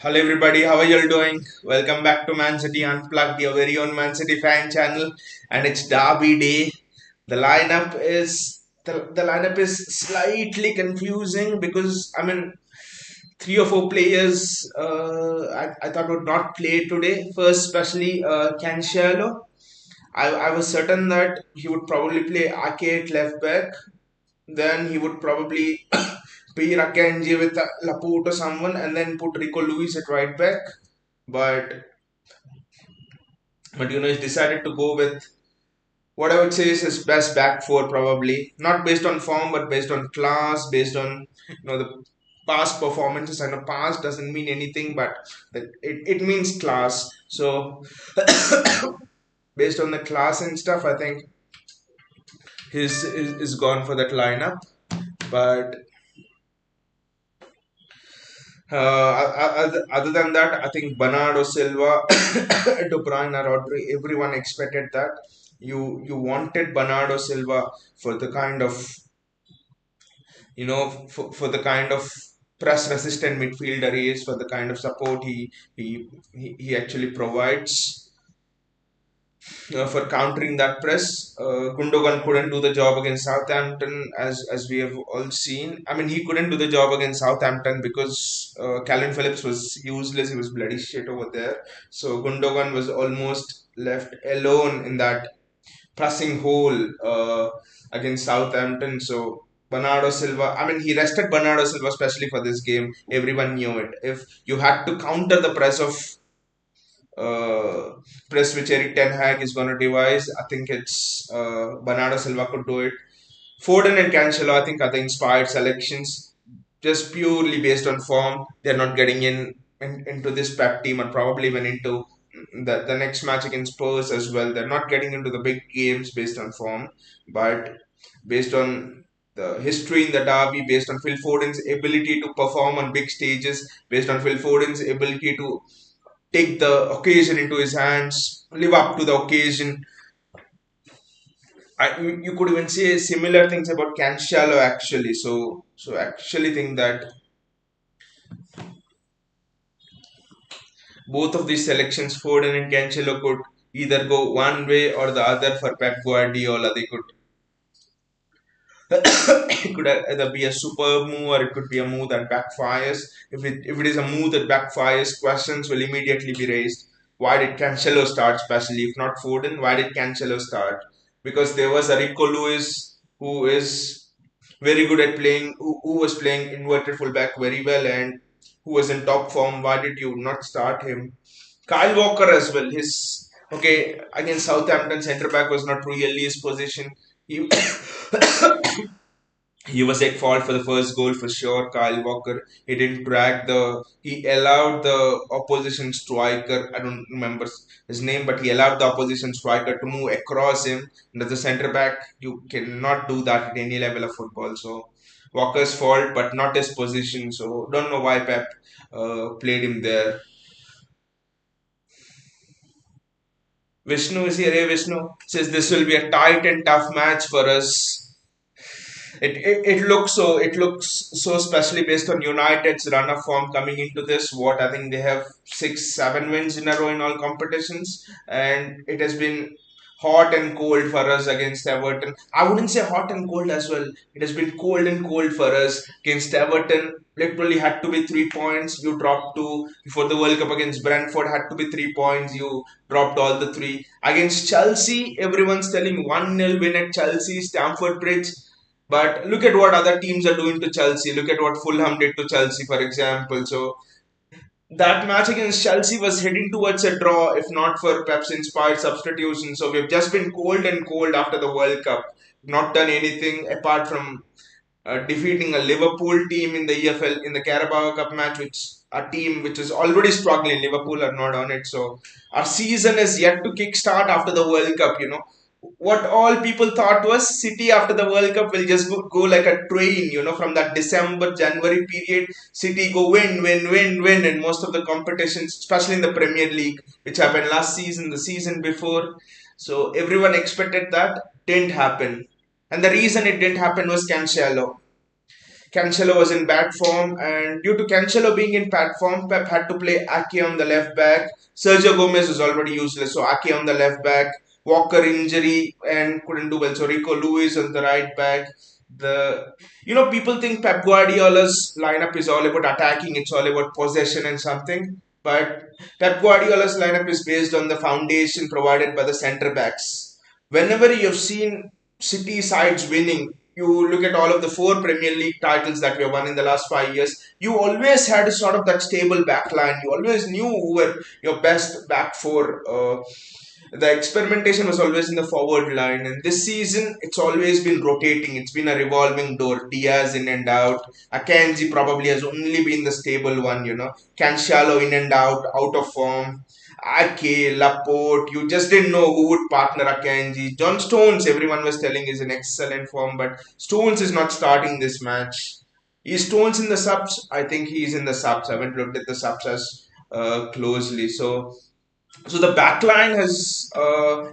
Hello everybody, how are you all doing? Welcome back to Man City Unplugged, your very own Man City fan channel, and it's Derby Day. The lineup is slightly confusing because three or four players I thought would not play today. First, especially Cancelo. I was certain that he would probably play Ake at left back. Then he would probably pair Akanji with Laporte or someone, and then put Rico Lewis at right back. But he decided to go with what I would say is his best back four, probably not based on form, but based on class, based on the past performances. I know past doesn't mean anything, but it means class. So based on the class and stuff, I think his is gone for that lineup. But other than that, I think Bernardo Silva, De Bruyne, Rodri, everyone expected that. You wanted Bernardo Silva for the kind of for the kind of press resistant midfielder he is, for the kind of support he actually provides for countering that press. Gundogan couldn't do the job against Southampton, as we have all seen. I mean, he couldn't do the job against Southampton because Calvin Phillips was useless. He was bloody shit over there. So Gundogan was almost left alone in that pressing hole against Southampton. So Bernardo Silva, I mean, he rested Bernardo Silva especially for this game. Everyone knew it. If you had to counter the uh, press which Eric Ten Hag is going to devise, I think it's Bernardo Silva could do it. Foden and Cancelo, I think, are the inspired selections, just purely based on form. They're not getting into this Pep team and probably even into the next match against Spurs as well. They're not getting into the big games based on form, but based on the history in the derby, based on Phil Foden's ability to perform on big stages, based on Phil Foden's ability to take the occasion into his hands, live up to the occasion. You could even say similar things about Cancelo actually. So actually think that both of these selections, Foden and Cancelo, could either go one way or the other for Pep Guardiola. They could it could either be a superb move or it could be a move that backfires. If it is a move that backfires, questions will immediately be raised. Why did Cancelo start, especially if not Foden? Why did Cancelo start? Because there was a Rico Lewis who is very good at playing, who was playing inverted fullback very well and who was in top form. Why did you not start him? Kyle Walker as well. His okay against Southampton, centre back was not really his position. He he was at fault for the first goal for sure. Kyle Walker, he didn't track he allowed the opposition striker. I don't remember his name, but he allowed the opposition striker to move across him. And as a centre back, you cannot do that at any level of football. So Walker's fault, but not his position. So don't know why Pep played him there. Vishnu is here. Hey Vishnu says this will be a tight and tough match for us. It looks so especially based on United's run of form coming into this. What I think they have 6 7 wins in a row in all competitions, and it has been hot and cold for us against Everton. I wouldn't say hot and cold as well. It has been cold and cold for us against Everton. Literally had to be 3 points. You dropped two before the World Cup against Brentford. Had to be 3 points. You dropped all the three against Chelsea. Everyone's telling 1-0 win at Chelsea, Stamford Bridge. But look at what other teams are doing to Chelsea. Look at what Fulham did to Chelsea, for example. So that match against Chelsea was heading towards a draw, if not for Pep's inspired substitution. So we've just been cold and cold after the World Cup. Not done anything apart from defeating a Liverpool team in the EFL in the Carabao Cup match, which a team which is already struggling. Liverpool are not on it, so our season is yet to kickstart after the World Cup. What all people thought was City after the World Cup will just go like a train. From that December January period, City go win, and most of the competitions, especially in the Premier League, which happened last season, the season before. So everyone expected that didn't happen. And the reason it didn't happen was Cancelo. Cancelo was in bad form, and due to Cancelo being in bad form, Pep had to play Ake on the left back. Sergio Gomez was already useless, so Ake on the left back. Walker injury and couldn't do well, so Rico Lewis on the right back. The People think Pep Guardiola's lineup is all about attacking, it's all about possession and something, but Pep Guardiola's lineup is based on the foundation provided by the centre backs. Whenever you've seen City sides winning, you look at all of the four Premier League titles that we have won in the last 5 years, you always had sort of that stable back line. You always knew who were your best back four. The experimentation was always in the forward line, and this season it's always been rotating. It's been a revolving door. Diaz in and out. Akanji probably has only been the stable one, Cancelo in and out of form. Ake, Laporte, you just didn't know who would partner Akanji. John Stones, everyone was telling, is in excellent form, but Stones is not starting this match. Is Stones in the subs? I think he is in the subs. I haven't looked at the subs as closely. So the backline has.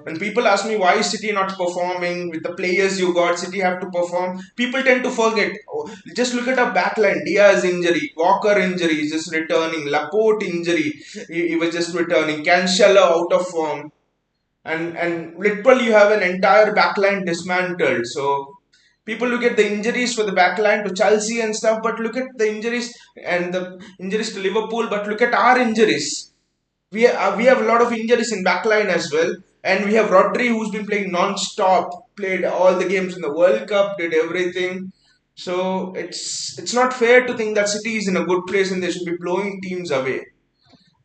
When people ask me why is City not performing with the players you got, City have to perform. People tend to forget. Oh, just look at our backline. Diaz injury, Walker injury, is just returning. Laporte injury, he was just returning. Cancelo out of form, and literally you have an entire backline dismantled. So people look at the injuries for the backline to Chelsea and stuff, but look at the injuries and the injuries to Liverpool. But look at our injuries. We have a lot of injuries in backline as well, and we have Rodri who's been playing non-stop, played all the games in the World Cup, did everything. So it's not fair to think that City is in a good place and they should be blowing teams away.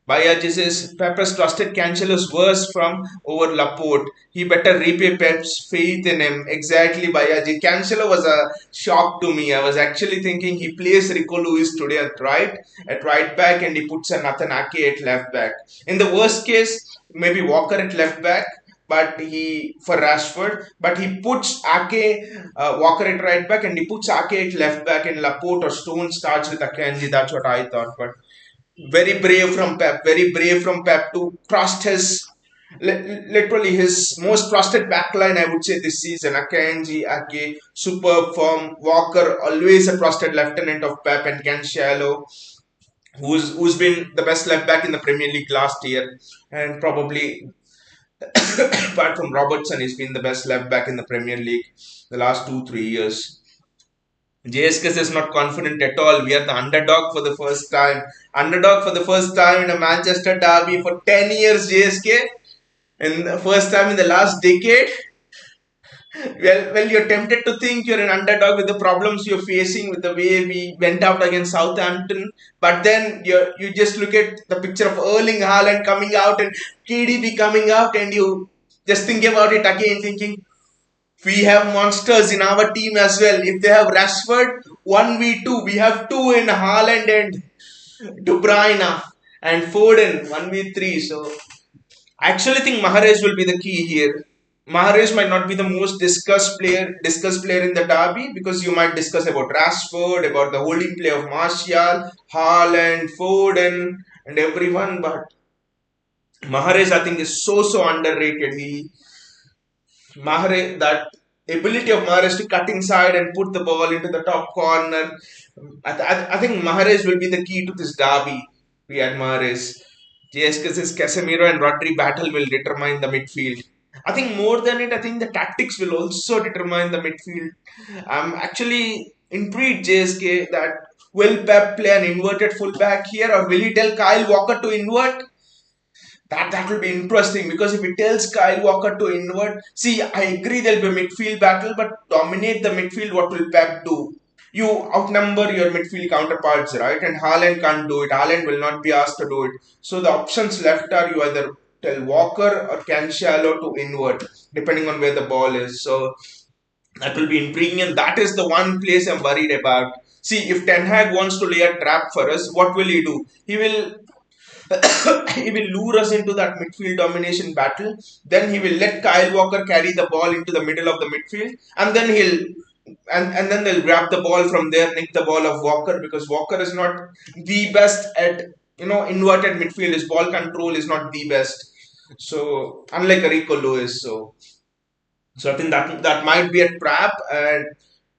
Bayaji says Pepper's trusted Cancelo's verse from over Laporte. He better repay Pep's faith in him. Exactly, Bayaji. Cancelo was a shock to me. I was actually thinking he plays Rico Lewis today at right back, and he puts a Nathan Ake at left back. In the worst case, maybe Walker at left back, but he for Rashford, but he puts Ake Walker at right back, and he puts Ake at left back, and Laporte or Stone starts with Akanji. That's what I thought, but very brave from Pep. Very brave from Pep to trust his literally his most trusted backline. I would say this season. Akanji, Ake, superb form. Walker, always a trusted lieutenant of Pep, and Cancelo, who's been the best left back in the Premier League last year, and probably apart from Robertson, he's been the best left back in the Premier League the last 2 3 years. JSK is not confident at all. We are the underdog for the first time. Underdog for the first time in a Manchester derby for 10 years, JSK. And the first time in the last decade. Well, you're tempted to think you're an underdog with the problems you're facing with the way we went out against Southampton. But then you just look at the picture of Erling Haaland coming out and KDB coming out, and you just think about it again, thinking, we have monsters in our team as well. If they have Rashford, 1v2, we have two in Haaland and De Bruyne, and Foden, 1v3. So I actually think Mahrez will be the key here. Mahrez might not be the most discussed player in the derby, because you might discuss about Rashford, about the holding play of Martial, Haaland, Foden, and everyone. But Mahrez, I think, is so underrated. That ability of Mahrez to cut inside and put the ball into the top corner. I think Mahrez will be the key to this derby. We had Mahrez. JSK's Casemiro and Rodri battle will determine the midfield. I think more than it, I think the tactics will also determine the midfield. I'm actually intrigued, JSK, that will Pep play an inverted fullback here, or will he tell Kyle Walker to invert? That will be interesting, because if it tells Kyle Walker to invert, see, I agree there'll be a midfield battle, but dominate the midfield, what will Pep do? You outnumber your midfield counterparts, right? And Haaland can't do it. Haaland will not be asked to do it. So the options left are, you either tell Walker or Cancelo to invert, depending on where the ball is. So that will be intriguing, and that is the one place I'm worried about. See, if Ten Hag wants to lay a trap for us, what will he do? He will he will lure us into that midfield domination battle. Then he will let Kyle Walker carry the ball into the middle of the midfield, and then then they'll grab the ball from there, nick the ball of Walker, because Walker is not the best at inverted midfield. His ball control is not the best. So unlike Rico Lewis, so I think that might be a trap. And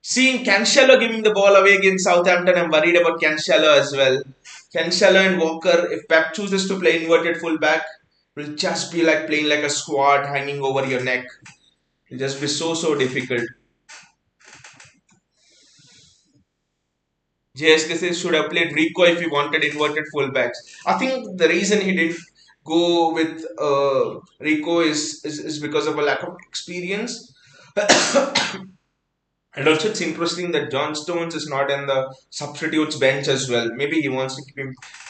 Seeing Cancelo giving the ball away against Southampton, I'm worried about Cancelo as well. Cancelo and Walker, if Pep chooses to play inverted fullback, will just be like playing like a squad hanging over your neck. It'll just be so difficult. JSK should have played Rico if he wanted inverted fullbacks. I think the reason he didn't go with Rico is because of a lack of experience. And also, it's interesting that John Stones is not in the substitutes bench as well. Maybe he wants to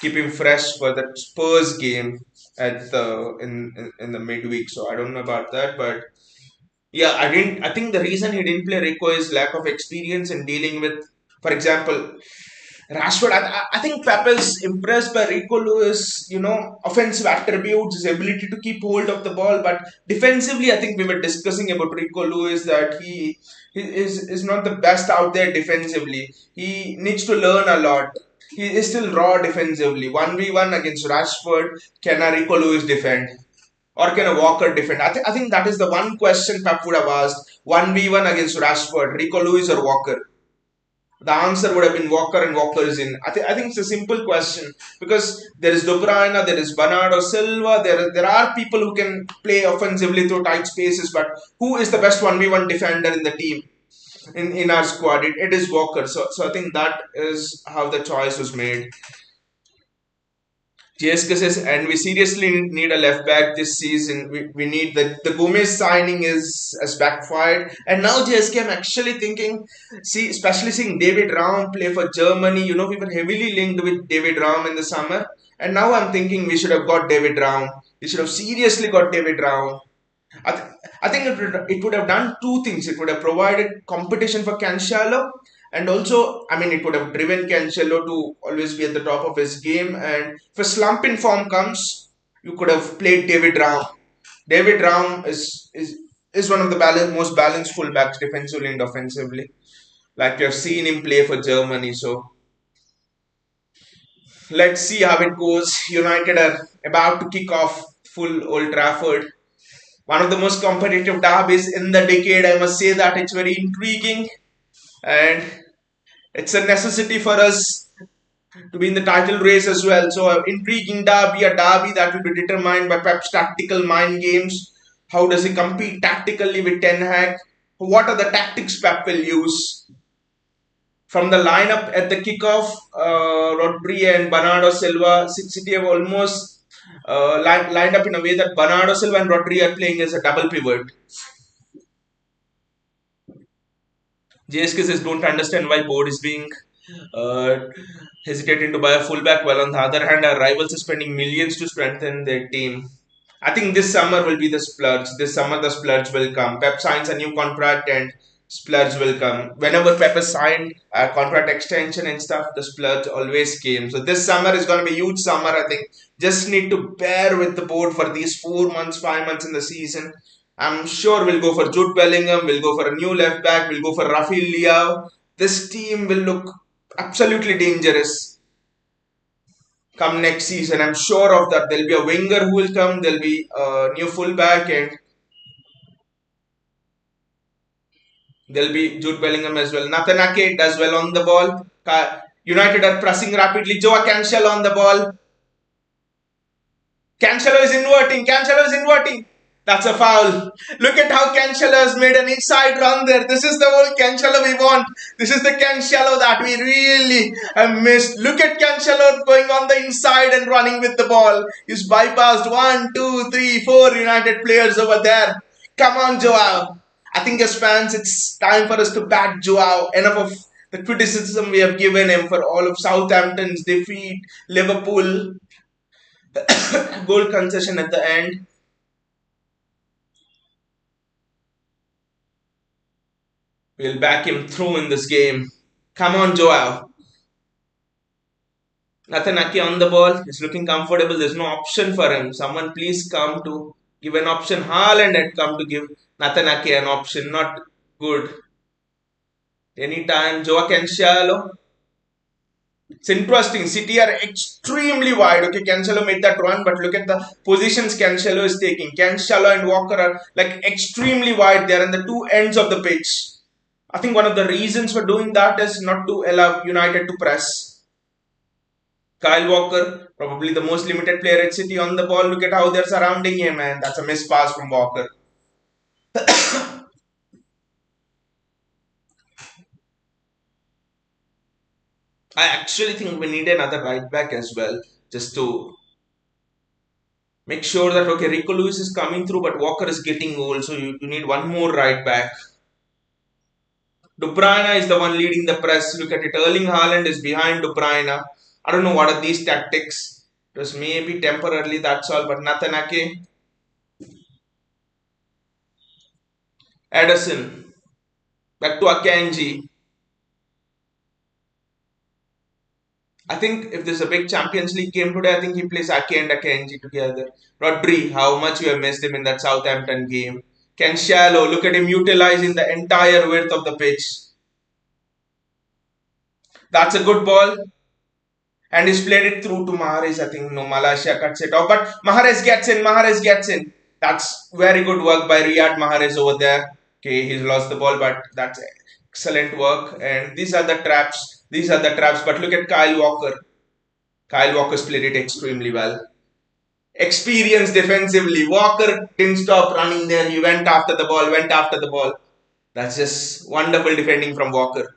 keep him fresh for that Spurs game at the in the midweek. So I don't know about that, but yeah, I didn't. I think the reason he didn't play Rico is lack of experience in dealing with, for example, Rashford. I think Pep is impressed by Rico Lewis, offensive attributes, his ability to keep hold of the ball. But defensively, I think we were discussing about Rico Lewis that he is not the best out there defensively. He needs to learn a lot. He is still raw defensively. 1v1 against Rashford, can a Rico Lewis defend? Or can a Walker defend? I think that is the one question Pep would have asked. 1v1 against Rashford, Rico Lewis or Walker? The answer would have been Walker, and Walker is in. I think it's a simple question because there is De Bruyne, there is Bernardo Silva, there are people who can play offensively through tight spaces, but who is the best 1v1 defender in the team? In our squad, it is Walker. So I think that is how the choice was made. JSK says, and we seriously need a left back this season. We need the Gomez signing is has backfired, and now JSK, I'm actually thinking, especially seeing David Raum play for Germany. We were heavily linked with David Raum in the summer, and now I'm thinking we should have got David Raum. We should have seriously got David Raum. I think it would have done two things. It would have provided competition for Cancelo, and also, I mean, it would have driven Cancelo to always be at the top of his game. And if a slump in form comes, you could have played David Raum. David Raum is one of the most balanced fullbacks defensively and offensively. Like you have seen him play for Germany. So let's see how it goes. United are about to kick off full Old Trafford, one of the most competitive derbies in the decade. I must say that it's very intriguing, and it's a necessity for us to be in the title race as well. So, an intriguing derby, a derby that will be determined by Pep's tactical mind games. How does he compete tactically with Ten Hag? What are the tactics Pep will use? From the lineup at the kickoff, Rodri and Bernardo Silva, City have almost lined up in a way that Bernardo Silva and Rodri are playing as a double pivot. JSK says, don't understand why board is being uh, hesitating to buy a fullback, while on the other hand, our rivals are spending millions to strengthen their team. I think this summer will be the splurge. This summer, the splurge will come. Pep signs a new contract and splurge will come. Whenever Pep has signed a contract extension and stuff, the splurge always came. So this summer is going to be a huge summer, I think. Just need to bear with the board for these 4 months, 5 months in the season. I'm sure we'll go for Jude Bellingham, we'll go for a new left back, we'll go for Rafael Leao. This team will look absolutely dangerous come next season. I'm sure of that. There'll be a winger who will come, there'll be a new fullback, and there'll be Jude Bellingham as well. Nathan Ake does well on the ball. United are pressing rapidly. Joao Cancelo on the ball. Cancelo is inverting. Cancelo is inverting. That's a foul. Look at how Cancelo has made an inside run there. This is the old Cancelo we want. This is the Cancelo that we really have missed. Look at Cancelo going on the inside and running with the ball. He's bypassed 1, 2, 3, 4 United players over there. Come on, Joao. I think as fans, it's time for us to back Joao. Enough of the criticism we have given him for all of Southampton's defeat, Liverpool goal concession at the end. We'll back him through in this game. Come on, Joao. Nathan Ake on the ball. He's looking comfortable. There's no option for him. Someone please come to give an option. Haaland had come to give Nathan Ake an option. Not good. Anytime. Joao Cancelo. It's interesting. City are extremely wide. Okay, Cancelo made that run, but look at the positions Cancelo is taking. Cancelo and Walker are like extremely wide. They are on the two ends of the pitch. I think one of the reasons for doing that is not to allow United to press. Kyle Walker, probably the most limited player at City on the ball. Look at how they're surrounding him, and that's a missed pass from Walker. I actually think we need another right back as well, just to make sure that okay, Rico Lewis is coming through, but Walker is getting old, so you need one more right back. De Bruyne is the one leading the press. Look at it. Erling Haaland is behind De Bruyne. I don't know what are these tactics. It was maybe temporarily, that's all. But Natanake, Edison, back to Akanji. I think if there's a big Champions League game today, I think he plays Ake and Akanji together. Rodri, how much we have missed him in that Southampton game. Ken Shallow, look at him utilizing the entire width of the pitch. That's a good ball. And he's played it through to Mahrez. I think no, Malaysia cuts it off. But Mahrez gets in. Mahrez gets in. That's very good work by Riyad Mahrez over there. Okay, he's lost the ball, but that's excellent work. And these are the traps. These are the traps. But look at Kyle Walker. Kyle Walker's played it extremely well. Experience defensively. Walker didn't stop running there. He went after the ball, went after the ball. That's just wonderful defending from Walker.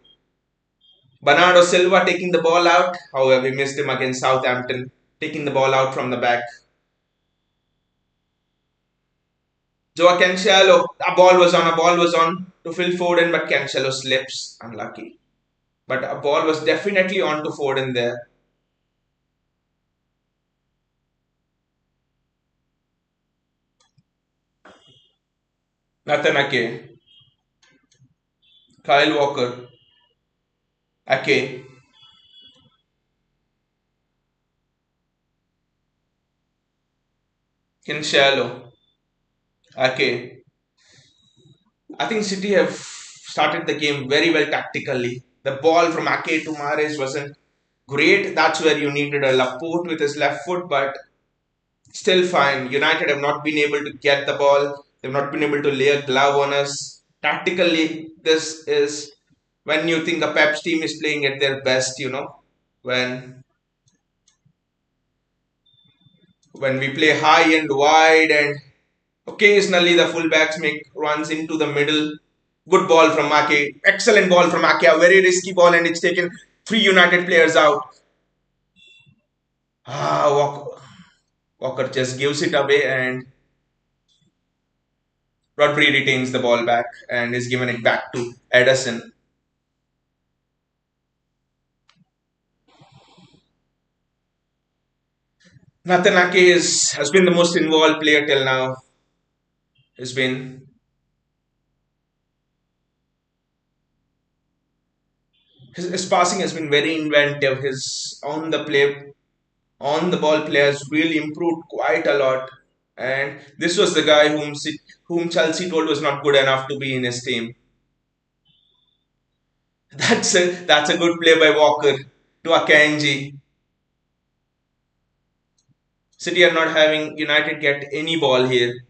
Bernardo Silva taking the ball out. However, we missed him against Southampton. Taking the ball out from the back. Joao Cancelo. A ball was on to Phil Foden, but Cancelo slips. Unlucky. But a ball was definitely on to Foden there. Nathan Ake. Kyle Walker. Ake. Cancelo. Ake. I think City have started the game very well tactically. The ball from Ake to Mahrez wasn't great. That's where you needed a Laporte with his left foot, but still fine. United have not been able to get the ball. They've not been able to lay a glove on us. Tactically, this is when you think a Pep's team is playing at their best, when when we play high and wide and occasionally the fullbacks make runs into the middle. Good ball from Ake. Excellent ball from Ake. A very risky ball and it's taken three United players out. Walker just gives it away and Rodri retains the ball back and is given it back to Edison. Nathan Ake has been the most involved player till now. Has been his passing has been very inventive. His on the ball play has really improved quite a lot. And this was the guy whom Chelsea told was not good enough to be in his team. That's a good play by Walker to Akanji. City are not having United get any ball here.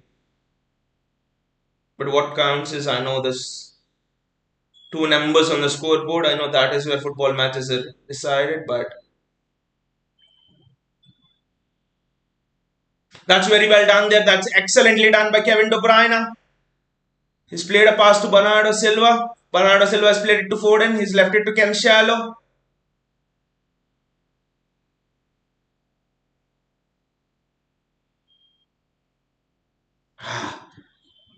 But what counts is I know this two numbers on the scoreboard. I know that is where football matches are decided, but that's very well done there. That's excellently done by Kevin De Bruyne. He's played a pass to Bernardo Silva. Bernardo Silva has played it to Foden. He's left it to Cancelo.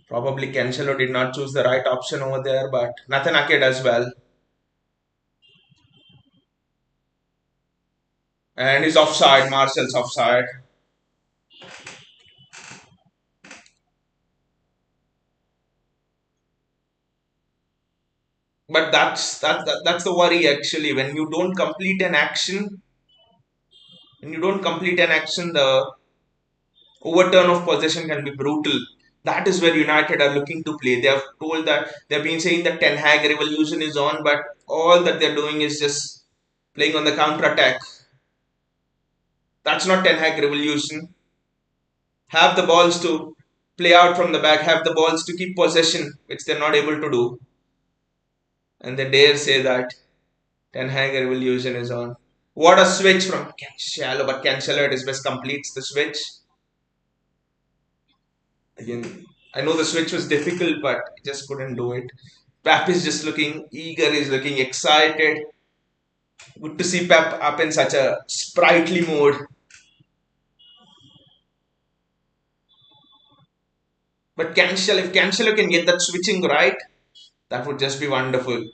Probably Cancelo did not choose the right option over there, but Nathan Ake does well. And he's offside. Martial's offside. But that's the worry actually. When you don't complete an action, the overturn of possession can be brutal. That is where United are looking to play. They have told that they've been saying that Ten Hag revolution is on, but all that they're doing is just playing on the counter attack. That's not Ten Hag revolution. Have the balls to play out from the back, have the balls to keep possession, which they're not able to do. And they dare say that Ten Hag revolution is on. What a switch from Cancelo, but Cancelo at his best completes the switch. Again, I know the switch was difficult, but he just couldn't do it. Pep is just looking eager, he's looking excited. Good to see Pep up in such a sprightly mode. But Cancelo, if Cancelo can get that switching right, that would just be wonderful.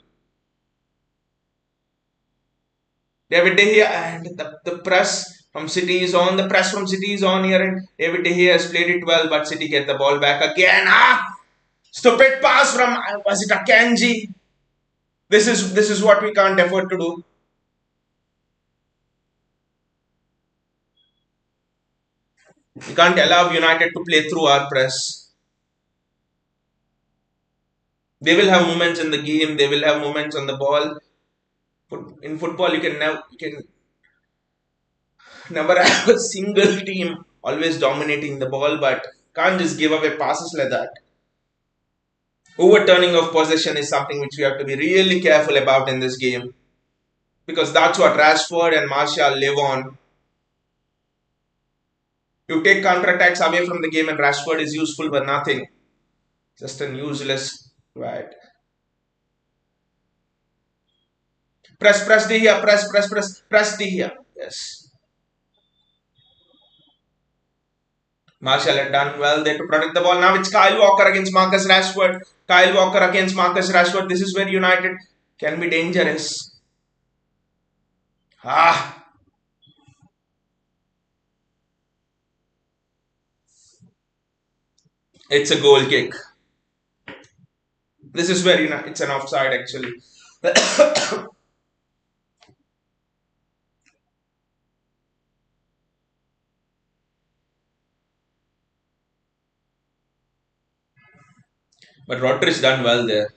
David De Gea and the press from City is on. The press from City is on here, and David De Gea has played it well, but City get the ball back again. Stupid pass from was it Akanji? This is what we can't afford to do. We can't allow United to play through our press. They will have moments in the game. They will have moments on the ball. In football, you can never have a single team always dominating the ball, but can't just give away passes like that. Overturning of possession is something which we have to be really careful about in this game because that's what Rashford and Martial live on. You take counter attacks away from the game, and Rashford is useful for nothing. Just an useless right. Press D here, press D here. Yes. Martial had done well there to protect the ball. Now it's Kyle Walker against Marcus Rashford. Kyle Walker against Marcus Rashford. This is where United can be dangerous. It's a goal kick. This is where it's an offside actually. But Rodri's done well there.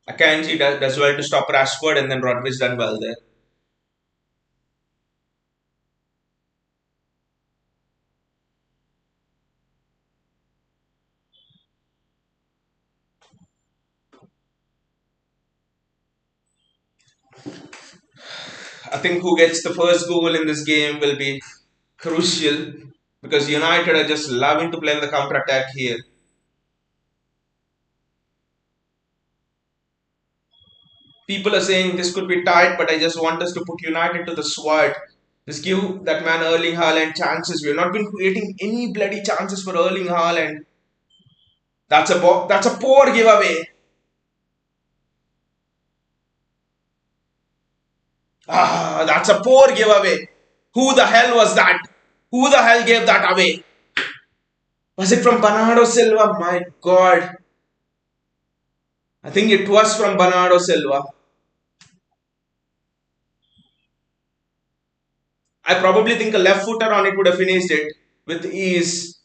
Akanji does well to stop Rashford, and then Rodri's done well there. I think who gets the first goal in this game will be crucial because United are just loving to play in the counter attack here. People are saying this could be tight, but I just want us to put United to the sword. Just give that man Erling Haaland chances. We have not been creating any bloody chances for Erling Haaland. That's a poor giveaway. That's a poor giveaway. Who the hell was that? Who the hell gave that away? Was it from Bernardo Silva? My God. I think it was from Bernardo Silva. I probably think a left footer on it would have finished it with ease.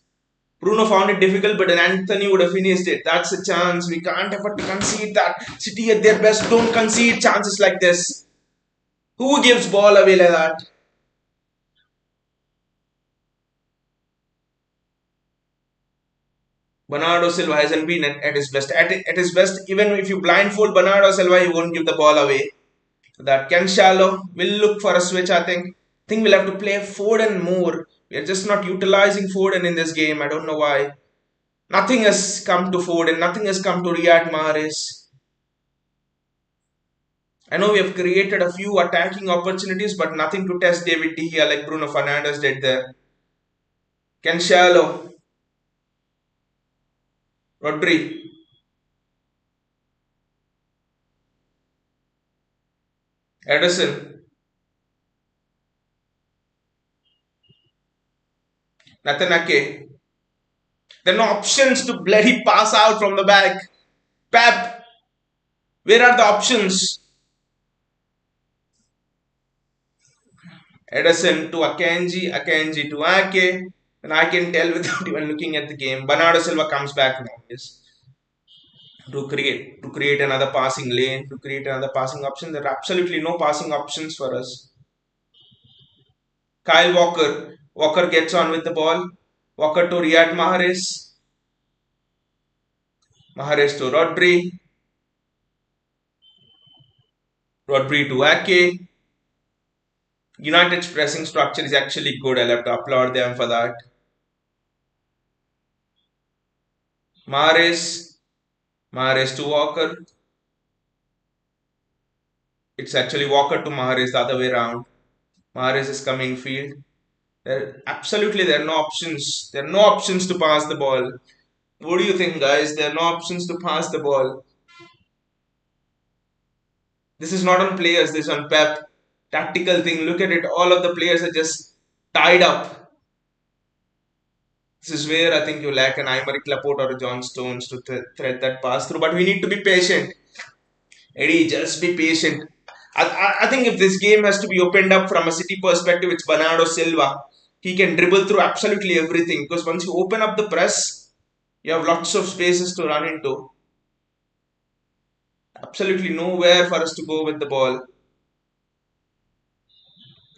Bruno found it difficult, but an Anthony would have finished it. That's a chance. We can't afford to concede that. City at their best don't concede chances like this. Who gives ball away like that? Bernardo Silva hasn't been at his best. At his best, even if you blindfold Bernardo Silva, he won't give the ball away. That Cancelo will look for a switch, I think. I think we'll have to play Foden more. We're just not utilizing Foden in this game. I don't know why. Nothing has come to Foden. Nothing has come to Riyad Mahrez. I know we have created a few attacking opportunities, but nothing to test David De Gea like Bruno Fernandes did there. Cancelo. Rodri. Edison. Nathan Ake. There are no options to bloody pass out from the back. Pep. Where are the options? Edison to Akanji, Akanji to Ake. And I can tell without even looking at the game. Bernardo Silva comes back now. Yes. To create another passing lane, to create another passing option. There are absolutely no passing options for us. Kyle Walker. Walker gets on with the ball. Walker to Riyad Mahrez. Mahrez to Rodri. Rodri to Ake. United's pressing structure is actually good. I'll have to applaud them for that. Mahrez. Mahrez to Walker. It's actually Walker to Mahrez, the other way around. Mahrez is coming field. There are no options. There are no options to pass the ball. What do you think, guys? There are no options to pass the ball. This is not on players. This is on Pep. Tactical thing. Look at it. All of the players are just tied up. This is where I think you lack an Aymeric Laporte or a John Stones to thread that pass through. But we need to be patient. Eddie, just be patient. I think if this game has to be opened up from a City perspective, it's Bernardo Silva. He can dribble through absolutely everything because once you open up the press, you have lots of spaces to run into. Absolutely nowhere for us to go with the ball.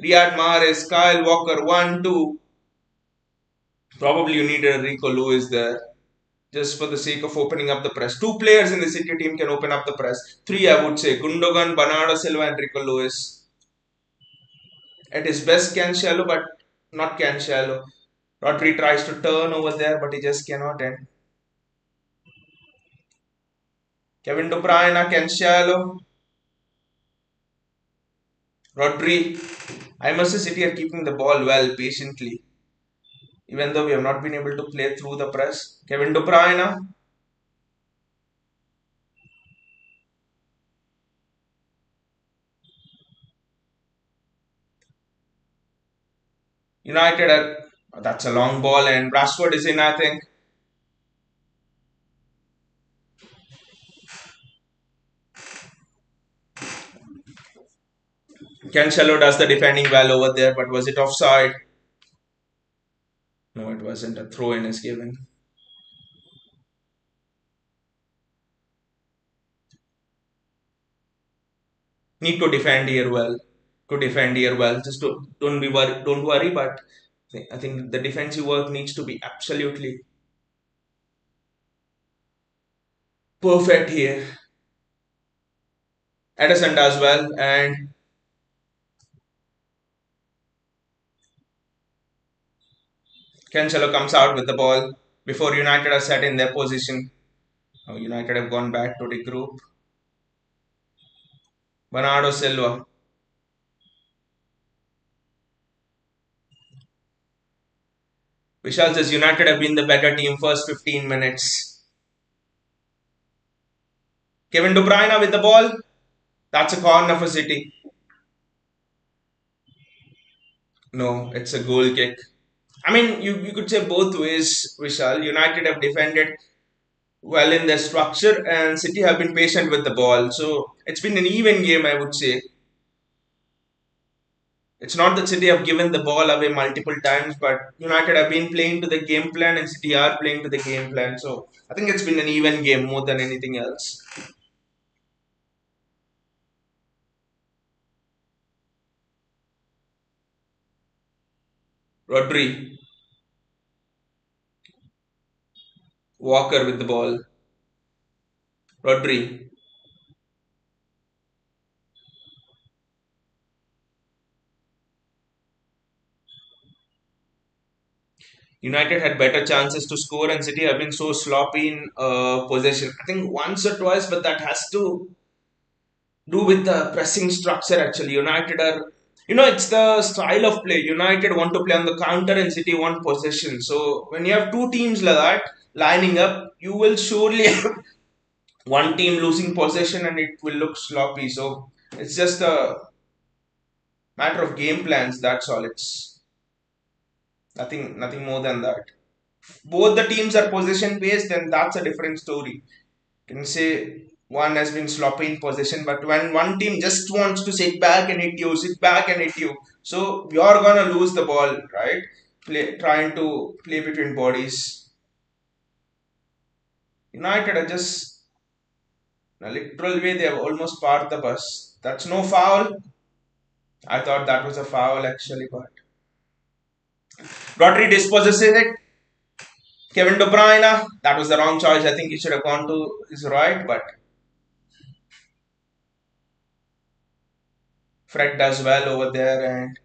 Riyad Mahrez, Kyle Walker, 1-2. Probably you need a Rico Lewis there. Just for the sake of opening up the press. Two players in the City team can open up the press. Three, I would say. Gundogan, Bernardo Silva, and Rico Lewis. At his best, Cancelo, but not Cancelo. Rodri tries to turn over there, but he just cannot. And Kevin De Bruyne, Cancelo, Rodri. I must say, City are keeping the ball well, patiently. Even though we have not been able to play through the press. Kevin De Bruyne. United are. That's a long ball, and Rashford is in, I think. Cancelo does the defending well over there, but was it offside? No, it wasn't. A throw in is given. Need to defend here well. To defend here well. Just don't worry. But I think the defensive work needs to be absolutely perfect here. Edison does well, and Cancelo comes out with the ball before United are set in their position. Now United have gone back to the group. Bernardo Silva. Vishal says United have been the better team first 15 minutes. Kevin De Bruyne with the ball. That's a corner for City. No, it's a goal kick. I mean, you could say both ways, Vishal. United have defended well in their structure, and City have been patient with the ball. So it's been an even game, I would say. It's not that City have given the ball away multiple times, but United have been playing to the game plan, and City are playing to the game plan. So I think it's been an even game more than anything else. Rodri, Walker with the ball. Rodri. United had better chances to score, and City have been so sloppy in possession. I think once or twice, but that has to do with the pressing structure. Actually, United are, it's the style of play. United want to play on the counter, and City want possession. So when you have two teams like that lining up, you will surely have one team losing possession, and it will look sloppy. So it's just a matter of game plans. That's all. It's nothing more than that. Both the teams are possession based, then that's a different story. You can say one has been sloppy in possession, but when one team just wants to sit back and hit you, so you're gonna lose the ball, right? Trying to play between bodies. United are just in a literal way, they have almost parked the bus. That's no foul. I thought that was a foul actually, but Rodri disposes it. Kevin De Bruyne, that was the wrong choice. I think he should have gone to his right, but Fred does well over there, and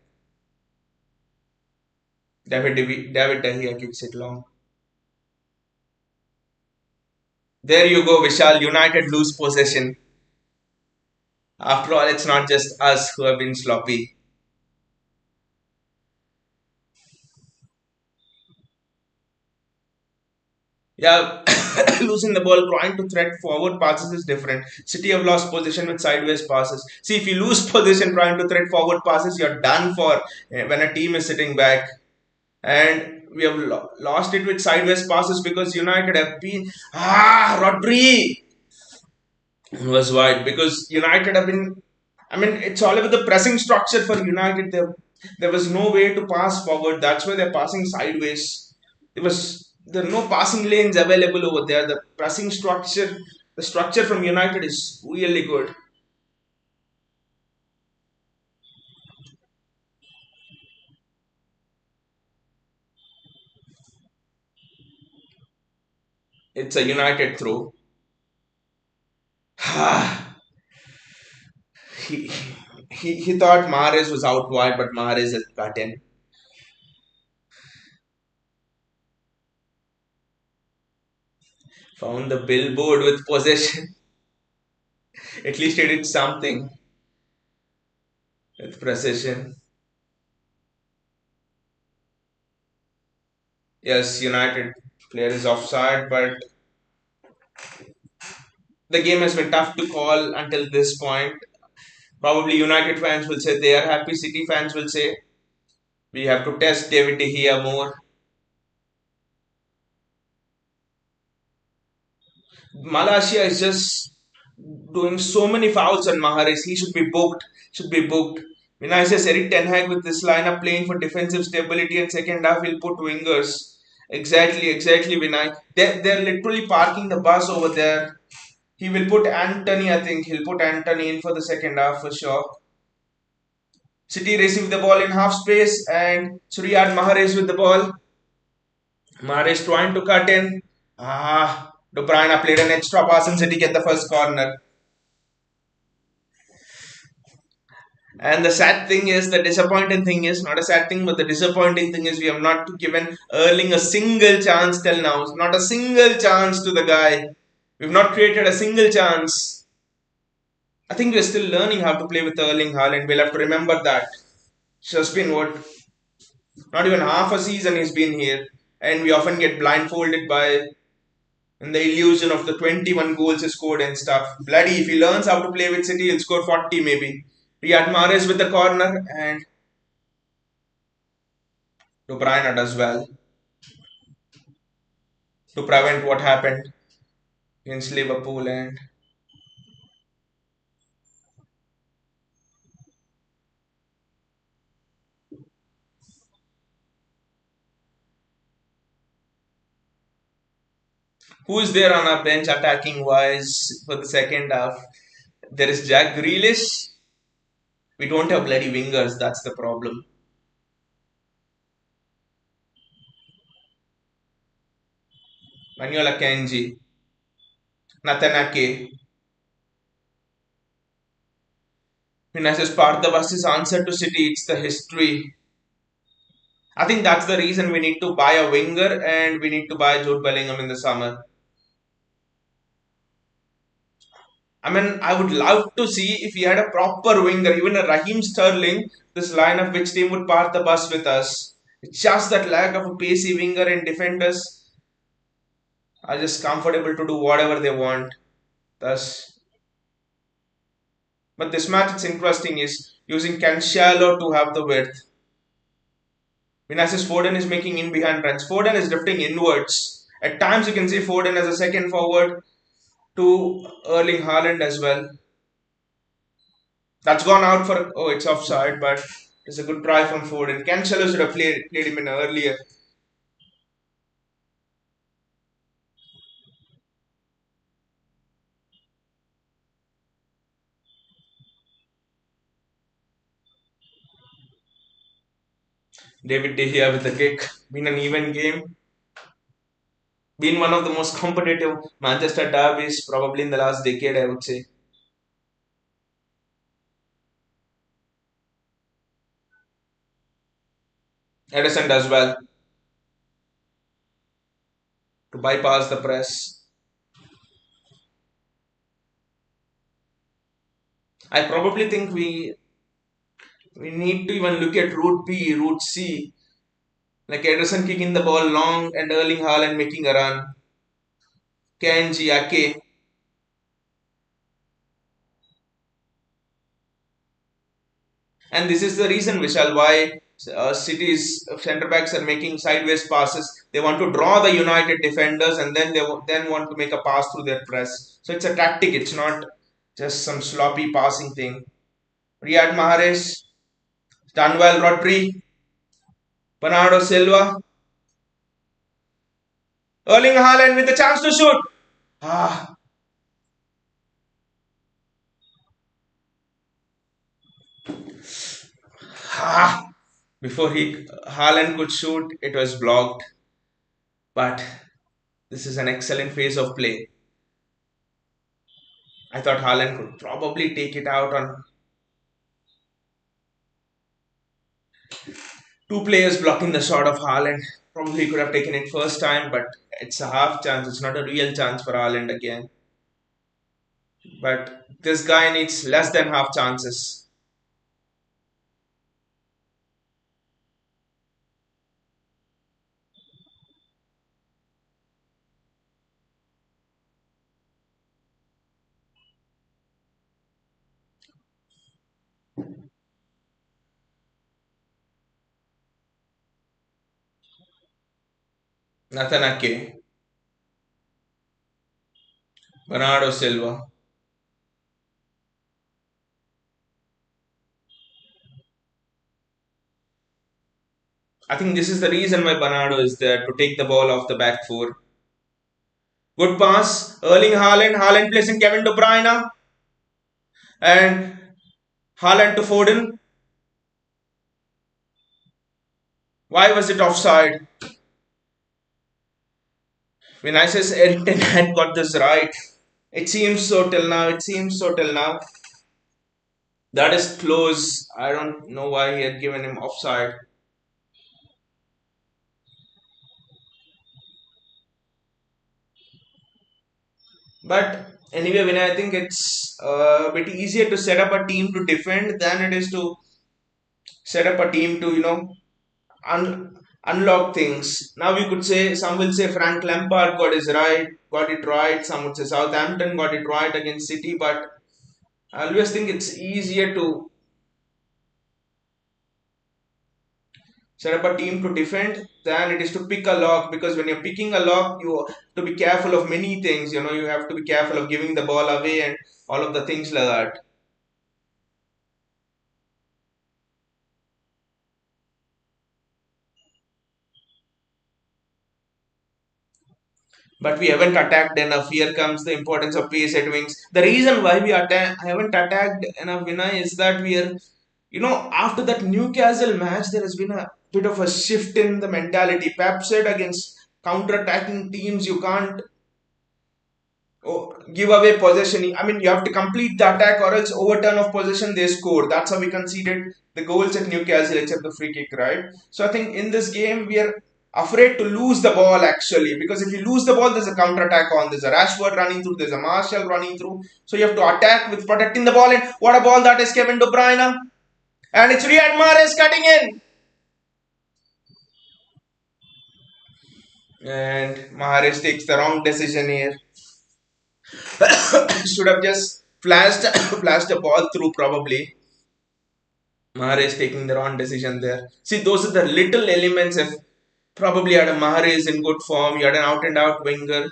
David De Gea kicks it long. There you go, Vishal. United lose possession. After all, it's not just us who have been sloppy. Yeah, losing the ball, trying to thread forward passes is different. City have lost position with sideways passes. See, if you lose position trying to thread forward passes, you're done for when a team is sitting back. And we have lost it with sideways passes because United have been Rodri was wide because United have been. I mean, it's all about the pressing structure for United. There was no way to pass forward. That's why they're passing sideways. There are no passing lanes available over there. The pressing structure, the structure from United is really good. It's a United throw. he, he thought Mahrez was out wide, but Mahrez has cut in. Found the billboard with possession. At least he did something with precision. Yes, United player is offside, but the game has been tough to call until this point. Probably United fans will say they are happy. City fans will say we have to test David De Gea more. Malaysia is just doing so many fouls on Mahrez. He should be booked. Should be booked. Vinicius Eric Ten Hag with this lineup playing for defensive stability and second half he'll put wingers. Exactly, Vinay. They're literally parking the bus over there. He will put Anthony, I think. He'll put Anthony in for the second half for sure. City received the ball in half space and Suriyat Mahrez with the ball. Mahrez trying to cut in. De Bruyne played an extra pass and City get the first corner. And the sad thing is, the disappointing thing is, not a sad thing, but the disappointing thing is we have not given Erling a single chance till now. Not a single chance to the guy. We've not created a single chance. I think we're still learning how to play with Erling Haaland. We'll have to remember that. It's just been what? Not even half a season he's been here. And we often get blindfolded by and the illusion of the 21 goals he scored and stuff. Bloody, if he learns how to play with City, he'll score 40 maybe. Riyad Mahrez with the corner and De Bruyne does well to prevent what happened against Liverpool. And who is there on our bench attacking wise for the second half? There is Jack Grealish. We don't have bloody wingers. That's the problem. Manuel Akanji, Nathan Ake. Vinicius Parthabas's answer to City. It's the history. I think that's the reason we need to buy a winger and we need to buy Jude Bellingham in the summer. I mean, I would love to see if we had a proper winger, even a Raheem Sterling, this line of which team would part the bus with us. It's just that lack of a pacey winger and defenders are just comfortable to do whatever they want. Thus, but this match, it's interesting, is using Cancelo to have the width. Vinicius Foden is making in behind runs. Foden is drifting inwards. At times, you can see Foden as a second forward to Erling Haaland as well. That's gone out for it's offside, but it's a good try from Foden. Cancelo should have played him in earlier. David De Gea with the kick. Been an even game. Been one of the most competitive Manchester derbies probably in the last decade, I would say. Edison does well to bypass the press. I probably think we need to even look at route B, route C, like Ederson kicking the ball long and Erling Haaland making a run. Kenji Ake. And this is the reason, Vishal, why City's centre backs are making sideways passes. They want to draw the United defenders and then then want to make a pass through their press. So it's a tactic. It's not just some sloppy passing thing. Riyad Mahrez, done well. Rodri, Bernardo Silva, Erling Haaland with the chance to shoot. Ah, ah. Before Haaland could shoot, it was blocked. But this is an excellent phase of play. I thought Haaland could probably take it out on two players blocking the shot of Haaland. Probably could have taken it first time, but it's a half chance. It's not a real chance for Haaland again. But this guy needs less than half chances. Nathan Ake, Bernardo Silva. I think this is the reason why Bernardo is there to take the ball off the back four. Good pass, Erling Haaland. Haaland placing Kevin De Bruyne and Haaland to Foden. Why was it offside? Vinicius Ericsson had got this right. It seems so till now. It seems so till now. That is close. I don't know why he had given him offside. But anyway, when I think it's a bit easier to set up a team to defend than it is to set up a team to unlock things. Now we could say some will say Frank Lampard got it right. Some would say Southampton got it right against City, but I always think it's easier to set up a team to defend than it is to pick a lock, because when you're picking a lock you have to be careful of many things. You have to be careful of giving the ball away and all of the things like that. But we haven't attacked enough. Here comes the importance of pace at wings. The reason why haven't attacked enough, Vinay, is that we are, after that Newcastle match, there has been a bit of a shift in the mentality. Pep said against counter-attacking teams, you can't give away possession. I mean, you have to complete the attack or else overturn of possession, they score. That's how we conceded the goals at Newcastle, except the free kick, right? So I think in this game, we are afraid to lose the ball actually, because if you lose the ball, there's a counter attack on. There's a Rashford running through, there's a Martial running through. So you have to attack with protecting the ball. And what a ball that is, Kevin De Bruyne. And it's Riyad Mahrez cutting in. And Mahrez takes the wrong decision here. Should have just flashed flashed the ball through probably. Mahrez taking the wrong decision there. See, those are the little elements. If probably had a Mahrez in good form, you had an out and out winger.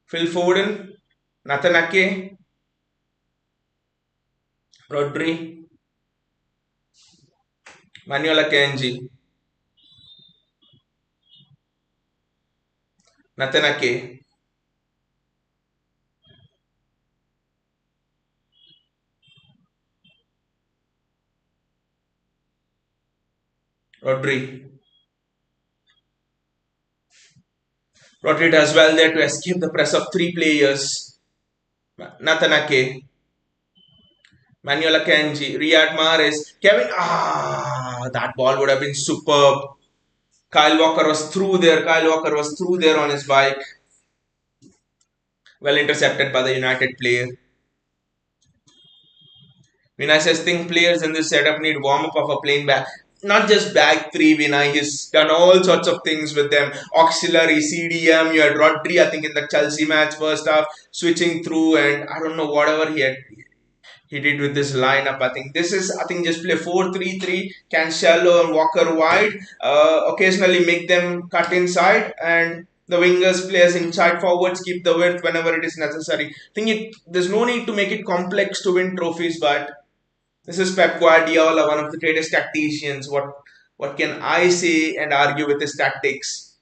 Phil Foden, Nathan Ake, Rodri, Manuel Akanji, Nathan Ake, Rodri. Rodri does well there to escape the press of three players. Nathan Ake, Manuel Akanji, Riyad Mahrez, Kevin. That ball would have been superb. Kyle Walker was through there. Kyle Walker was through there on his bike. Well intercepted by the United player. Vinay says, think players in this setup need warm up of a plain back. Not just back three, Vinay. He's done all sorts of things with them. Auxiliary, CDM. You had Rodri, I think, in the Chelsea match first half, switching through, and I don't know whatever he did with this lineup. I think just play 4-3-3, Cancelo and Walker wide, occasionally make them cut inside, and the wingers players inside forwards keep the width whenever it is necessary. There's no need to make it complex to win trophies, but this is Pep Guardiola, one of the greatest tacticians. What can I say and argue with his tactics?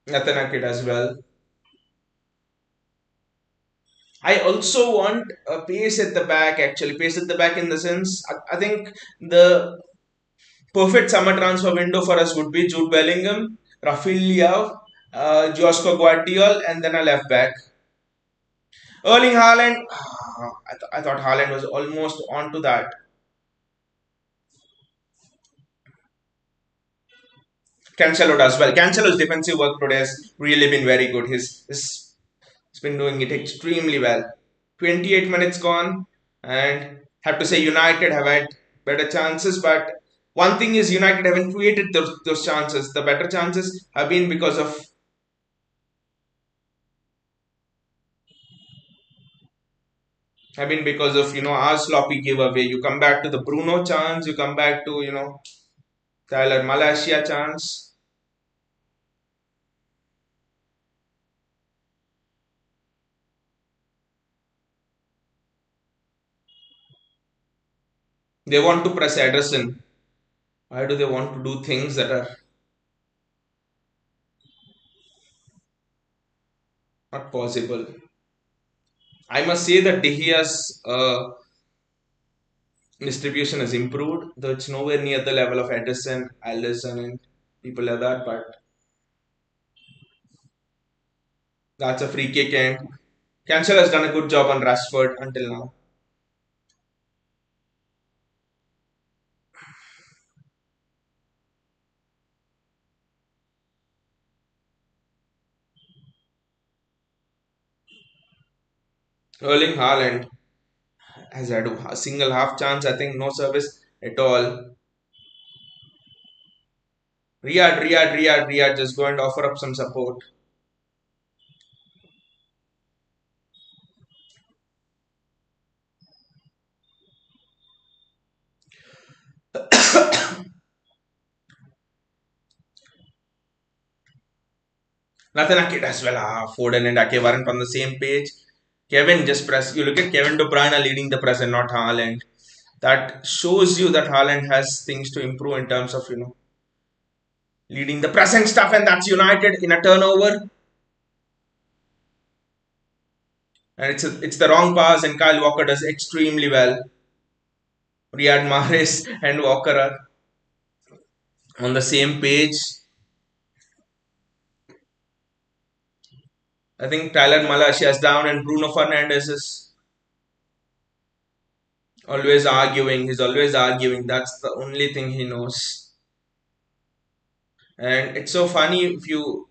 Nathan as well. I also want a pace at the back, actually. Pace at the back in the sense, I think the perfect summer transfer window for us would be Jude Bellingham, Rafinha, Josko Guardiol, and then a left back. Erling Haaland, I thought Haaland was almost on to that. Cancelo as well. Cancelo's defensive work today has really been very good. He's been doing it extremely well. 28 minutes gone, and have to say United have had better chances, but one thing is United haven't created those chances. The better chances have been because of our sloppy giveaway. You come back to the Bruno chance, you come back to Tyler Malaysia chance. They want to press Ederson. Why do they want to do things that are not possible? I must say that De Gea's distribution has improved, though it's nowhere near the level of Ederson, Allison, and people like that. But that's a free kick, and Cancel has done a good job on Rashford until now. Erling Haaland has had a single half chance, I think, no service at all. Riyad, just go and offer up some support. Nathan Ake as well. Foden and Ake weren't on the same page. Kevin just press. You look at Kevin De Bruyne leading the press and not Haaland. That shows you that Haaland has things to improve in terms of leading the press and stuff, and that's United in a turnover. And it's the wrong pass, and Kyle Walker does extremely well. Riyad Mahrez and Walker are on the same page. I think Tyler Malaysia is down, and Bruno Fernandes is always arguing. He's always arguing. That's the only thing he knows. And it's so funny if you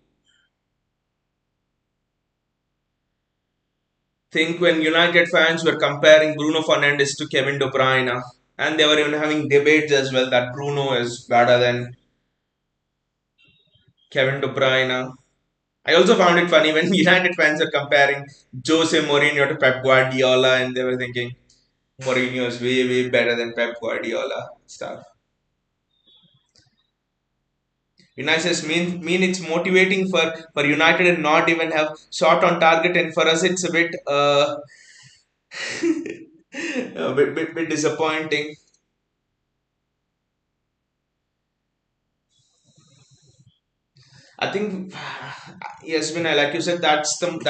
think when United fans were comparing Bruno Fernandes to Kevin De Bruyne, and they were even having debates as well that Bruno is better than Kevin De Bruyne. I also found it funny when United fans are comparing Jose Mourinho to Pep Guardiola, and they were thinking Mourinho is way better than Pep Guardiola stuff. United mean it's motivating for United and not even have shot on target, and for us it's a bit a bit disappointing. I think yes, Vinay, like you said, that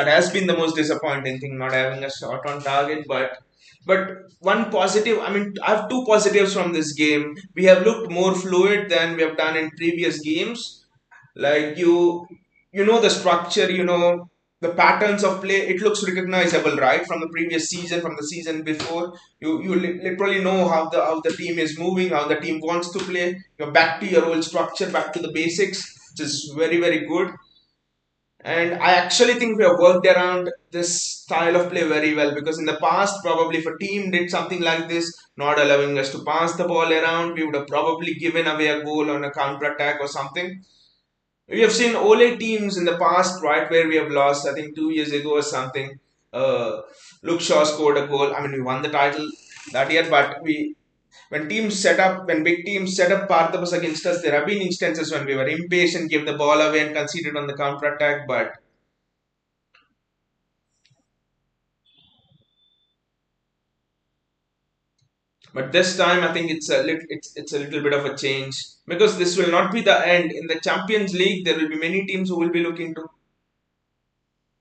has been the most disappointing thing, not having a shot on target. But one positive, I mean, I have two positives from this game. We have looked more fluid than we have done in previous games. Like the structure. the patterns of play, it looks recognizable, right, from the previous season, from the season before. You literally know how the team is moving, how the team wants to play. You're back to your old structure, back to the basics, which is very very good. And I actually think we have worked around this style of play very well, because in the past, probably if a team did something like this, not allowing us to pass the ball around, we would have probably given away a goal on a counter attack or something. We have seen Ole teams in the past, right, where we have lost, I think 2 years ago or something. Luke Shaw scored a goal. I mean, we won the title that year, but when big teams set up Parthabas against us, there have been instances when we were impatient, gave the ball away and conceded on the counter attack. But this time, I think it's a little bit of a change, because this will not be the end. In the Champions League, there will be many teams who will be looking to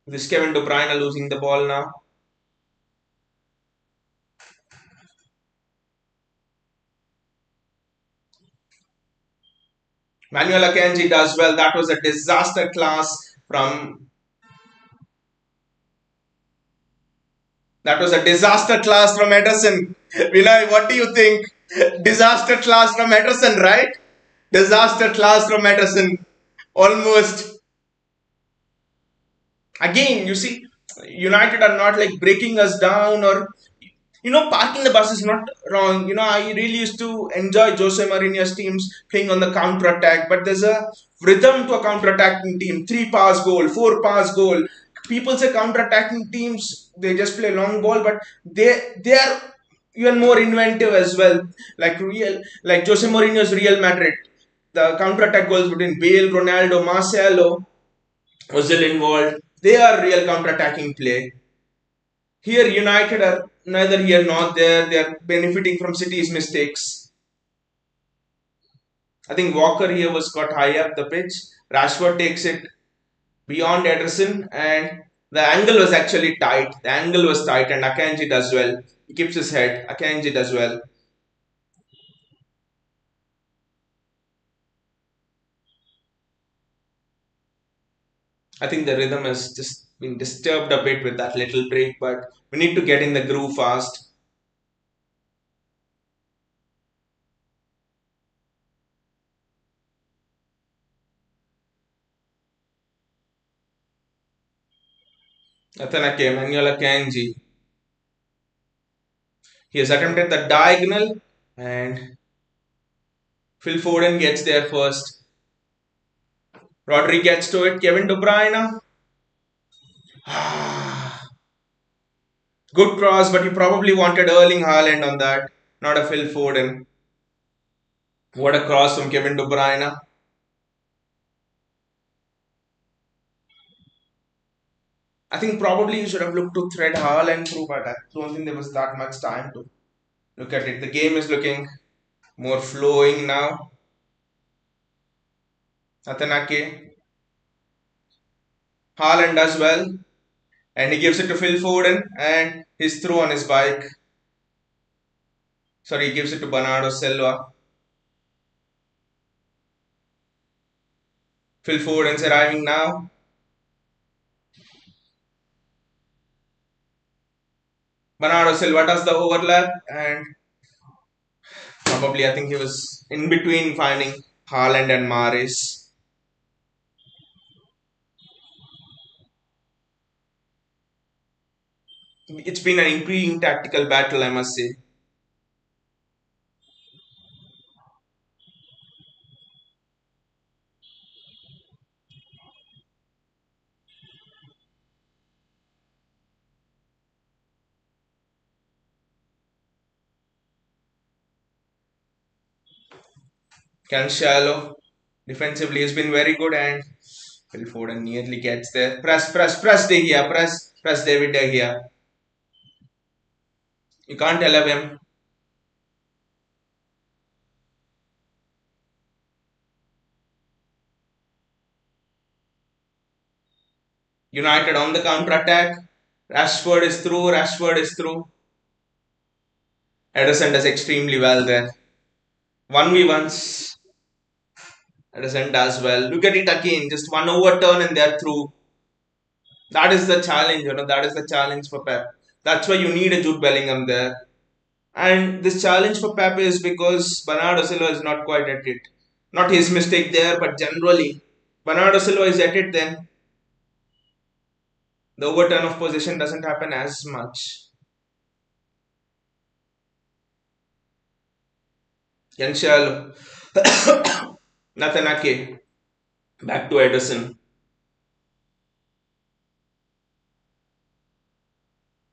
this Kevin De Bruyne losing the ball now. Manuel Akanji does well. That was a disaster class from Ederson. Vinay, what do you think? Disaster class from Ederson, right? Disaster class from Ederson. Almost. Again, you see, United are not like breaking us down, or parking the bus is not wrong. I really used to enjoy Jose Mourinho's teams playing on the counter attack, but there's a rhythm to a counter attacking team. Three pass goal, four pass goal. People say counter attacking teams they just play long ball, but they are even more inventive as well. Like Jose Mourinho's Real Madrid, the counter attack goals between Bale, Ronaldo, Marcelo, Ozil involved. They are real counter attacking play. Here, United are neither here nor there. They are benefiting from City's mistakes. I think Walker here was got high up the pitch. Rashford takes it beyond Ederson, and the angle was actually tight. The angle was tight, and Akanji does well. He keeps his head. Akanji does well. I think the rhythm has just been disturbed a bit with that little break, but we need to get in the groove fast. Athanake, Manuel Akanji. He has attempted the diagonal, and Phil Foden gets there first. Rodri gets to it. Kevin De Bruyne. Good cross, but you probably wanted Erling Haaland on that, not a Phil Foden. What a cross from Kevin De Bruyne. I think probably you should have looked to thread Haaland through, but I don't think there was that much time to look at it. The game is looking more flowing now. Atanake. Haaland does well, and he gives it to Phil Foden, and he's through on his bike. Sorry, he gives it to Bernardo Silva. Phil Foden's arriving now. Bernardo Silva does the overlap, and probably I think he was in between finding Haaland and Maris. It's been an intriguing tactical battle, I must say. Cancelo defensively has been very good, and Phil Foden nearly gets there. Press De Gea, press David De Gea. You can't allow him. United on the counter attack. Rashford is through. Rashford is through. Ederson does extremely well there. 1v1s. Ederson does well. Look at it again. Just one overturn and they're through. That is the challenge, that is the challenge for Pep. That's why you need a Jude Bellingham there. And this challenge for Pep is because Bernardo Silva is not quite at it. Not his mistake there, but generally, Bernardo Silva is at it, then the overturn of possession doesn't happen as much. Cancelo, Nathan Ake, back to Ederson,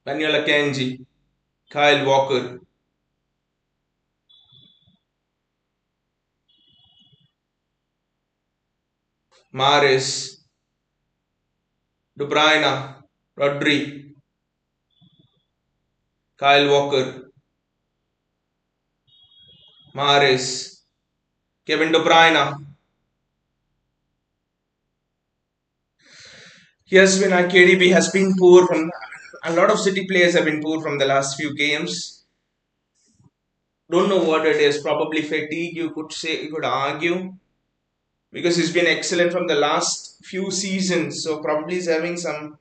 Daniel Akanji, Kyle Walker, Maris, De Bruyne, Rodri, Kyle Walker, Maris, Kevin De Bruyne. Yes, when KDB has been poor from a lot of City players have been poor from the last few games. Don't know what it is. Probably fatigue. You could say, you could argue, because he's been excellent from the last few seasons. So probably he's having some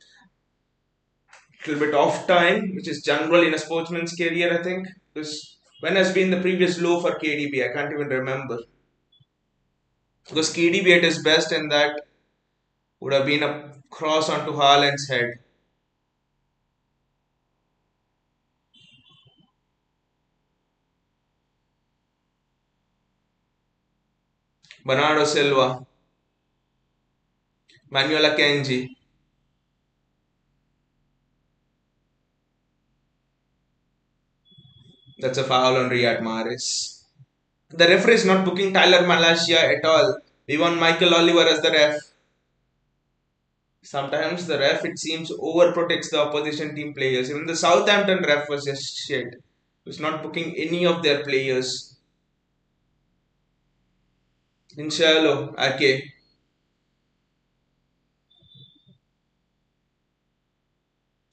little bit off time, which is general in a sportsman's career, I think. Because when has been the previous low for KDB? I can't even remember. Because KDB at his best, and that would have been a cross onto Haaland's head. Bernardo Silva, Manuel Akanji. That's a foul on Riyad Mahrez. The referee is not booking Tyler Malaysia at all. We want Michael Oliver as the ref. Sometimes the ref, it seems, overprotects the opposition team players. Even the Southampton ref was just shit. He was not booking any of their players. Inshallah, okay.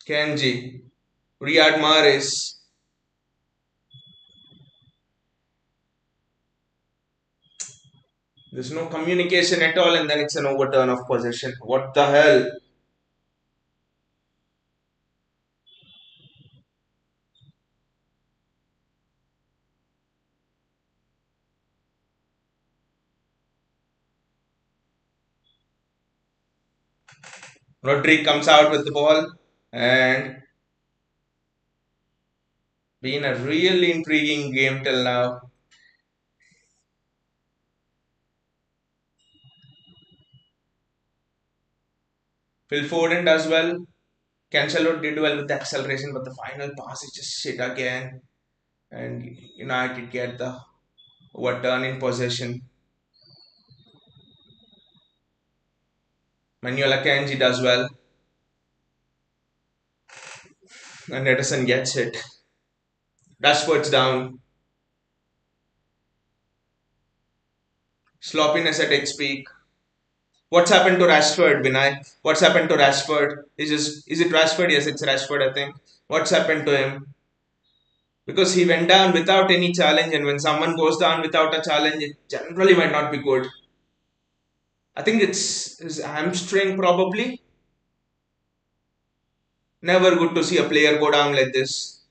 Kenji, Riyad Mahrez. There's no communication at all, and then it's an overturn of possession. What the hell? Rodri comes out with the ball, and been a really intriguing game till now. Phil Foden does well. Cancelo did well with the acceleration, but the final pass is just shit again. And United get the overturn in possession. Manuel Akanji does well, and Ederson gets it. Rashford's down. Sloppiness at its peak. What's happened to Rashford, Vinay? What's happened to Rashford? Is it Rashford? Yes, it's Rashford, I think. What's happened to him? Because he went down without any challenge, and when someone goes down without a challenge, it generally might not be good. I think it's his hamstring, probably. Never good to see a player go down like this.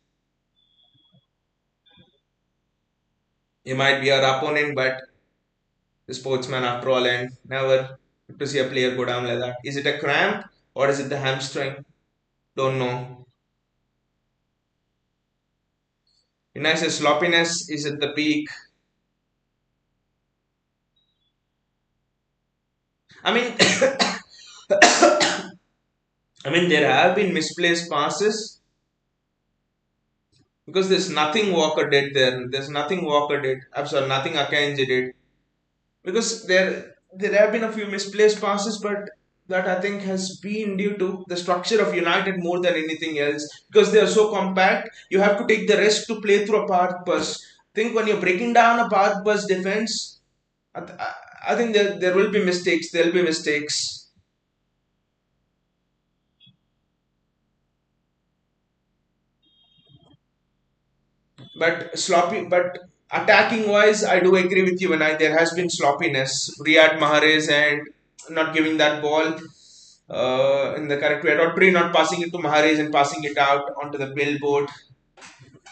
He might be our opponent, but the sportsman after all, and never good to see a player go down like that. Is it a cramp or is it the hamstring? Don't know. United's sloppiness is at the peak. I mean, there have been misplaced passes because there's nothing Walker did there. There's nothing Walker did. I'm sorry, nothing Akanji did. Because there have been a few misplaced passes, but that I think has been due to the structure of United more than anything else. Because they are so compact, you have to take the risk to play through a path bus. Think when you're breaking down a path bus defense, I think there will be mistakes. There will be mistakes. But attacking wise, I do agree with you. When there has been sloppiness, Riyad Mahrez and not giving that ball. in the correct way. Rodri not passing it to Mahrez and passing it out onto the billboard.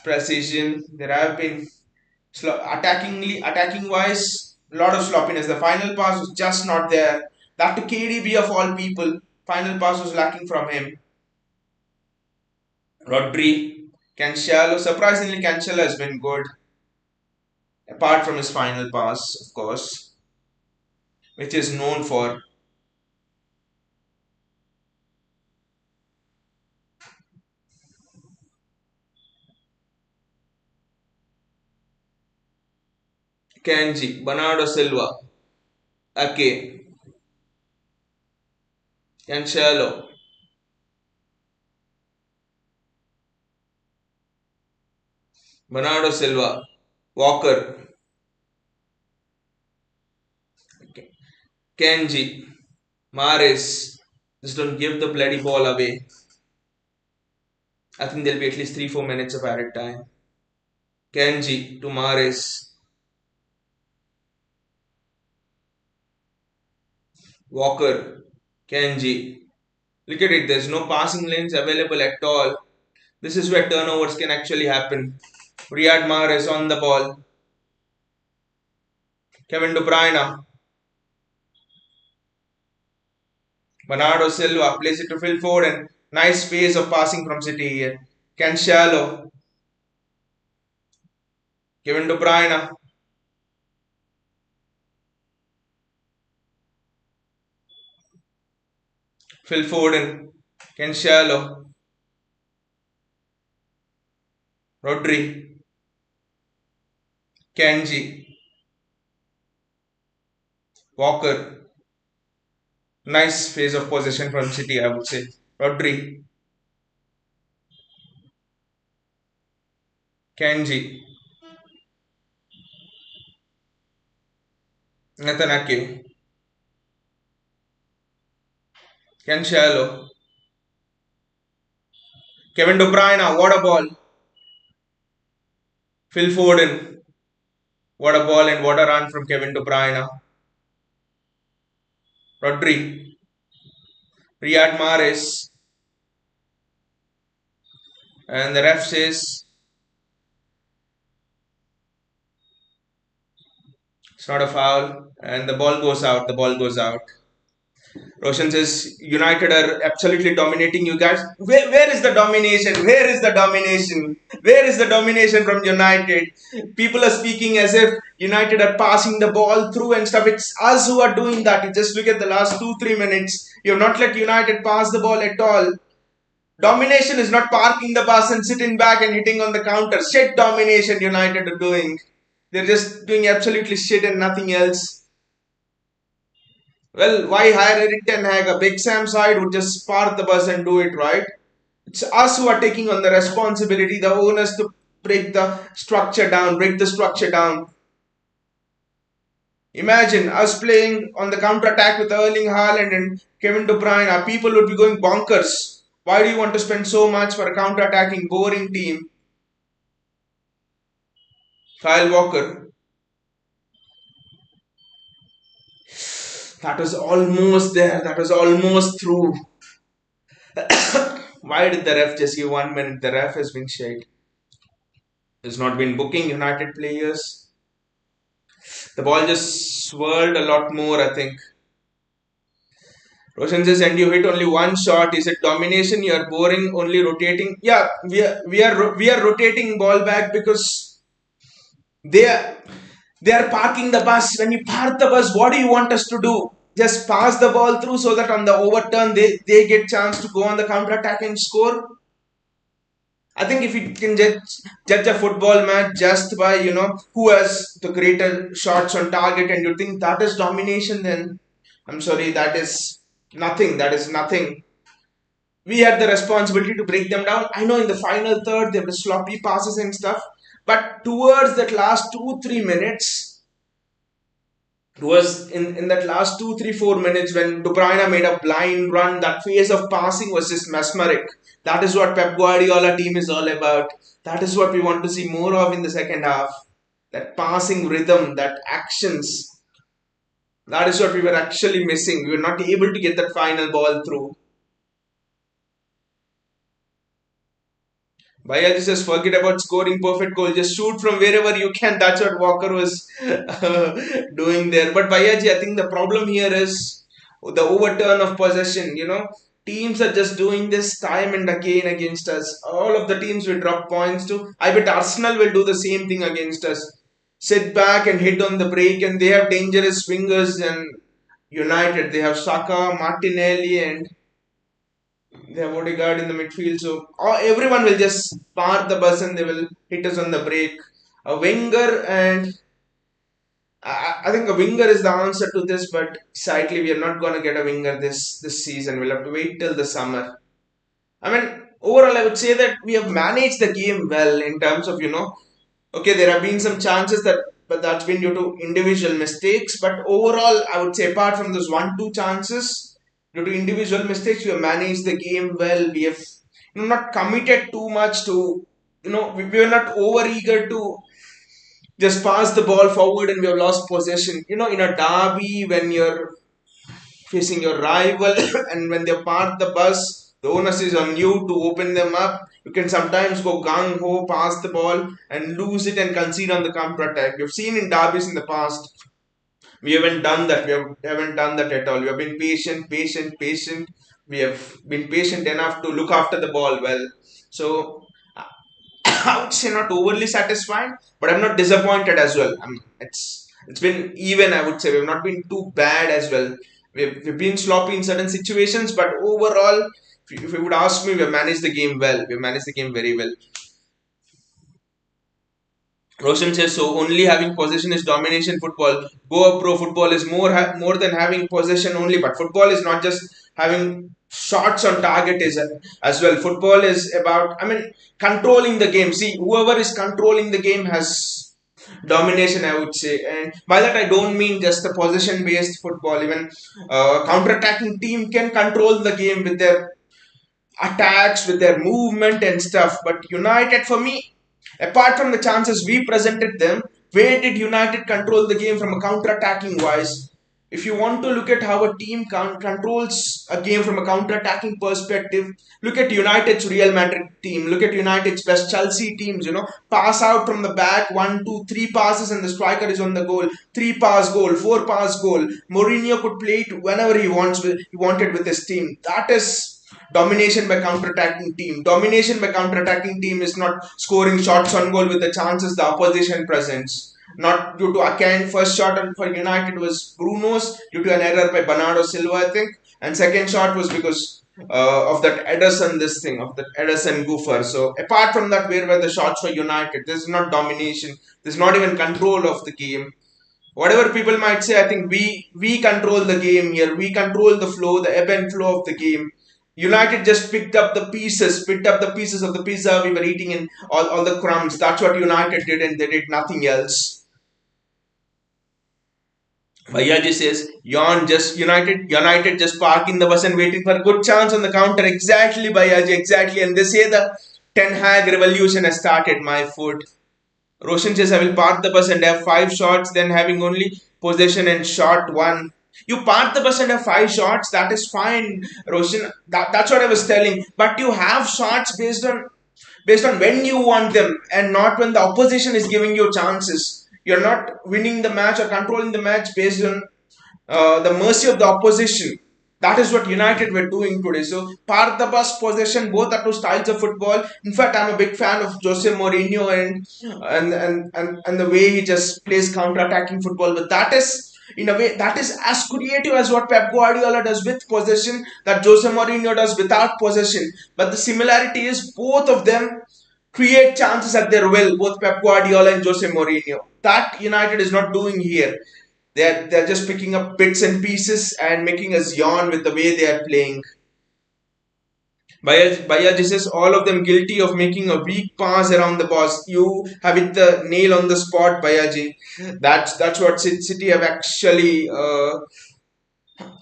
Precision. There have been attacking wise, a lot of sloppiness. The final pass was just not there. That to KDB of all people. Final pass was lacking from him. Rodri, Cancelo. Surprisingly, Cancelo has been good. Apart from his final pass, of course, which is known for. Kanji, Bernardo Silva, Ake, Cancelo, Bernardo Silva, Walker, Kenji, Mares. Just don't give the bloody ball away. I think there'll be at least 3-4 minutes of added time. Kenji to Mares. Walker. Kenji. Look at it, there's no passing lanes available at all. This is where turnovers can actually happen. Riyad Mahrez on the ball. Kevin De Bruyne. Bernardo Silva plays it to Phil Foden. Nice phase of passing from City here. Cancelo. Kevin De Bruyne. Phil Foden. Cancelo. Rodri. Kenji. Walker. Nice phase of possession from City, I would say. Rodri. Kenji. Nathan Ake. Cancelo. Kevin De Bruyne. What a ball. Phil Foden. What a ball and what a run from Kevin De Bruyne. Rodri. Riyad Mahrez. And the ref says it's not a foul. And the ball goes out. The ball goes out. Roshan says United are absolutely dominating you guys. Where is the domination? Where is the domination? Where is the domination from United? People are speaking as if United are passing the ball through and stuff. It's us who are doing that. You just look at the last 2-3 minutes. You have not let United pass the ball at all. Domination is not parking the bus and sitting back and hitting on the counter. Shit domination United are doing. They're just doing absolutely shit and nothing else. Well, why hire Eric Ten Hag? A Big Sam side would just park the bus and do it, right? It's us who are taking on the responsibility, the owners, to break the structure down, break the structure down. Imagine us playing on the counter attack with Erling Haaland and Kevin De Bruyne. Our people would be going bonkers. Why do you want to spend so much for a counter attacking, boring team? Kyle Walker. That was almost there. That was almost through. Why did the ref just give 1 minute? The ref has been shade. Has not been booking United players. The ball just swirled a lot more, I think. Roshan says, and you hit only one shot. Is it domination? You are boring, only rotating. Yeah, we are rotating ball back because they are parking the bus. When you park the bus, what do you want us to do? Just pass the ball through so that on the overturn they get chance to go on the counter attack and score. I think if you can judge a football match just by who has the greater shots on target, and you think that is domination, then I'm sorry, that is nothing. That is nothing. We had the responsibility to break them down. I know in the final third there were sloppy passes and stuff, but towards that last 2-3 minutes, it was in that last 2-3-4 minutes when De Bruyne made a blind run, that phase of passing was just mesmeric. That is what Pep Guardiola team is all about. That is what we want to see more of in the second half. That passing rhythm, that actions. That is what we were actually missing. We were not able to get that final ball through. Bhaiya says, forget about scoring perfect goal. Just shoot from wherever you can. That's what Walker was doing there. But Bhayaji, I think the problem here is the overturn of possession. Teams are just doing this time and again against us. All of the teams will drop points to. I bet Arsenal will do the same thing against us. Sit back and hit on the break, and they have dangerous swingers. And United, they have Saka, Martinelli, and they have Odegaard in the midfield, so everyone will just park the bus and they will hit us on the break. A winger, and I think a winger is the answer to this, but sadly we are not going to get a winger this season. We'll have to wait till the summer. I mean, overall, I would say that we have managed the game well in terms of okay, there have been some chances but that's been due to individual mistakes. But overall, I would say apart from those 1-2 chances, due to individual mistakes, we have managed the game well. We have not committed too much to we were not over eager to just pass the ball forward and we have lost possession. In a derby when you're facing your rival and when they park the bus, the onus is on you to open them up. You can sometimes go gung ho, pass the ball and lose it and concede on the counter attack. We've seen in derbies in the past. We haven't done that. Haven't done that at all. We have been patient, patient, patient. We have been patient enough to look after the ball well. So I would say not overly satisfied, but I'm not disappointed as well. It's been even. I would say we've not been too bad as well. We've been sloppy in certain situations, but overall, if you would ask me, we've managed the game well. We've managed the game very well. Roshan says so. Only having possession is domination. Football. Go up pro football is more than having possession only. But football is not just having shots on target is as well. Football is about controlling the game. See, whoever is controlling the game has domination. I would say, and by that I don't mean just the possession based football. Even counter attacking team can control the game with their attacks, with their movement and stuff. But United, for me, apart from the chances we presented them, where did United control the game from a counter-attacking wise? If you want to look at how a team controls a game from a counter-attacking perspective, look at United's Real Madrid team. Look at United's best Chelsea teams. Pass out from the back, 1, 2, 3 passes, and the striker is on the goal. 3 pass goal, 4 pass goal. Mourinho could play it whenever he wanted with his team. That is domination by counter-attacking team. Domination by counter-attacking team is not scoring shots on goal with the chances the opposition presents. Not due to Akan. First shot for United was Bruno's due to an error by Bernardo Silva, I think. And second shot was because of that of that Ederson goofer. So apart from that, where were the shots for United? This is not domination. This is not even control of the game. Whatever people might say, I think we control the game here. We control the flow, the ebb and flow of the game. United just picked up the pieces of the pizza we were eating in all the crumbs. That's what United did, and they did nothing else. Bhayaji says, United just parking the bus and waiting for a good chance on the counter. Exactly, Bhayaji, exactly. And they say the Ten Hag revolution has started, my foot. Roshan says, I will park the bus and have 5 shots, then having only possession and shot one. You park the bus and have 5 shots, that is fine, Roshan. That's what I was telling. But you have shots based on when you want them and not when the opposition is giving you chances. You're not winning the match or controlling the match based on the mercy of the opposition. That is what United were doing today. So, park the bus, possession, both are two styles of football. In fact, I'm a big fan of Jose Mourinho and the way he just plays counter-attacking football. But that is, in a way, that is as creative as what Pep Guardiola does with possession, that Jose Mourinho does without possession. But the similarity is both of them create chances at their will, both Pep Guardiola and Jose Mourinho. That United is not doing here. They're just picking up bits and pieces and making us yawn with the way they are playing. Bayaji says all of them guilty of making a weak pass around the box. You have hit the nail on the spot, Bayaji. That's what City have actually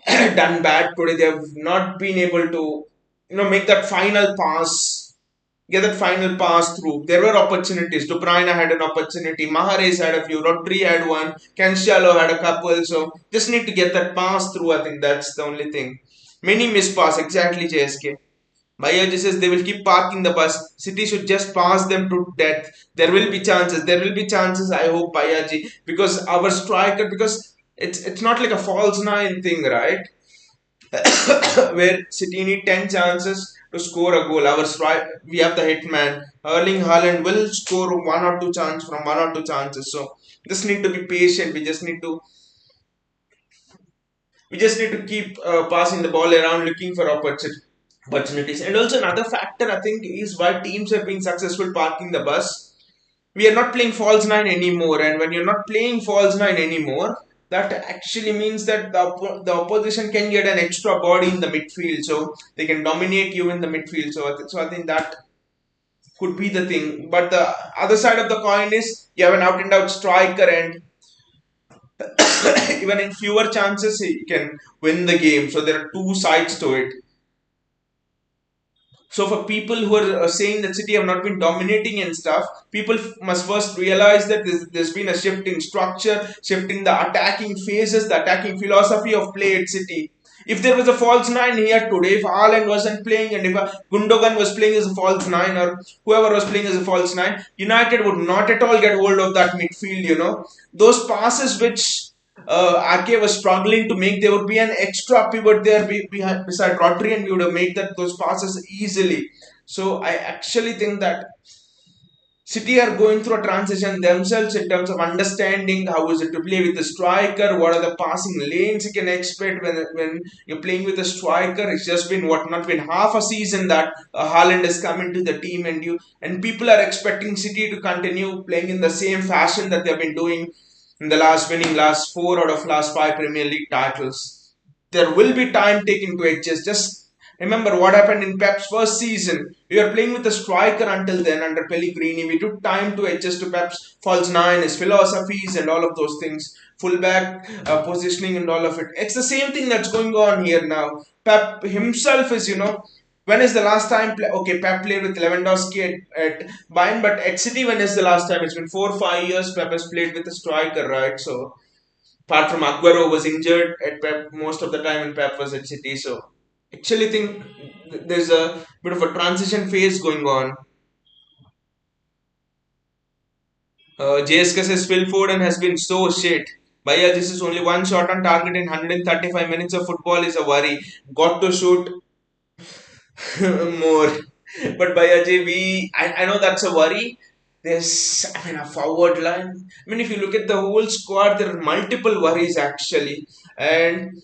done bad today. They have not been able to make that final pass. get that final pass through. There were opportunities. De Bruyne had an opportunity. Mahrez had a few. Rodri had one. Cancelo had a couple. So just need to get that pass through. I think that's the only thing. Many missed pass. Exactly, JSK. Bayaji says they will keep parking the bus. City should just pass them to death. There will be chances. There will be chances. I hope Bayaji, because our striker, because it's not like a false nine thing, right? Where City need 10 chances to score a goal. We have the hitman. Erling Haaland will score one or two chances from one or two chances. So just need to be patient. We just need to keep passing the ball around, looking for opportunities. And also another factor I think is why teams have been successful parking the bus. We are not playing false nine anymore, and when you're not playing false nine anymore, that actually means that the opposition can get an extra body in the midfield, so they can dominate you in the midfield. So I think that could be the thing. But the other side of the coin is you have an out and out striker, and even in fewer chances he can win the game. So there are two sides to it. So for people who are saying that City have not been dominating and stuff, people must first realize that there's been a shift in structure, shift in the attacking phases, the attacking philosophy of play at City. If there was a false nine here today, if Haaland wasn't playing and if Gundogan was playing as a false nine or whoever was playing as a false nine, United would not at all get hold of that midfield, Those passes which Ake was struggling to make, there would be an extra pivot there behind beside Rodri, and we would have made those passes easily. So I actually think that City are going through a transition themselves in terms of understanding how is it to play with the striker, what are the passing lanes you can expect when you're playing with a striker. It's just been not been half a season that Haaland has come into the team, and people are expecting City to continue playing in the same fashion that they've been doing in the winning last four out of last five Premier League titles. There will be time taken to adjust. Just remember what happened in Pep's first season. We were playing with a striker until then under Pellegrini. We took time to adjust to Pep's false nine, his philosophies, and all of those things. Fullback positioning and all of it. It's the same thing that's going on here now. Pep himself is, when is the last time? Okay, Pep played with Lewandowski at Bayern, but at City, when is the last time? It's been 4 or 5 years. Pep has played with a striker, right? So apart from Aguero was injured at Pep most of the time, and Pep was at City. So actually think there's a bit of a transition phase going on. JSK says Phil Foden has been so shit. Bhaiya, this is only one shot on target in 135 minutes of football is a worry. Got to shoot more. But Bhayaji, I know that's a worry. A forward line. I mean, if you look at the whole squad, there are multiple worries actually. And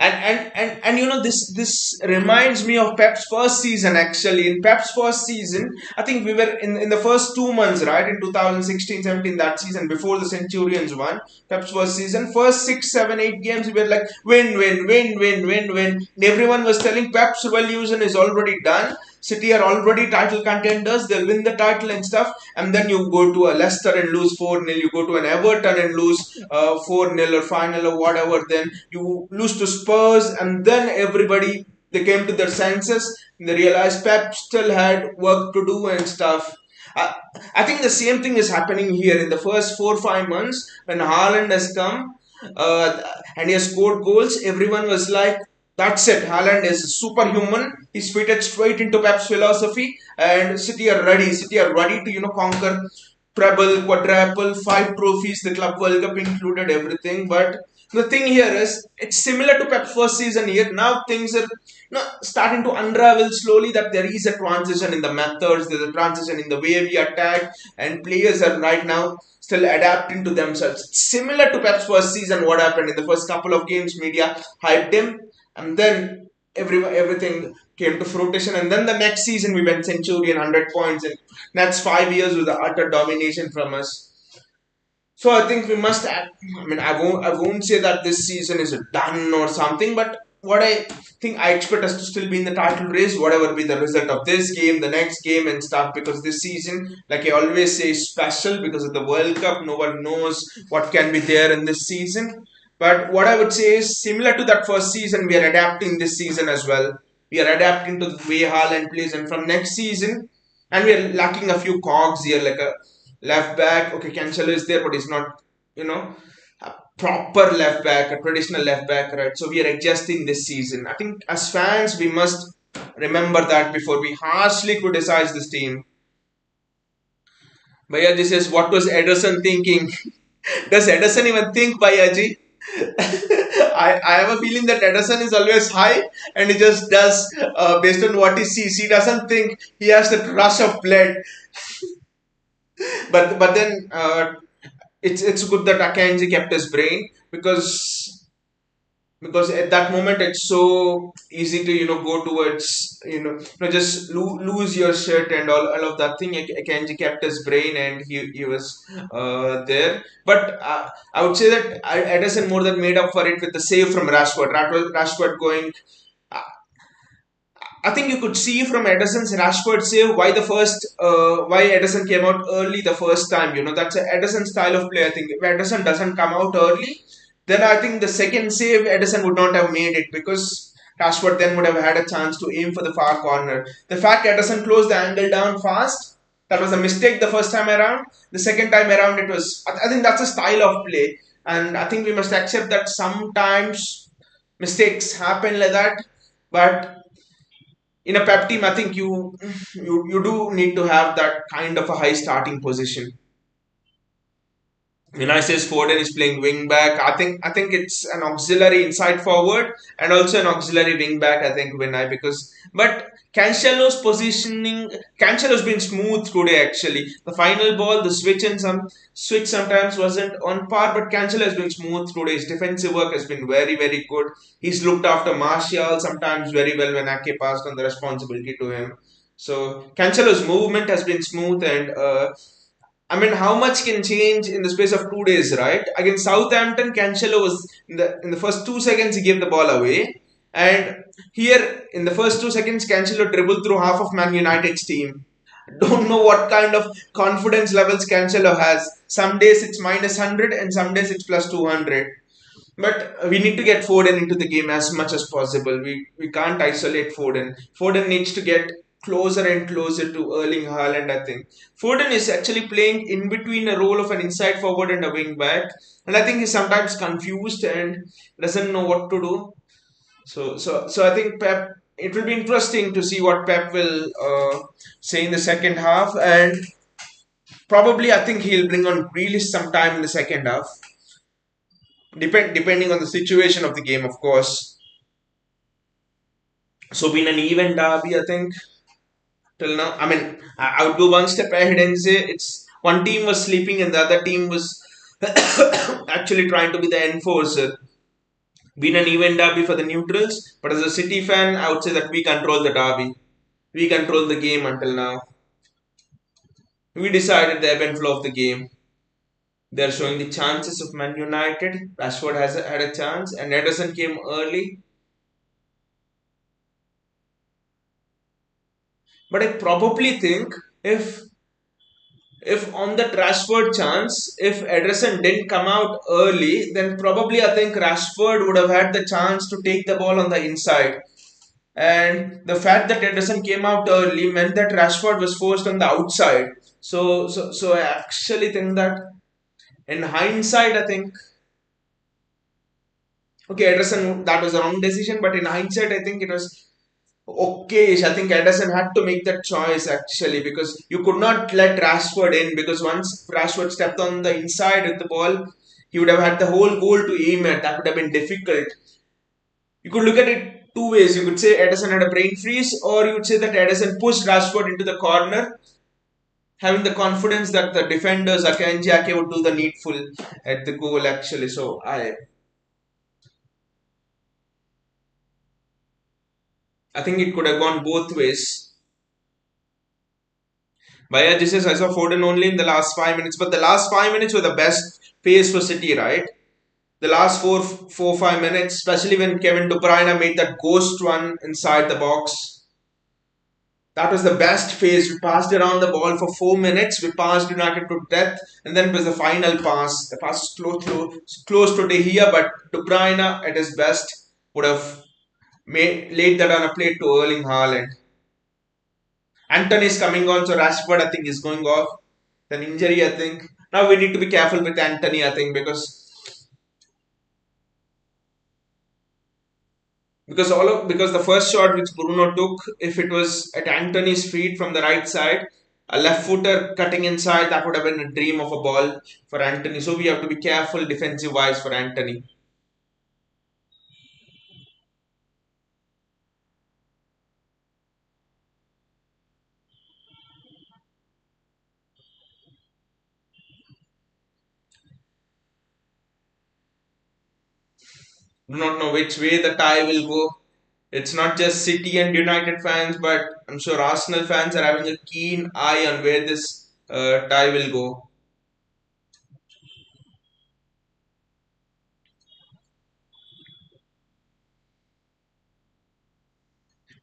this reminds me of Pep's first season actually. In Pep's first season, I think we were in the first 2 months, right, in 2016-17, that season before the Centurions won. Pep's first season, first 6 7 8 games, we were like win. And everyone was telling Pep's revolution is already done. City are already title contenders, they'll win the title and stuff. And then you go to a Leicester and lose 4-0, you go to an Everton and lose 4-0 or final or whatever, then you lose to Spurs, and then everybody, they came to their senses and they realized Pep still had work to do and stuff. I, I think the same thing is happening here in the first 4 5 months when Haaland has come and he has scored goals. Everyone was like, that's it. Haaland is superhuman. He's fitted straight into Pep's philosophy, and City are ready. City are ready to conquer treble, quadruple, 5 trophies, the Club World Cup included, everything. But the thing here is, it's similar to Pep's first season here. Now things are starting to unravel slowly. That there is a transition in the methods, there's a transition in the way we attack, and players are right now still adapting to themselves. It's similar to Pep's first season. What happened in the first couple of games? Media hyped him, and then everything came to fruition. And then the next season we went Centurion 100 points, and that's 5 years with the utter domination from us. So I think we must act. I mean, I won't say that this season is done or something, but what I think, I expect us to still be in the title race, whatever be the result of this game, the next game and stuff, because this season, like I always say, is special because of the World Cup. No one knows what can be there in this season. But what I would say is similar to that first season, we are adapting this season as well. We are adapting to the way Haaland plays, and from next season, And we are lacking a few cogs here, like a left back. Okay, Cancelo is there, but he's not, you know, a proper left back, a traditional left back, right? So we are adjusting this season. I think as fans, we must remember that before we harshly criticize this team. But yeah, this is what was Ederson thinking. Does Ederson even think, Bayaji? I have a feeling that Ederson is always high and he just does based on what he sees. He doesn't think he has that rush of blood. But then it's good that Akanji kept his brain because at that moment it's so easy to go towards just lose your shirt and all of that thing. Akanji kept his brain and he was there. But I would say that Edison more than made up for it with the save from Rashford going. I think you could see from Edison's Rashford save why Edison came out early the first time. That's a Edison style of play. I think if Edison doesn't come out early, then I think the second save Edison would not have made it because Rashford then would have had a chance to aim for the far corner. The fact Edison closed the angle down fast, that was a mistake the first time around. The second time around, it was. I think that's a style of play, and I think we must accept that sometimes mistakes happen like that. But in a pep team, I think you do need to have that kind of a high starting position. When I says Foden is playing wing back, I think it's an auxiliary inside forward and also an auxiliary wing back. I think when I because but Cancelo's positioning, Cancelo's been smooth today. Actually, the final ball, the switch sometimes wasn't on par, but Cancelo has been smooth today. His defensive work has been very good. He's looked after Martial sometimes very well when Ake passed on the responsibility to him. So Cancelo's movement has been smooth and. I mean, how much can change in the space of 2 days, right? Against Southampton, Cancelo was in the first 2 seconds he gave the ball away, and here in the first 2 seconds, Cancelo dribbled through half of Man United's team. Don't know what kind of confidence levels Cancelo has. Some days it's -100, and some days it's +200. But we need to get Foden into the game as much as possible. We can't isolate Foden. Foden needs to get closer and closer to Erling Haaland, I think. Foden is actually playing in between a role of an inside forward and a wing back. And I think he's sometimes confused and doesn't know what to do. So I think Pep, it will be interesting to see what Pep will say in the second half. And probably I think he'll bring on Grealish sometime in the second half. Depending on the situation of the game, of course. So been an even derby, I think, till now. I mean, I would go one step ahead and say it's one team was sleeping and the other team was actually trying to be the enforcer. Been an even derby for the neutrals, but as a City fan, I would say that we control the derby. We control the game until now. We decided the ebb and flow of the game. They're showing the chances of Man United. Rashford had a chance, and Ederson came early. But I probably think if on that Rashford chance, if Ederson didn't come out early, then probably I think Rashford would have had the chance to take the ball on the inside. And the fact that Ederson came out early meant that Rashford was forced on the outside. So I actually think that in hindsight, I think okay, Ederson that was a wrong decision, but in hindsight, I think it was okay, I think Anderson had to make that choice actually because you could not let Rashford in because once Rashford stepped on the inside with the ball, he would have had the whole goal to aim at. That would have been difficult. You could look at it two ways. You could say Edison had a brain freeze, or you would say that Edison pushed Rashford into the corner, having the confidence that the defenders Akanji Ake would do the needful at the goal actually. So I think it could have gone both ways. But yeah, this is I saw Foden only in the last 5 minutes, but the last 5 minutes were the best pace for City, right? The last 5 minutes, especially when Kevin De Bruyne made that ghost run inside the box. That was the best phase. We passed around the ball for 4 minutes. We passed United to death, and then it was the final pass. The pass was close to De Gea, but De Bruyne at his best would have laid that on a plate to Erling Haaland. Anthony is coming on, so Rashford I think is going off. An injury, I think. Now we need to be careful with Anthony, I think, because the first shot which Bruno took, if it was at Anthony's feet from the right side, a left footer cutting inside, that would have been a dream of a ball for Anthony. So we have to be careful defensive wise for Anthony. Do not know which way the tie will go. It's not just City and United fans, but I'm sure Arsenal fans are having a keen eye on where this tie will go.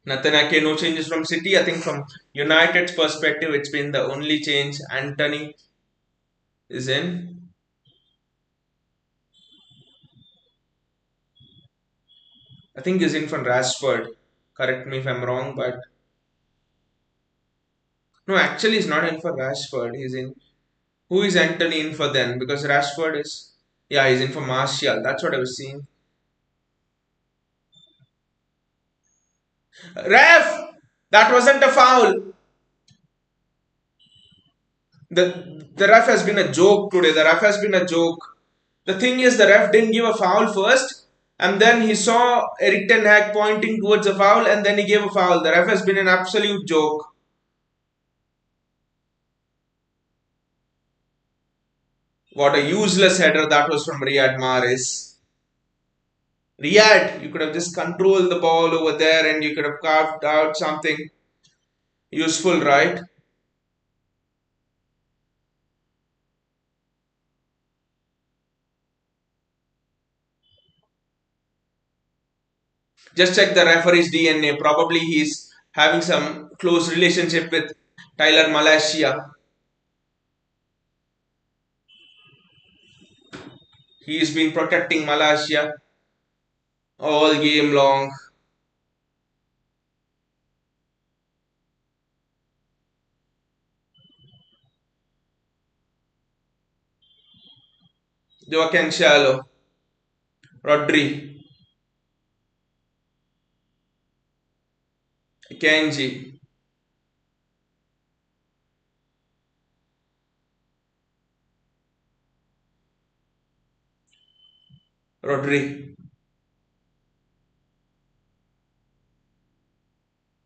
Nathan Ake, no changes from City. I think from United's perspective, it's been the only change. Anthony is in. I think he's in from Rashford. Correct me if I'm wrong, but no, actually, he's not in for Rashford. He's in. Who is Anthony in for then? Because Rashford is. Yeah, he's in for Martial. That's what I was seeing. Ref! That wasn't a foul. The ref has been a joke today. The ref has been a joke. The thing is, the ref didn't give a foul first, and then he saw Eric Ten Hag pointing towards a foul, and then he gave a foul. The ref has been an absolute joke. What a useless header that was from Riyad Mahrez. Riyad, you could have just controlled the ball over there and you could have carved out something useful, right? Just check the referee's DNA. Probably he's having some close relationship with Tyler Malaysia. He's been protecting Malaysia all game long. Joaquin Shallow, Rodri, Kenji, Rodri,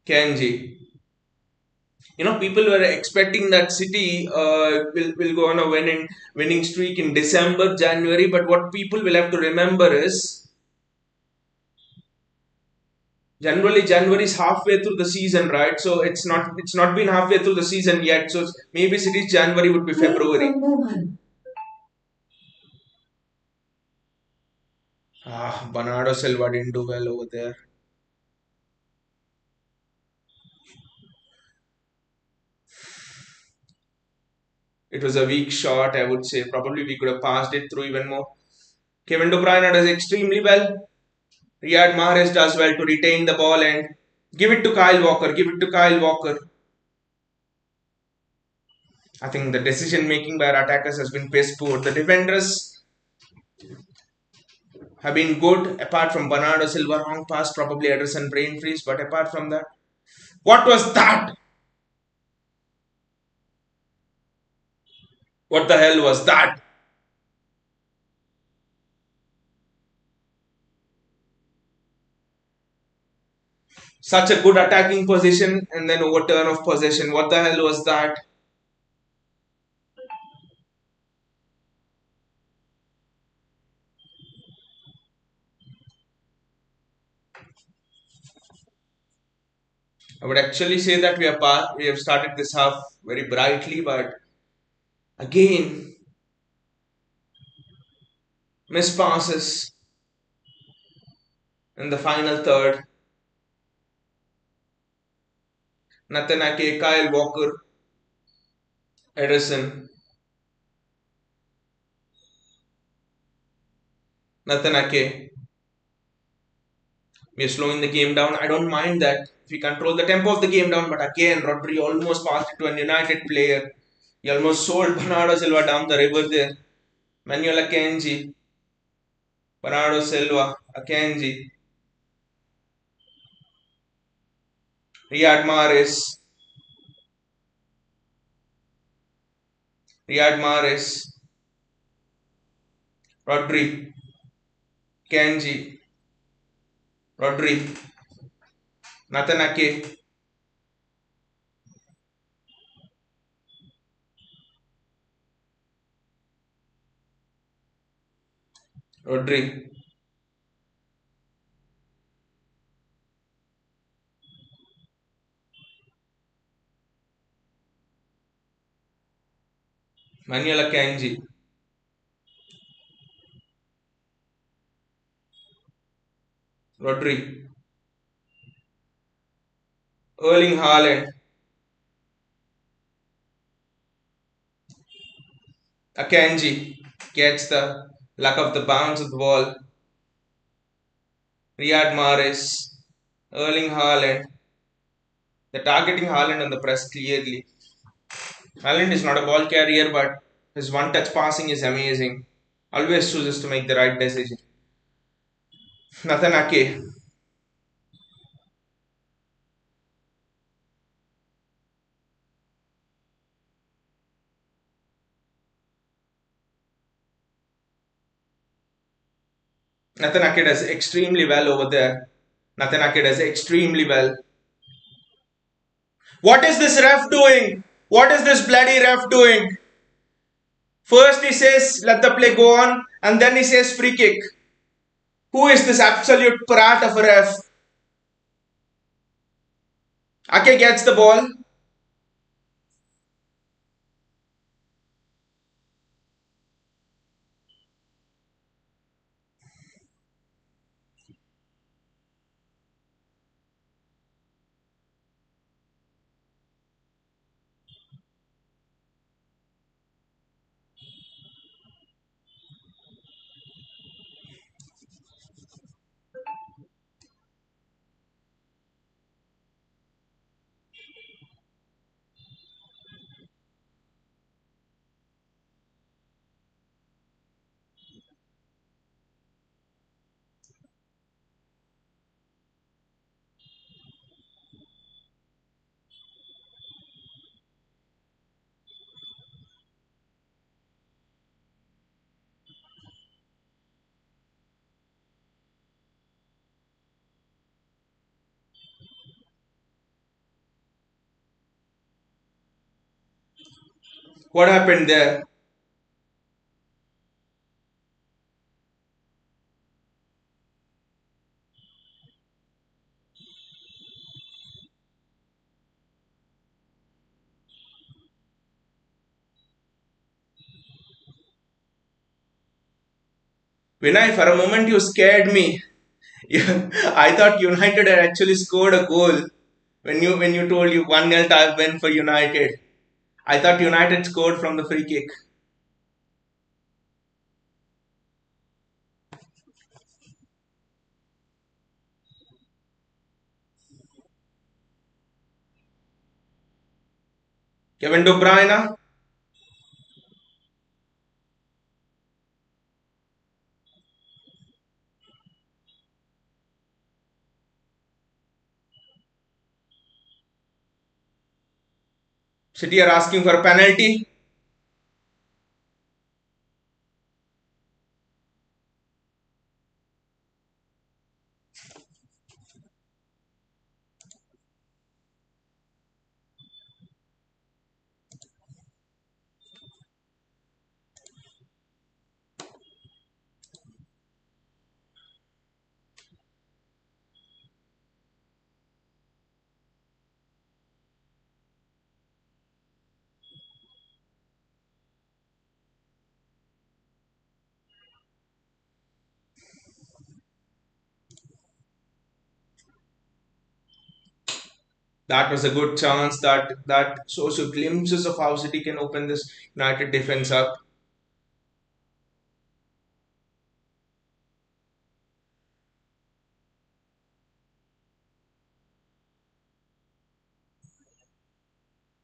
Kenji. People were expecting that City will go on a winning streak in December, January. But what people will have to remember is generally January is halfway through the season, right? So it's not been halfway through the season yet. So maybe City's January would be February. Bernardo Silva didn't do well over there. It was a weak shot, I would say. Probably we could have passed it through even more. Kevin De Bruyne does extremely well. Riyad Mahrez does well to retain the ball and give it to Kyle Walker. Give it to Kyle Walker. I think the decision making by our attackers has been piss poor. The defenders have been good, apart from Bernardo Silva, wrong pass, probably Ederson brain freeze. But apart from that, what was that? What the hell was that? Such a good attacking position and then overturn of possession. What the hell was that? I would actually say that we have started this half very brightly, but again, miss passes in the final third. Nathan Ake, Kyle Walker, Ederson, Nathan Ake. We are slowing the game down. I don't mind that. We control the tempo of the game down, but again, Rodri almost passed it to a United player. He almost sold Bernardo Silva down the river there. Manuel Akanji, Bernardo Silva, Akanji, Riyad Mahrez, Riyad Mahrez, Rodri, Kanji, Rodri, Nathan Ake, Rodri, Manuel Akanji, Rodri, Erling Haaland, Akanji gets the luck of the bounce of the ball. Riyad Mahrez, Erling Haaland. They're targeting Haaland on the press clearly. Haaland is not a ball carrier, but his one-touch passing is amazing. Always chooses to make the right decision. Nathan Ake, Nathan Ake does extremely well over there. Nathan Ake does extremely well. What is this ref doing? What is this bloody ref doing? First he says let the play go on, and then he says free kick. Who is this absolute prat of a ref? Ake gets the ball. What happened there? Vinay, for a moment you scared me. I thought United had actually scored a goal when you told you 1-0 tie win for United. I thought United scored from the free kick. Kevin De Bruyne, City are asking for a penalty. That was a good chance. That shows you glimpses of how City can open this United defense up.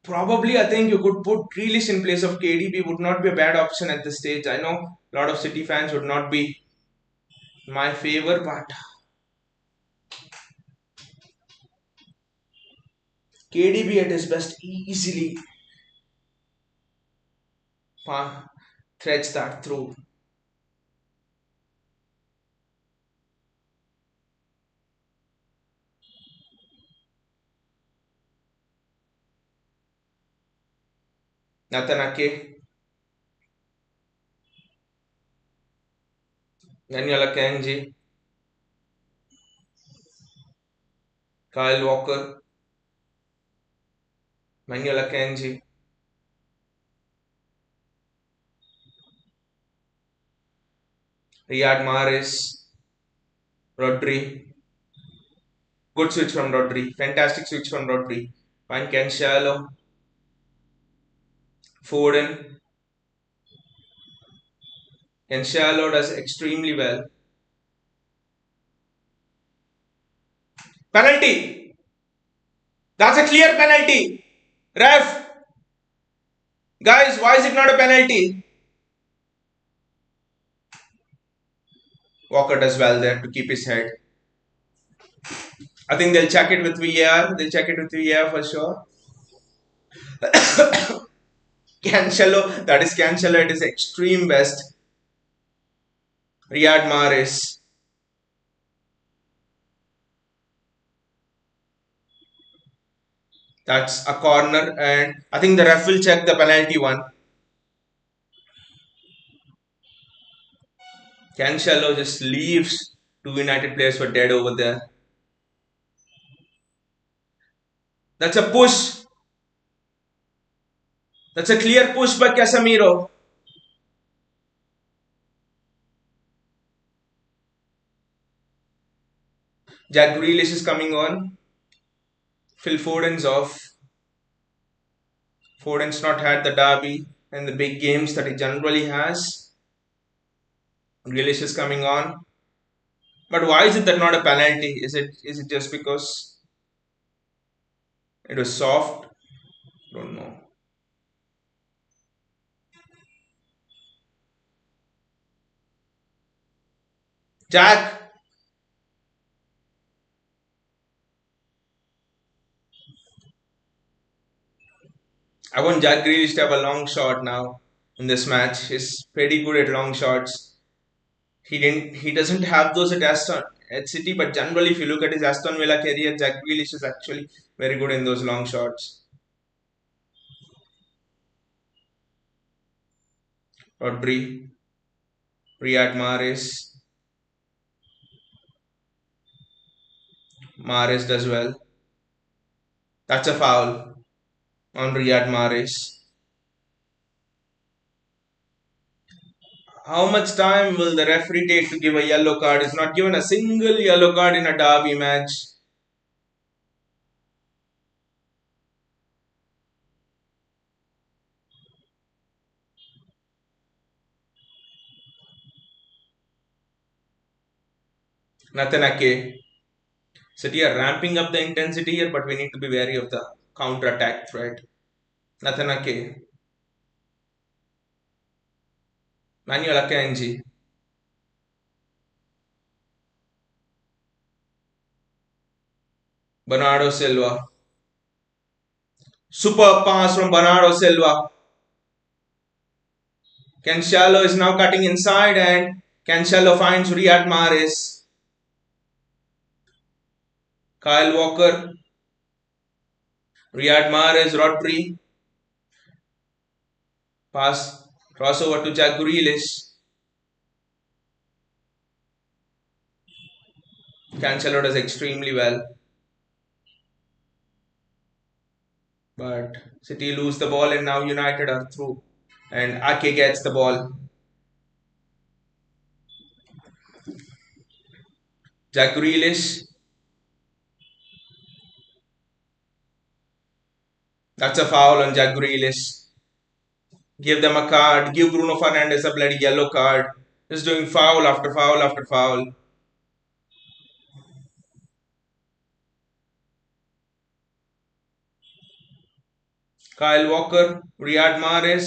Probably, I think you could put Grealish in place of KDB would not be a bad option at this stage. I know a lot of City fans would not be in my favor, but KDB at his best easily threads that through. Nathan Ake, Daniel Akanji, Kyle Walker, Manuel Akanji, Riyad Mahrez, Rodri. Good switch from Rodri. Fantastic switch from Rodri. Fine Cancelo, Foden. Cancelo does extremely well. Penalty! That's a clear penalty! Ref! Guys, why is it not a penalty? Walker does well there to keep his head. I think they'll check it with VAR. They'll check it with VAR for sure. Cancelo, that is Cancelo at his extreme best. Riyad Mahrez. That's a corner, and I think the ref will check the penalty one. Cancelo just leaves two United players for dead over there. That's a push. That's a clear push by Casemiro. Jack Grealish is coming on. Phil Foden's off. Foden's not had the derby and the big games that he generally has. Grealish is coming on. But why is it that not a penalty? Is it just because it was soft? Don't know. Jack, I want Jack Grealish to have a long shot now in this match. He's pretty good at long shots. He doesn't have those at Aston at City, but generally if you look at his Aston Villa career, Jack Grealish is actually very good in those long shots. Rodri, Riyad Mahrez. Mahrez does well. That's a foul on Riyad Mahrez. How much time will the referee take to give a yellow card? He's not given a single yellow card in a derby match. Nathan Ake. City are ramping up the intensity here, but we need to be wary of the counter-attack threat. Nathan Ake. Manuel Akanji. Bernardo Silva. Super pass from Bernardo Silva. Cancelo is now cutting inside and Cancelo finds Riyad Mahrez. Kyle Walker. Riyad Mahrez, Rodri. Pass. Crossover to Jack Grealish. Cancelo does extremely well. But City lose the ball and now United are through. And Ake gets the ball. Jack Grealish. That's a foul on Jack Grealish. Give them a card. Give Bruno Fernandes a bloody yellow card. Just doing foul after foul after foul. Kyle Walker, Riyad Mahrez,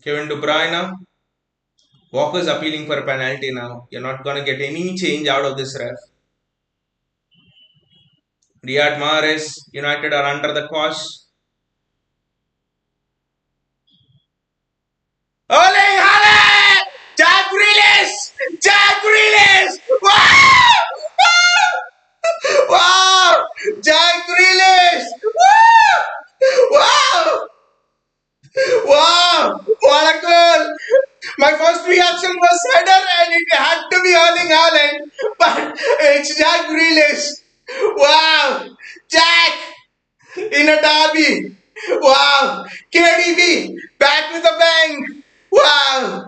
Kevin De Bruyne. Walker's appealing for a penalty now. You're not gonna get any change out of this ref. Riyad Mahrez, United are under the cosh. Erling Haaland! Jack Grealish! Jack Grealish! Wow! Wow! Jack Grealish! Wow! Wow! Wow! What a goal! My first reaction was header and it had to be Erling Haaland, but it's Jack Grealish. Wow! Jack in a derby. Wow! KDB back with a bang. Wow!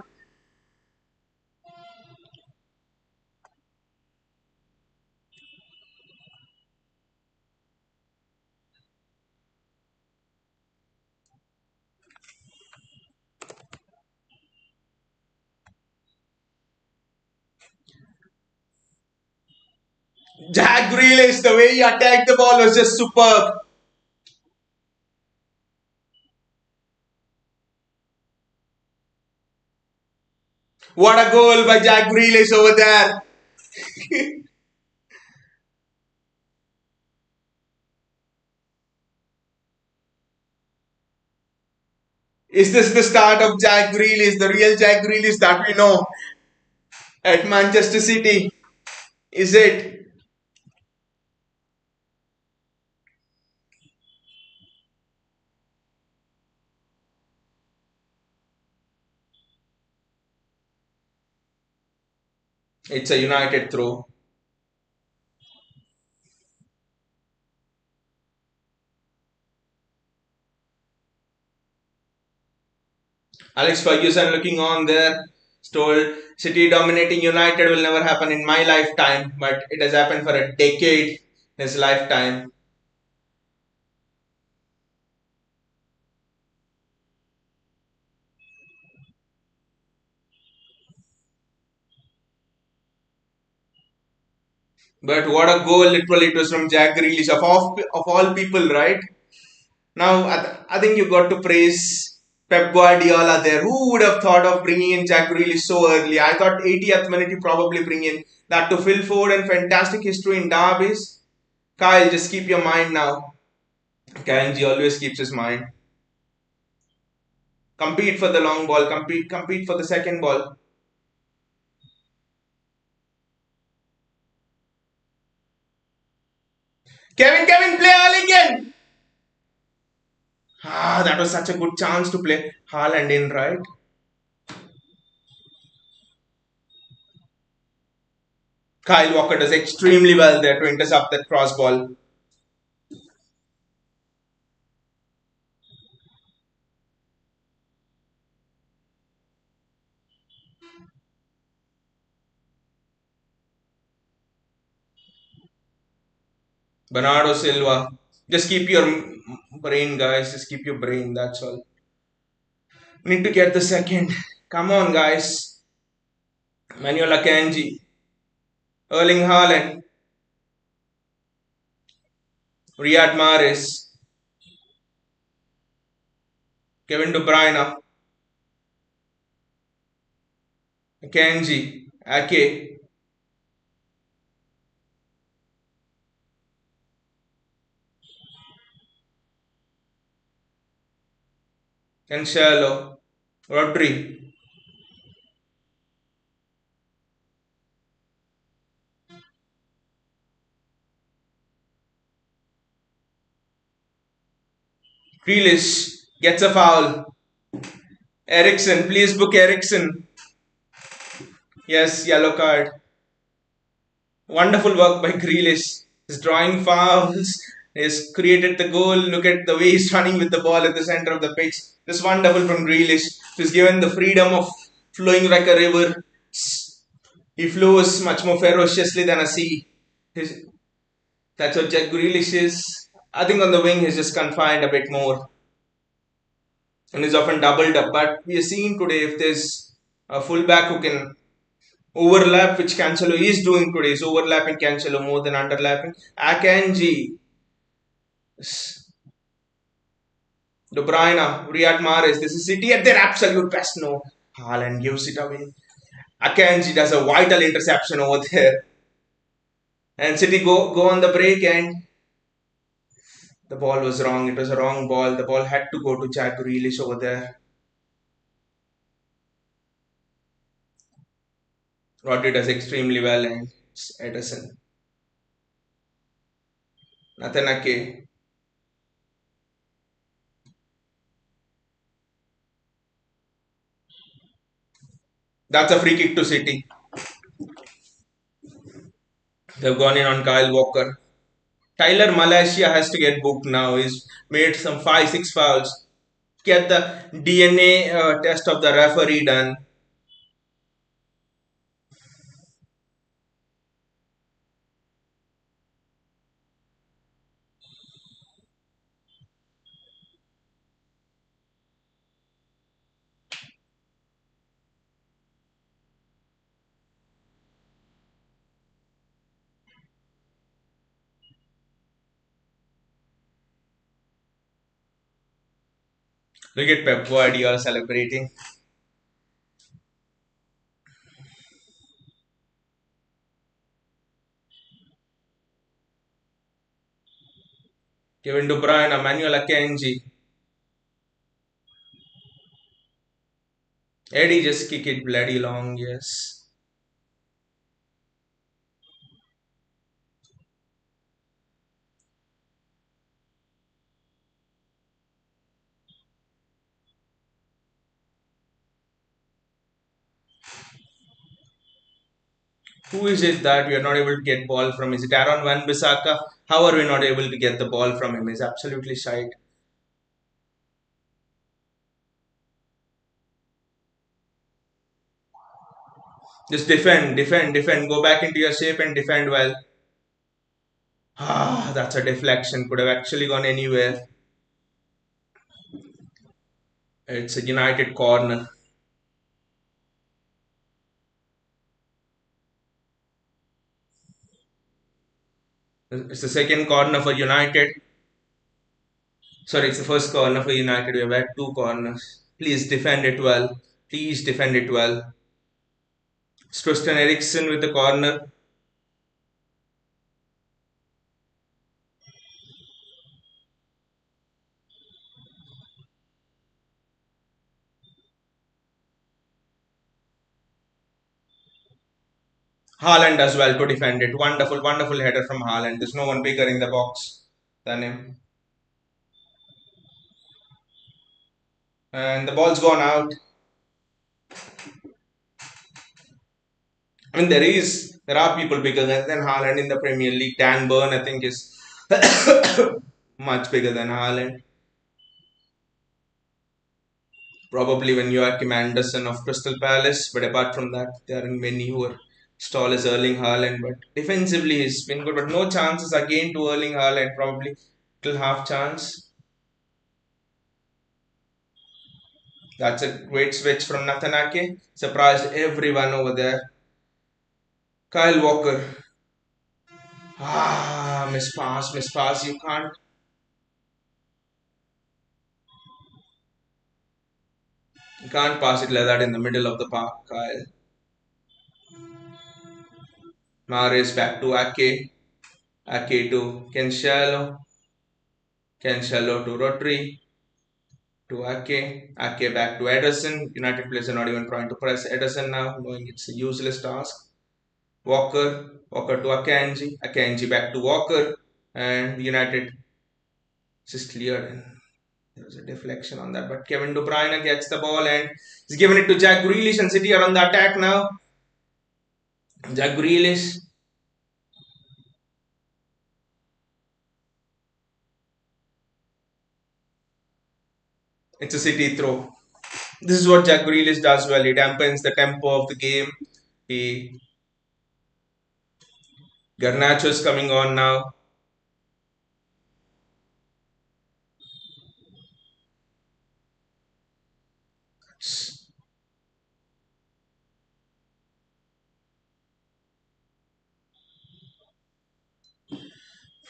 Jack Grealish, the way he attacked the ball was just superb. What a goal by Jack Grealish over there. Is this the start of Jack Grealish, the real Jack Grealish that we know at Manchester City? Is it? It's a United throw. Alex Ferguson looking on there, told City dominating United will never happen in my lifetime, but it has happened for a decade in his lifetime. But what a goal, literally, it was from Jack Grealish, of all people, right? Now, I think you got to praise Pep Guardiola there. Who would have thought of bringing in Jack Grealish so early? I thought 80th minute you probably bring in that to Phil Ford and fantastic history in derbies. Kyle, just keep your mind now. Kanji always keeps his mind. Compete for the long ball. Compete for the second ball. Kevin, play Haaland. That was such a good chance to play Haaland in, right? Kyle Walker does extremely well there to intercept that cross ball. Bernardo Silva. Just keep your brain, guys. Just keep your brain. That's all. We need to get the second. Come on, guys. Manuel Akanji. Erling Haaland. Riyad Mahrez. Kevin De Bruyne. Akanji. Ake. Cancelo. Rodri. Grealish gets a foul. Ericsson, please book Ericsson. Yes, yellow card. Wonderful work by Grealish. He's drawing fouls. He's created the goal. Look at the way he's running with the ball at the center of the pitch. Just wonderful from Grealish. He's given the freedom of flowing like a river. He flows much more ferociously than a sea. That's what Jack Grealish is. I think on the wing he's just confined a bit more. And he's often doubled up. But we are seeing today if there's A fullback who can overlap, which Cancelo is doing today. Is overlapping Cancelo more than underlapping. Akanji, De Bruyne, Riyad Mahrez. This is City at their absolute best. No, Haaland gives it away. Akanji does a vital interception over there. And City go on the break, and the ball was wrong. It was a wrong ball. The ball had to go to Jack Grealish over there. Rodri does extremely well, and it's Edison. Nathan Ake. That's a free kick to City. They've gone in on Kyle Walker. Tyler Malaysia has to get booked now. He's made some 5-6 fouls. Get the DNA test of the referee done. Look at Pep Guardiola celebrating. Kevin De Bruyne, Manuel Akanji. Eddie just kick it bloody long, yes. Who is it that we are not able to get ball from? Is it Aaron Van Bissaka? How are we not able to get the ball from him? He's absolutely shite. Just defend, defend, defend. Go back into your shape and defend well. Ah, that's a deflection. Could have actually gone anywhere. It's a United corner. It's the second corner for United. Sorry, it's the first corner for United. We have had two corners. Please defend it well. Please defend it well. Tristan Eriksen with the corner. Haaland does well to defend it. Wonderful, wonderful header from Haaland. There's no one bigger in the box than him. And the ball's gone out. I mean, there are people bigger than Haaland in the Premier League. Dan Burn, I think, is much bigger than Haaland. Probably when Joachim Anderson of Crystal Palace, but apart from that, there are many who are as tall as Erling Haaland. But defensively, he's been good, but no chances again to Erling Haaland. Probably till half chance. That's a great switch from Nathan Ake. Surprised everyone over there. Kyle Walker. Ah, miss pass, miss pass. You can't pass it like that in the middle of the park, Kyle. Mahrez back to Ake. Ake to Cancelo. Cancelo to Rodri. To Ake. Ake back to Ederson. United players are not even trying to press Ederson now, knowing it's a useless task. Walker. Walker to Akanji. Akanji back to Walker. And United just cleared. And there was a deflection on that. But Kevin De Bruyne gets the ball and he's given it to Jack Grealish, and City are on the attack now. Jack Grealish. It's a City throw. This is what Jack Grealish does well. He dampens the tempo of the game. He Garnacho is coming on now.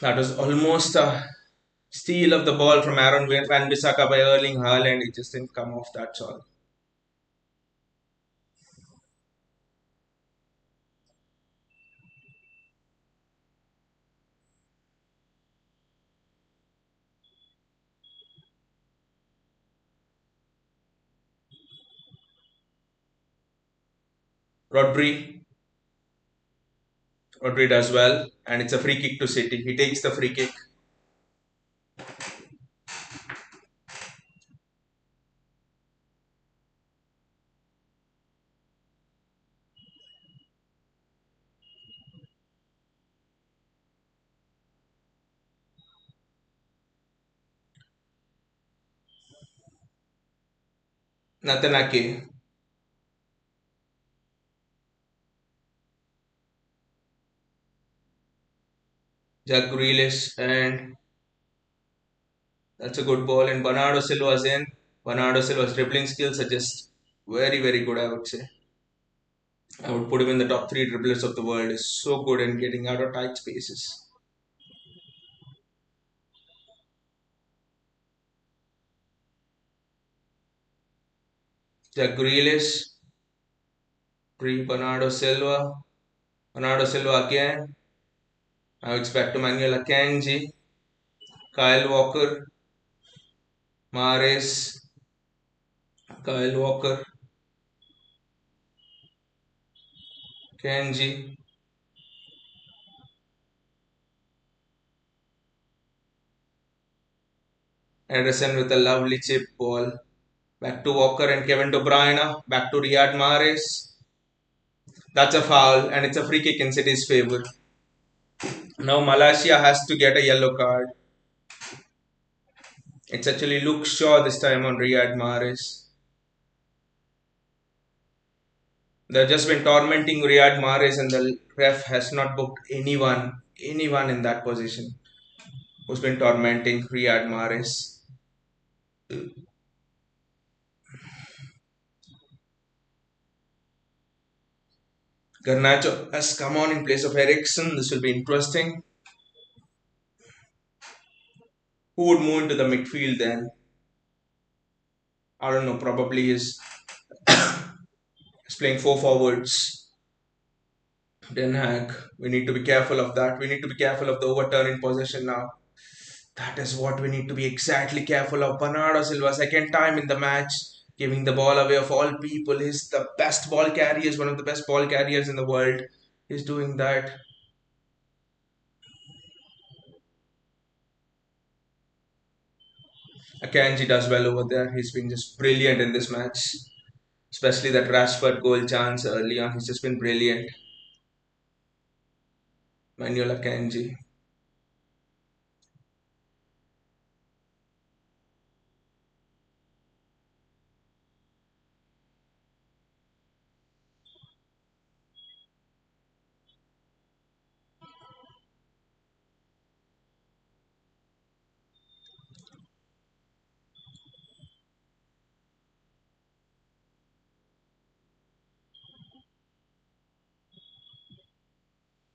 That was almost a steal of the ball from Aaron Van Bissaka by Erling Haaland. It just didn't come off, that's all. Rodri, Rodri does well, and it's a free kick to City. He takes the free kick. Nathan Ake, Jack Grealish, and that's a good ball. And Bernardo Silva's in. Bernardo Silva's dribbling skills are just very, very good, I would say. I would put him in the top three dribblers of the world. He's so good in getting out of tight spaces. Jack Grealish, pre Bernardo Silva, Bernardo Silva again. Now it's back to Manuel Akanji, Kyle Walker, Mares, Kyle Walker, Kanji, Ederson with a lovely chip ball. Back to Walker and Kevin De Bruyne. Back to Riyad Mahrez. That's a foul and it's a free kick in City's favour. Now Malaysia has to get a yellow card. It's actually Luke Shaw this time on Riyad Mahrez. They've just been tormenting Riyad Mahrez and the ref has not booked anyone in that position who's been tormenting Riyad Mahrez. Garnacho has come on in place of Ericsson. This will be interesting. Who would move into the midfield then? I don't know. Probably is playing four forwards. Den Hag. We need to be careful of that. We need to be careful of the overturn in possession now. That is what we need to be exactly careful of. Bernardo Silva, second time in the match, giving the ball away of all people. He's the best ball carrier, is one of the best ball carriers in the world. He's doing that. Akanji does well over there. He's been just brilliant in this match. Especially that Rashford goal chance early on. He's just been brilliant. Manuel Akanji.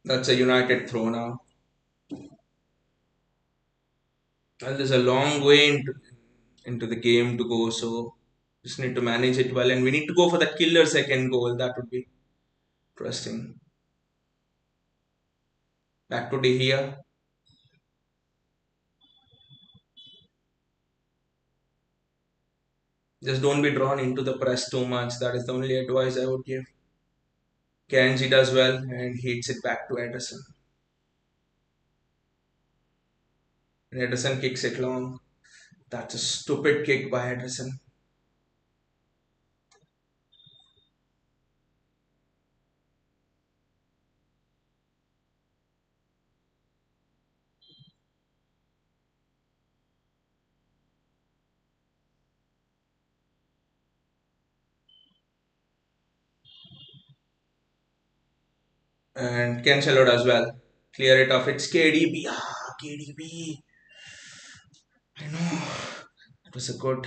That's a United throw now. Well, there's a long way into the game to go, so just need to manage it well. And we need to go for that killer second goal. That would be interesting. Back to De Gea. Just don't be drawn into the press too much. That is the only advice I would give. Kanji does well and hits it back to Ederson. And Ederson kicks it long. That's a stupid kick by Ederson. And Cancelo does well. Clear it off. It's KDB. Ah, KDB. I know. It was a good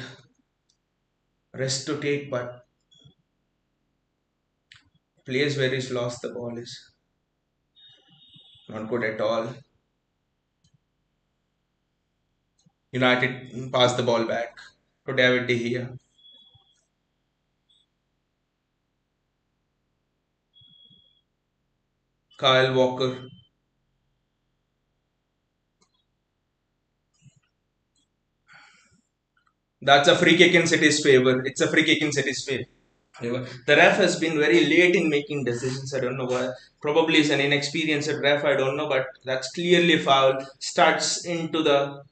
risk to take, but place where he's lost the ball is not good at all. United passed the ball back to David De Gea. Kyle Walker. That's a free kick in City's favor. It's a free kick in City's favor. The ref has been very late in making decisions. I don't know why. Probably is an inexperienced ref. I don't know, but that's clearly foul. Starts into the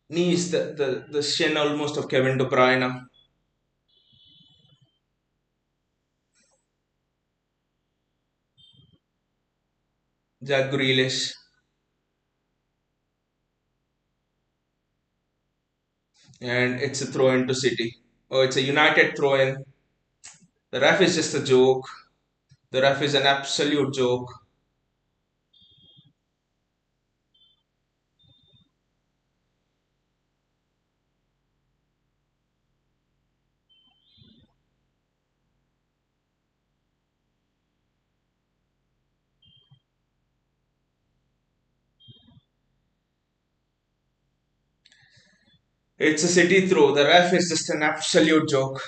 knees, the shin almost of Kevin De Bruyne. Jack Grealish. And it's a throw into City. Oh, it's a United throw in. The ref is just a joke. The ref is an absolute joke. It's a City throw. The ref is just an absolute joke.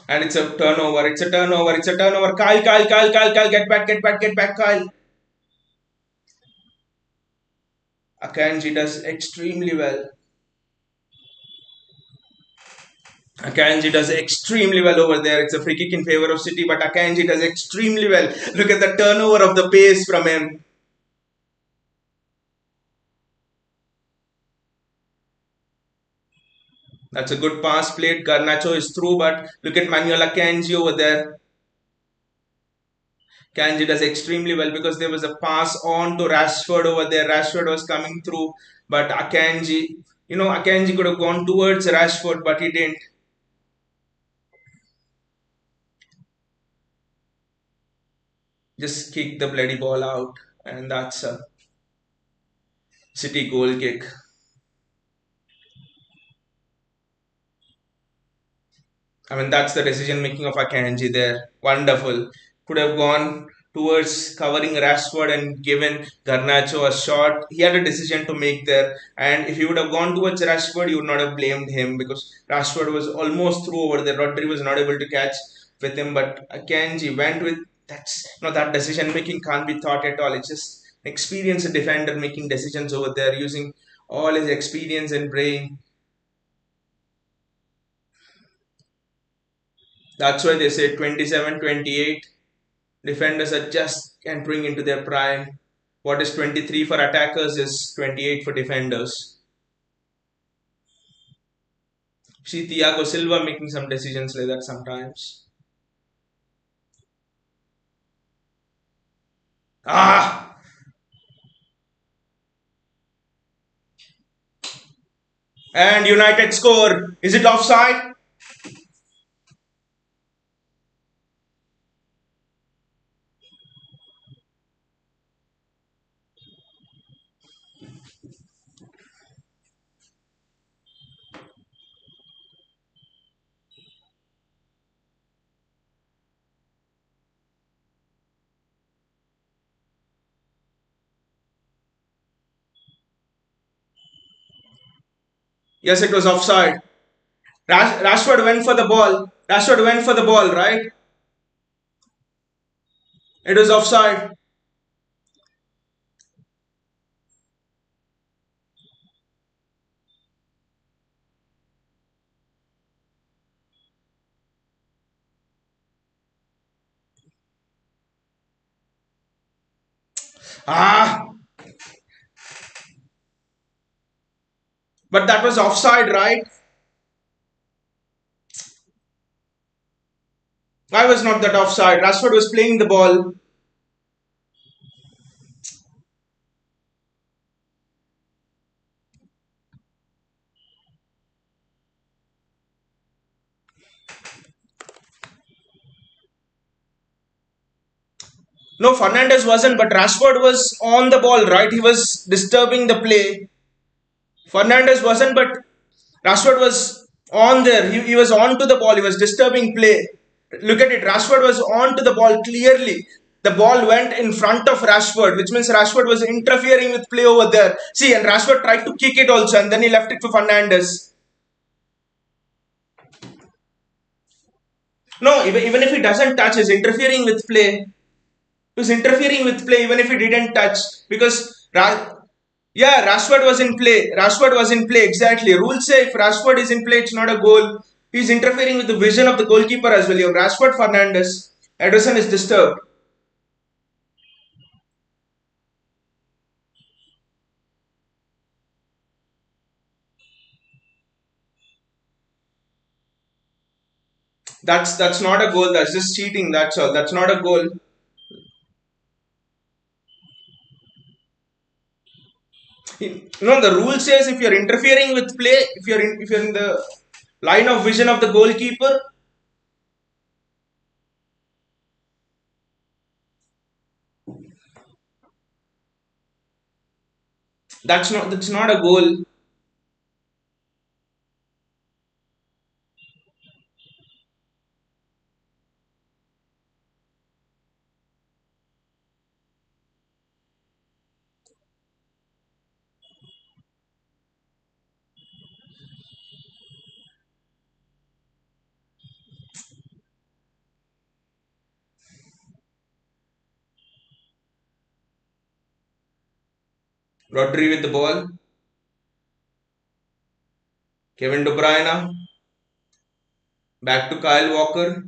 And it's a turnover. It's a turnover. It's a turnover. Kyle, get back, Kyle. Akanji does extremely well. Akanji does extremely well over there. It's a free kick in favor of City, but Akanji does extremely well. Look at the turnover of the pace from him. That's a good pass played. Garnacho is through, but look at Manuel Akanji over there. Kanji does extremely well because there was a pass on to Rashford over there. Rashford was coming through, but Akanji could have gone towards Rashford, but he didn't. Just kick the bloody ball out, and that's a City goal kick. I mean, that's the decision making of Akanji there. Wonderful. Could have gone towards covering Rashford and given Garnacho a shot. He had a decision to make there. And if he would have gone towards Rashford, you would not have blamed him because Rashford was almost through over there. Rodri was not able to catch with him. But Akanji went with that decision making can't be thought at all. It's just an experienced defender making decisions over there using all his experience and brain. That's why they say 27, 28. Defenders are just entering into their prime. What is 23 for attackers is 28 for defenders. See Thiago Silva making some decisions like that sometimes. Ah! And United score. Is it offside? Yes, it was offside. Rashford went for the ball. Rashford went for the ball, right? It was offside. Ah! But that was offside, right? Why was not that offside? Rashford was playing the ball. No, Fernandez wasn't, but Rashford was on the ball, right? He was disturbing the play. Fernandez wasn't, but Rashford was on there. He was on to the ball. He was disturbing play. Look at it. Rashford was on to the ball clearly. The ball went in front of Rashford, which means Rashford was interfering with play over there. See, and Rashford tried to kick it also, and then he left it to Fernandez. No, even if he doesn't touch, he's interfering with play. He was interfering with play even if he didn't touch because yeah, Rashford was in play. Rashford was in play exactly. Rules say if Rashford is in play, it's not a goal. He's interfering with the vision of the goalkeeper as well. You have Rashford, Fernandez. Ederson is disturbed. That's not a goal. That's just cheating. That's all. That's not a goal. No, the rule says if you're interfering with play, if you're in the line of vision of the goalkeeper, that's not a goal. Rodri with the ball. Kevin De Bruyne back to Kyle Walker.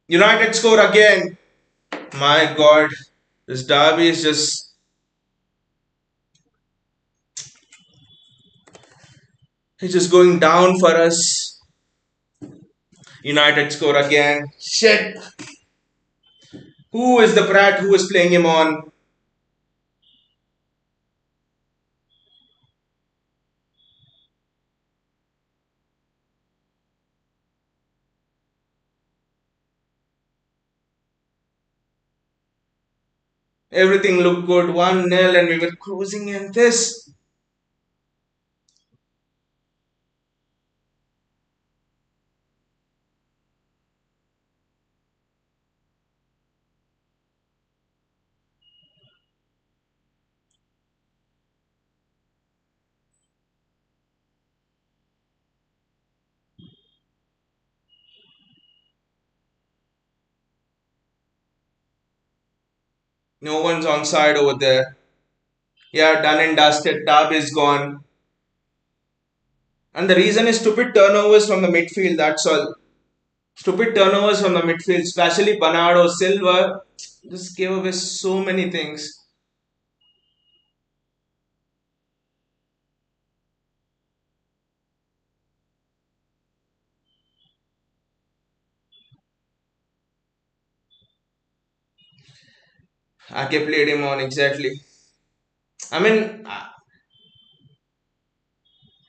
United score again. My God, this derby is just it's just going down for us. United score again. Shit. Who is the brat who is playing him on? Everything looked good. 1-0 and we were cruising in this. No one's on side over there. Yeah, done and dusted. Derby is gone. And the reason is stupid turnovers from the midfield. That's all. Stupid turnovers from the midfield, especially Bernardo Silva, just gave away so many things. Ake played him on exactly. I mean,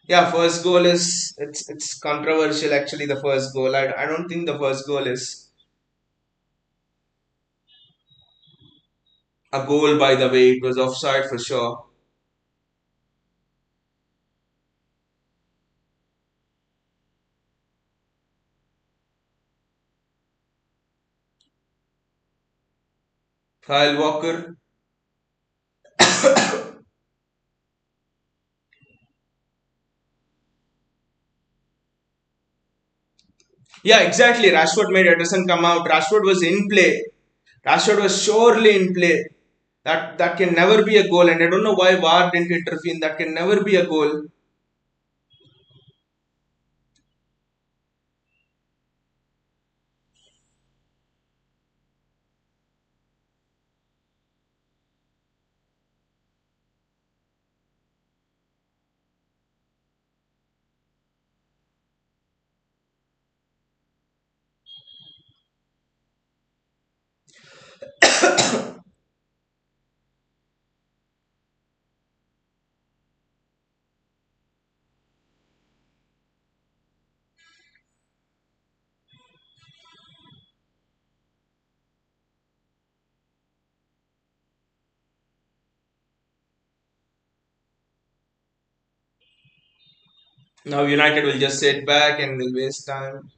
yeah, first goal is it's controversial actually. The first goal, I don't think the first goal is a goal. By the way, it was offside for sure. Kyle Walker, yeah, exactly. Rashford made Ederson come out. Rashford was in play. Rashford was surely in play. That can never be a goal, and I don't know why VAR didn't intervene. That can never be a goal. Now United will just sit back and will waste time.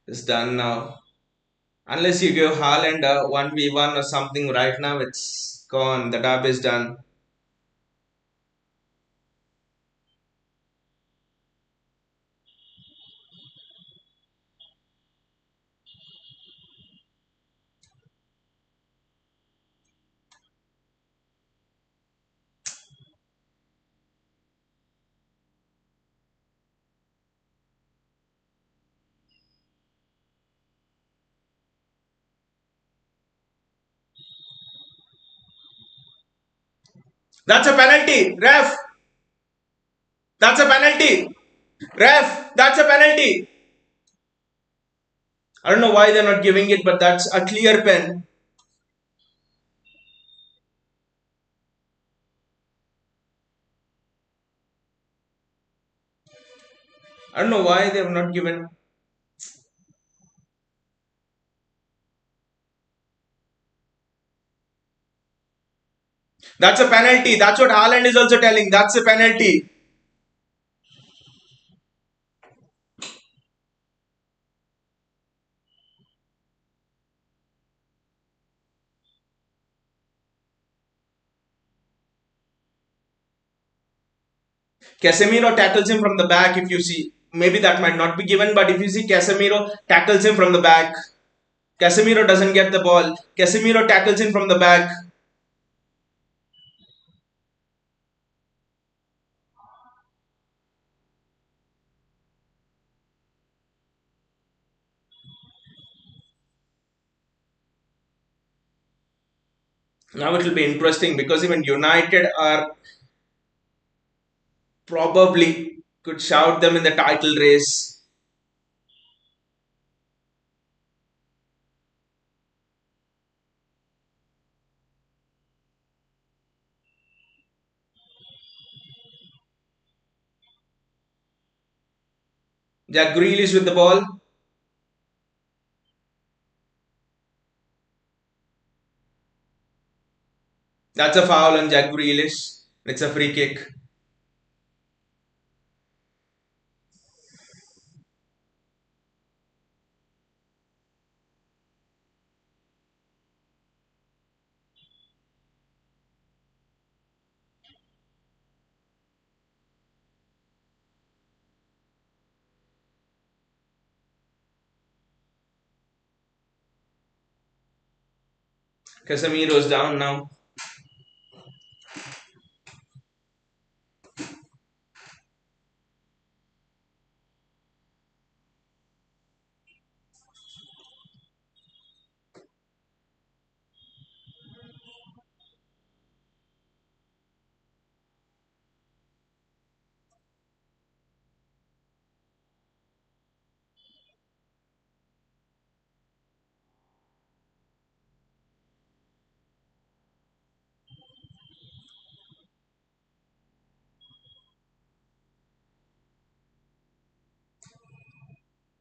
It's done now. Unless you give Haaland a 1v1 or something right now, it's gone. The dub is done. That's a penalty. Ref, that's a penalty. Ref, that's a penalty. I don't know why they're not giving it, but that's a clear pen. I don't know why they have not given. That's a penalty. That's what Haaland is also telling. That's a penalty. Casemiro tackles him from the back. If you see, maybe that might not be given, but if you see, Casemiro tackles him from the back. Casemiro doesn't get the ball. Casemiro tackles him from the back. Now it will be interesting because even United are probably could shout them in the title race. Jack Grealish with the ball. That's a foul on Jack Grealish. It's a free kick. Casemiro's down now.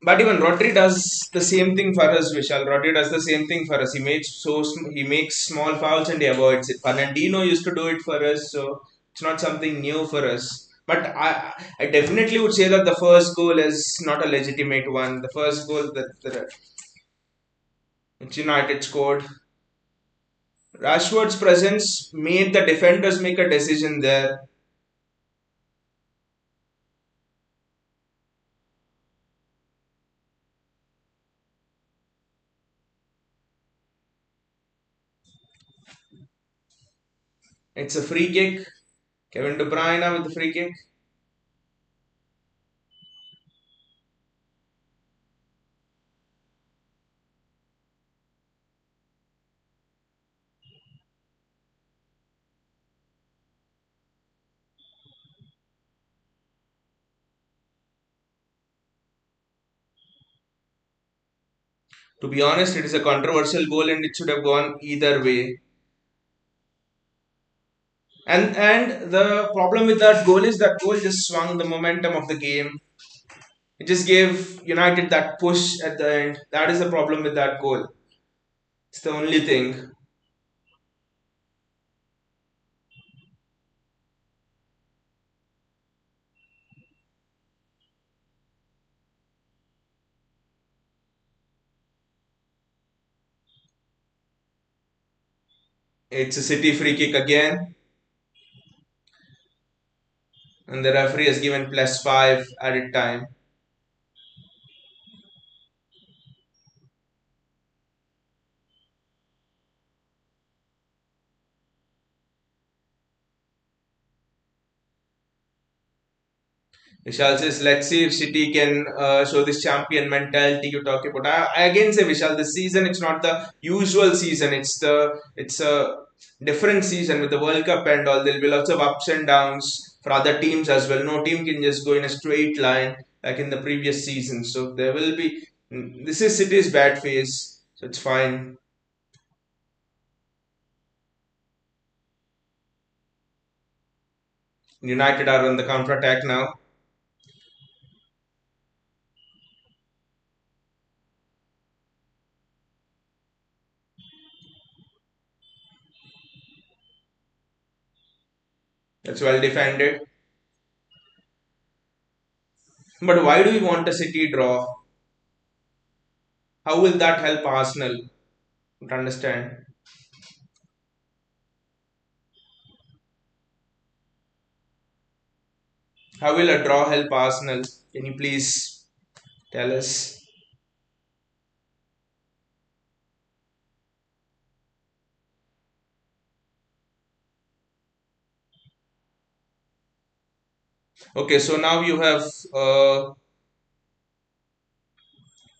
But even Rodri does the same thing for us, Vishal. Rodri does the same thing for us. He makes small fouls and he avoids it. Fernandino used to do it for us, so it's not something new for us. But I definitely would say that the first goal is not a legitimate one. The first goal that United scored, Rashford's presence made the defenders make a decision there. It's a free kick. Kevin De Bruyne with the free kick. To be honest, it is a controversial goal and it should have gone either way. And the problem with that goal is that goal just swung the momentum of the game. It just gave United that push at the end. That is the problem with that goal. It's the only thing. It's a City free kick again, and the referee has given +5 added time. Vishal says, let's see if City can show this champion mentality you talk about. I again say, Vishal, this season it's not the usual season. It's a different season with the World Cup and all. There'll be lots of ups and downs for other teams as well. No team can just go in a straight line like in the previous season. So there will be. This is City's bad phase, so it's fine. United are on the counter attack now. That's well defended. But why do we want a City draw? How will that help Arsenal? To understand. How will a draw help Arsenal? Can you please tell us? Okay, so now you have uh,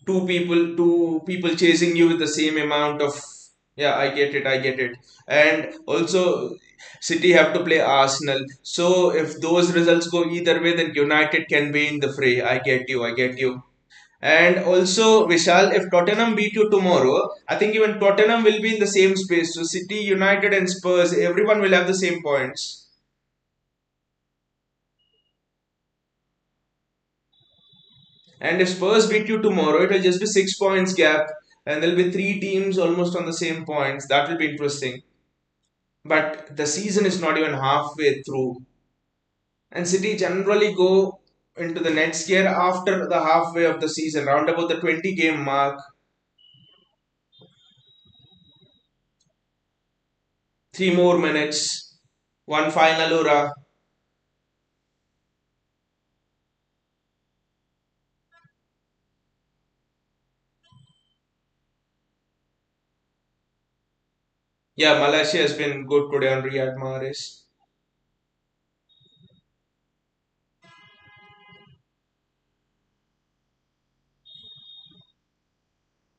two people chasing you with the same amount of. Yeah, I get it, I get it. And also, City have to play Arsenal. So if those results go either way, then United can be in the fray. I get you, I get you. And also, Vishal, if Tottenham beat you tomorrow, I think even Tottenham will be in the same space. So City, United, and Spurs, everyone will have the same points. And if Spurs beat you tomorrow, it will just be 6 points gap, and there'll be three teams almost on the same points. That will be interesting. But the season is not even halfway through, and City generally go into the next year after the halfway of the season, round about the 20 game mark. 3 more minutes, one final hurrah. Yeah, Malaysia has been good today on Riyad Mahrez.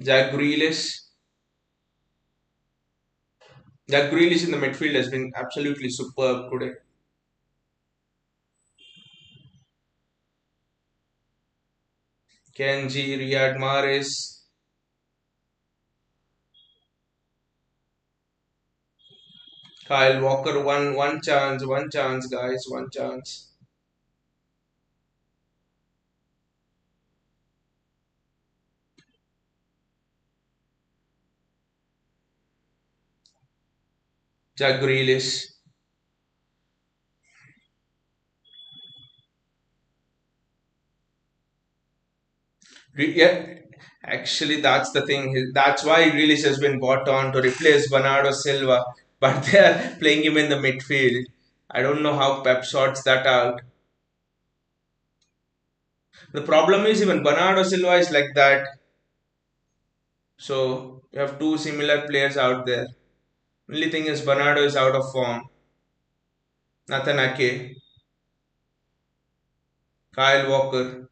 Jack Grealish. Jack Grealish in the midfield has been absolutely superb today. Kenji, Riyad Mahrez, Kyle Walker, one chance, guys, one chance. Jack Grealish. Yeah, actually, that's the thing. That's why Grealish has been bought on to replace Bernardo Silva, but they are playing him in the midfield. I don't know how Pep sorts that out. The problem is even Bernardo Silva is like that. So you have two similar players out there. Only thing is Bernardo is out of form. Nathan Ake, Kyle Walker,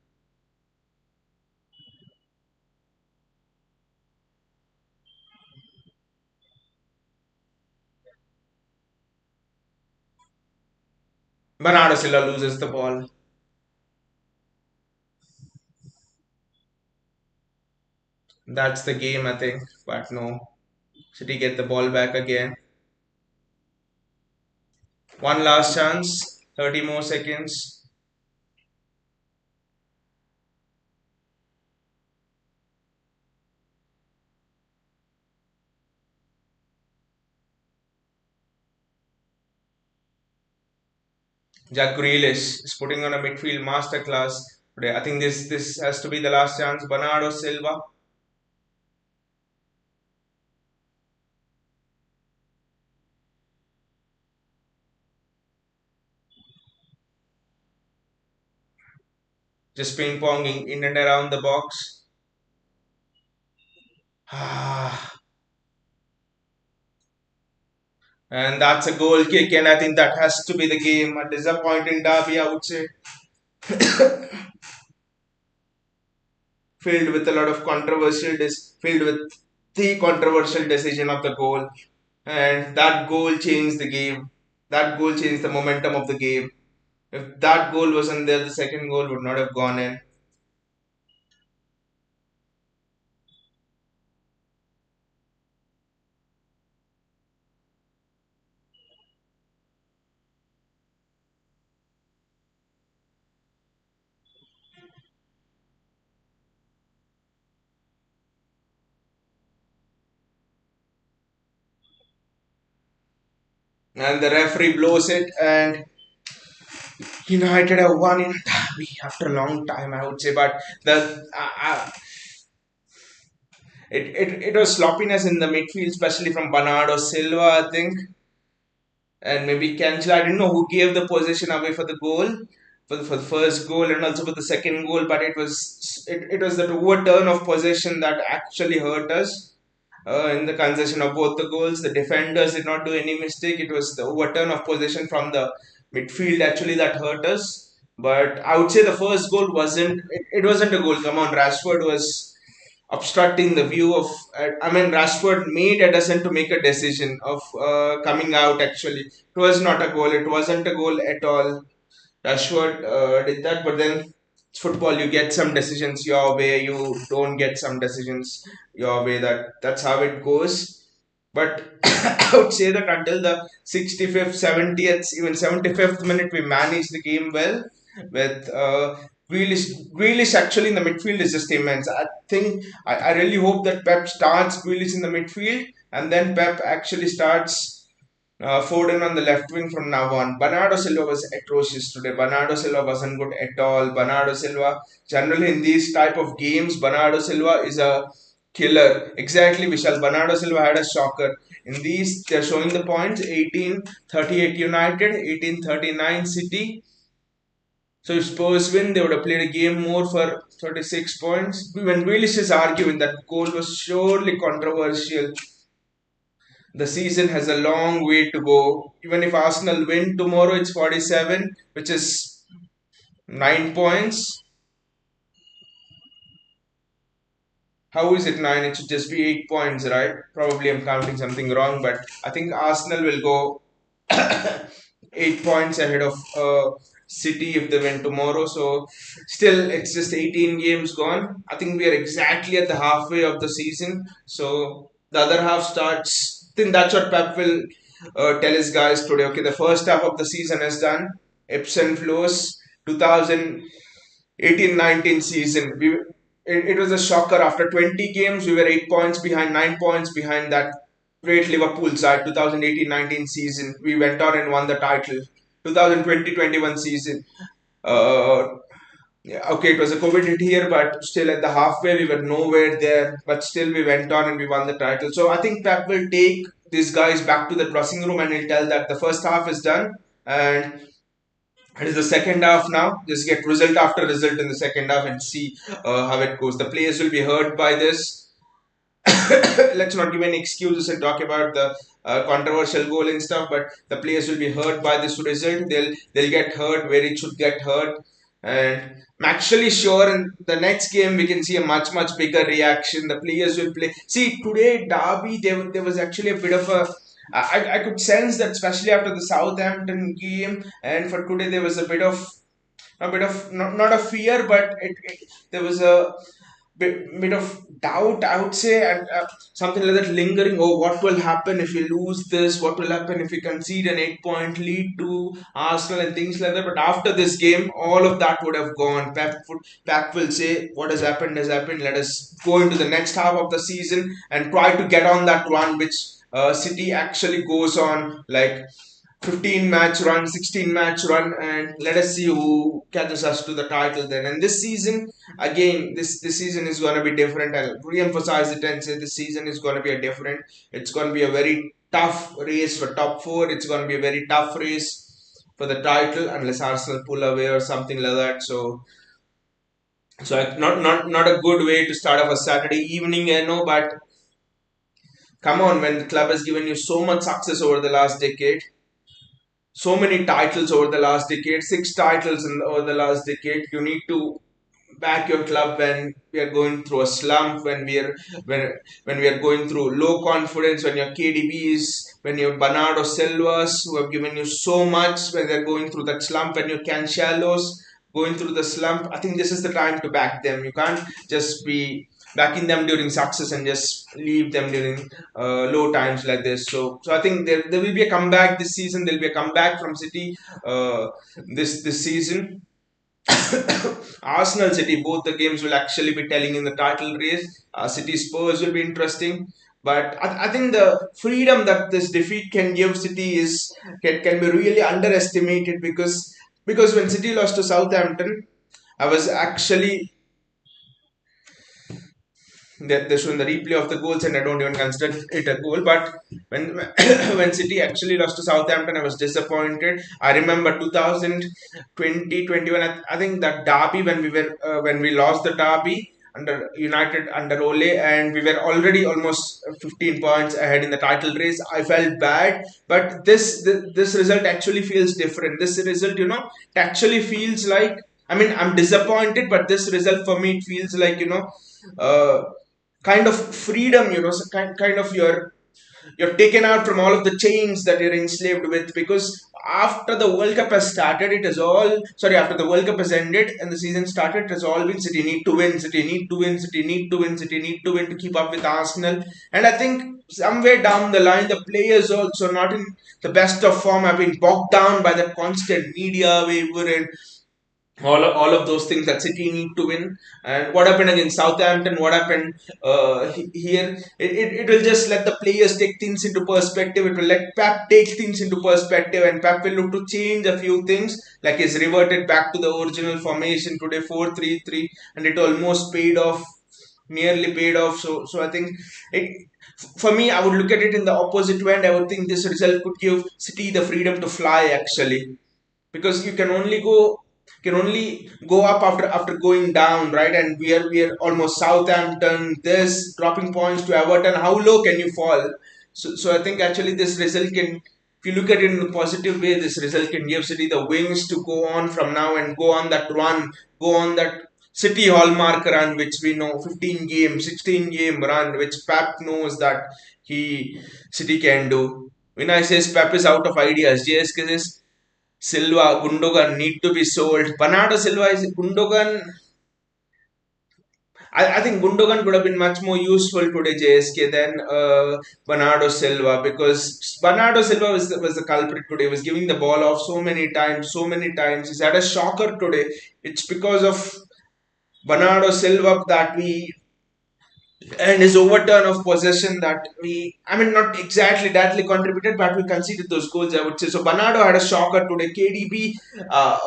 Bernardo Silva loses the ball. That's the game, I think. But no, City get the ball back again. One last chance, 30 more seconds. Jack Grealish is putting on a midfield masterclass today. I think this has to be the last chance. Bernardo Silva. just ping ponging in and around the box. Ah, and that's a goal kick, and I think that has to be the game. A disappointing derby, I would say, filled with a lot of filled with the controversial decision of the goal, and that goal changed the game. That goal changed the momentum of the game. If that goal wasn't there, the second goal would not have gone in. And the referee blows it, and United have won in a derby after a long time, I would say. But it was sloppiness in the midfield, especially from Bernardo Silva, I think, and maybe Cancel. I didn't know who gave the possession away for the goal, for the first goal and also for the second goal. But it was that overturn of possession that actually hurt us. In the concession of both the goals, the defenders did not do any mistake. It was the overturn of possession from the midfield actually that hurt us. But I would say the first goal it wasn't a goal. Come on, Rashford was obstructing the view of. I mean, Rashford made Edison to make a decision of coming out. Actually, it was not a goal. It wasn't a goal at all. Rashford did that, but then it's football. You get some decisions your way. You don't get some decisions your way. That's how it goes. But I would say that until the 65th, 70th, even 75th minute, we managed the game well. With Grealish actually in the midfield is just immense. I think I really hope that Pep starts Grealish in the midfield, and then Pep actually starts Foden on the left wing from now on. Bernardo Silva was atrocious today. Bernardo Silva wasn't good at all. Bernardo Silva, generally in these type of games, Bernardo Silva is a killer. Exactly, Vishal. Bernardo Silva had a shocker. In these, they're showing the points 1838 United, 1839 City. So if Spurs win, they would have played a game more for 36 points. When Grealish is arguing that goal was surely controversial, the season has a long way to go. Even if Arsenal win tomorrow, it's 47, which is 9 points. How is it 9? It should just be 8 points, right? Probably I'm counting something wrong, but I think Arsenal will go 8 points ahead of City if they win tomorrow. So still, it's just 18 games gone. I think we are exactly at the halfway of the season. So the other half starts. I think that's what Pep will tell his guys today. Okay, the first half of the season is done. Ebbs and flows. 2018-19 season. It was a shocker. After 20 games, we were 8 points behind, 9 points behind that great Liverpool side. 2018-19 season, we went on and won the title. 2020-21 season. Uh, yeah, okay, it was a COVID hit here, but still at the halfway we were nowhere there. But still we went on and we won the title. So I think Pep will take these guys back to the dressing room and he'll tell that the first half is done and it is the second half now. Just get result after result in the second half and see how it goes. The players will be hurt by this. Let's not give any excuses and talk about the controversial goal and stuff. But the players will be hurt by this result. They'll get hurt where it should get hurt. And I'm actually sure in the next game we can see a much bigger reaction. The players will play. See today Derby there was actually a bit of a. I could sense that especially after the Southampton game and for today there was a bit of not a fear but there was a bit of doubt, I would say, and something like that lingering. Oh, what will happen if we lose this? What will happen if we concede an 8 point lead to Arsenal and things like that? But after this game, all of that would have gone. Pep will say, what has happened has happened. Let us go into the next half of the season and try to get on that run which City actually goes on. Like 15 match run, 16 match run, and let us see who catches us to the title then. And this season, again, this season is going to be different. I'll re-emphasize it and say this season is going to be a different. It's going to be a very tough race for top four. It's going to be a very tough race for the title unless Arsenal pull away or something like that. So So not a good way to start off a Saturday evening, I know, but come on, when the club has given you so much success over the last decade, so many titles over the last decade, six titles over the last decade, you need to back your club when we are going through a slump, when we are going through low confidence, when your KDBs, when your Bernardo Silvas who have given you so much, when they're going through that slump, when your Cancelos going through the slump. I think this is the time to back them. You can't just be backing them during success and just leave them during low times like this. So I think there will be a comeback this season. There will be a comeback from City this season. Arsenal City, both the games will actually be telling in the title race. City Spurs will be interesting. But I think the freedom that this defeat can give City can be really underestimated because when City lost to Southampton, I was actually they're showing the replay of the goals, and I don't even consider it a goal. But when when City actually lost to Southampton, I was disappointed. I remember 2020, 21. I think that derby when we lost the derby under United under Ole, and we were already almost 15 points ahead in the title race. I felt bad, but this result actually feels different. This result, it actually feels like. I mean, I'm disappointed, but this result for me it feels like uh, kind of freedom, so kind of you're taken out from all of the chains that you're enslaved with, because after the World Cup has started, it is all sorry after the World Cup has ended and the season started, it has all been City need to win, City need to win, City need to win, City need to win to keep up with Arsenal. And I think somewhere down the line the players also not in the best of form have been bogged down by that constant media waiver and all of those things that City need to win. And what happened against Southampton, what happened here, it will just let the players take things into perspective. It will let Pep take things into perspective, and Pep will look to change a few things, like he's reverted back to the original formation today, 4-3-3, and it almost paid off, nearly paid off. So I think it, for me, I would look at it in the opposite way, and I would think this result could give City the freedom to fly actually, because you can only go up after going down, right? And we are almost Southampton, this dropping points to Everton. How low can you fall? So I think actually this result can, if you look at it in a positive way, this result can give City the wings to go on from now and go on that run, go on that City hallmark run, which we know, 15 game, 16 game run, which Pep knows that he City can do. When I says Pep is out of ideas, JSK says Silva, Gundogan need to be sold. Bernardo Silva is Gundogan. I think Gundogan could have been much more useful today, JSK, than Bernardo Silva, because Bernardo Silva was the culprit today. He was giving the ball off so many times, so many times. He's had a shocker today. It's because of Bernardo Silva that we and his overturn of possession that I mean, not exactly directly contributed, but we conceded those goals, I would say. So Bernardo had a shocker today. KDB,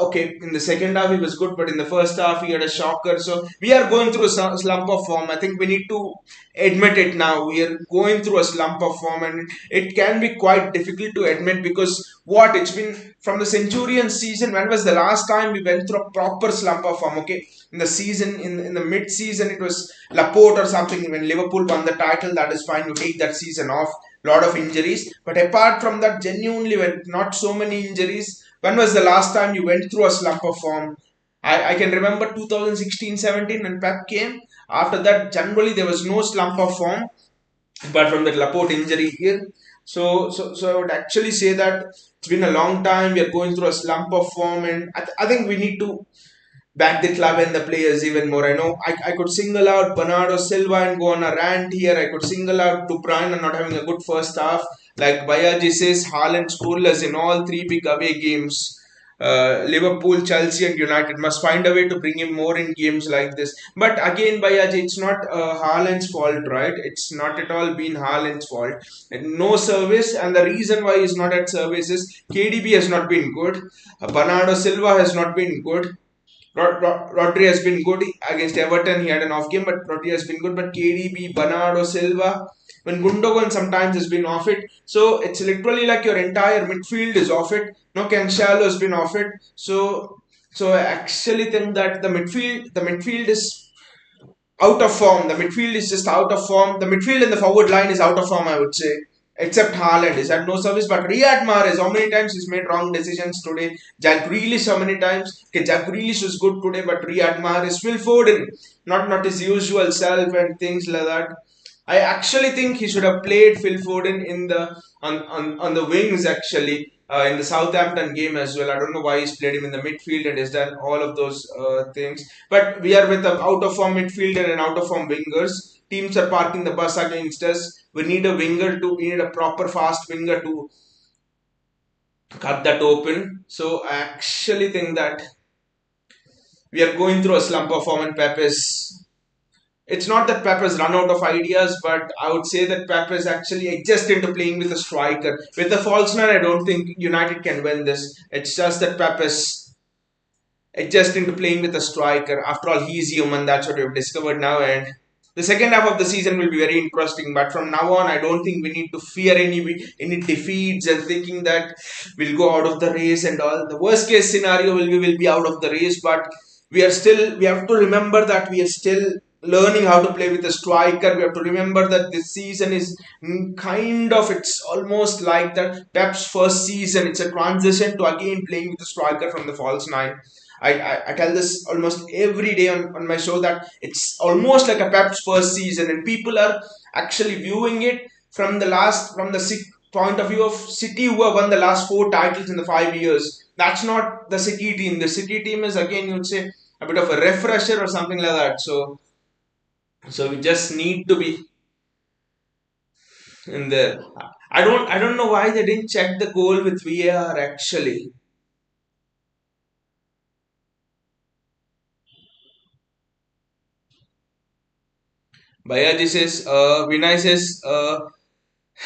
okay, in the second half he was good, but in the first half he had a shocker. So we are going through a slump of form. I think we need to admit it now. We are going through a slump of form, and it can be quite difficult to admit, because it's been from the Centurion season. When was the last time we went through a proper slump of form? Okay, in the season, in the mid season, it was Laporte or something. When Liverpool won the title, that is fine. You take that season off. Lot of injuries, but apart from that, genuinely, when not so many injuries. When was the last time you went through a slump of form? I can remember 2016-17 when Pep came. After that, generally there was no slump of form, apart from that Laporte injury here. So I would actually say that it's been a long time. We are going through a slump of form, and I think we need to back the club and the players even more. I know I could single out Bernardo Silva and go on a rant here. I could single out De Bruyne and not having a good first half. Like Bayaji says, Haaland scoreless in all three big away games. Liverpool, Chelsea, and United must find a way to bring him more in games like this. But again, Bayaji, it's not Haaland's fault, right? It's not at all been Haaland's fault. And no service, and the reason why he's not at service is KDB has not been good. Bernardo Silva has not been good. Rodri has been good against Everton. He had an off game, but Rodri has been good. But KDB, Bernardo Silva, when Gundogan sometimes has been off it. So it's literally like your entire midfield is off it. No, Cancelo has been off it. So I actually think that the midfield is out of form. The midfield is just out of form. The midfield and the forward line is out of form, I would say. Except Haaland is at no service. But Riyad Mahrez, how many times he's made wrong decisions today? Jack Grealish, how many times? Okay, Jack Grealish was good today, but Riyad Mahrez, Phil Foden, not his usual self and things like that. I actually think he should have played Phil Foden in the on the wings actually in the Southampton game as well. I don't know why he's played him in the midfield and has done all of those things. But we are with an out of form midfielder and out of form wingers. Teams are parking the bus against us. We need a proper fast winger to cut that open. So I actually think that we are going through a slump of form and Pep is it's not that Pep has run out of ideas, but I would say that Pep is actually adjust into playing with a striker. With the false nine, I don't think United can win this. It's just that Pep is adjust into playing with a striker. After all, he's human. That's what we've discovered now. And the second half of the season will be very interesting. But from now on, I don't think we need to fear any defeats and thinking that we'll go out of the race and all. The worst case scenario will we will be out of the race, but we have to remember that we are still learning how to play with a striker. We have to remember that this season is kind of it's almost like that Pep's first season. It's a transition to again playing with a striker from the false nine. I tell this almost every day on my show that it's almost like a Pep's first season, and people are actually viewing it from the point of view of City, who have won the last four titles in the 5 years. That's not the City team. The City team is again, you'd say, a bit of a refresher or something like that. So we just need to be in there. I don't know why they didn't check the goal with VAR actually. Bayaji says, Vinay says,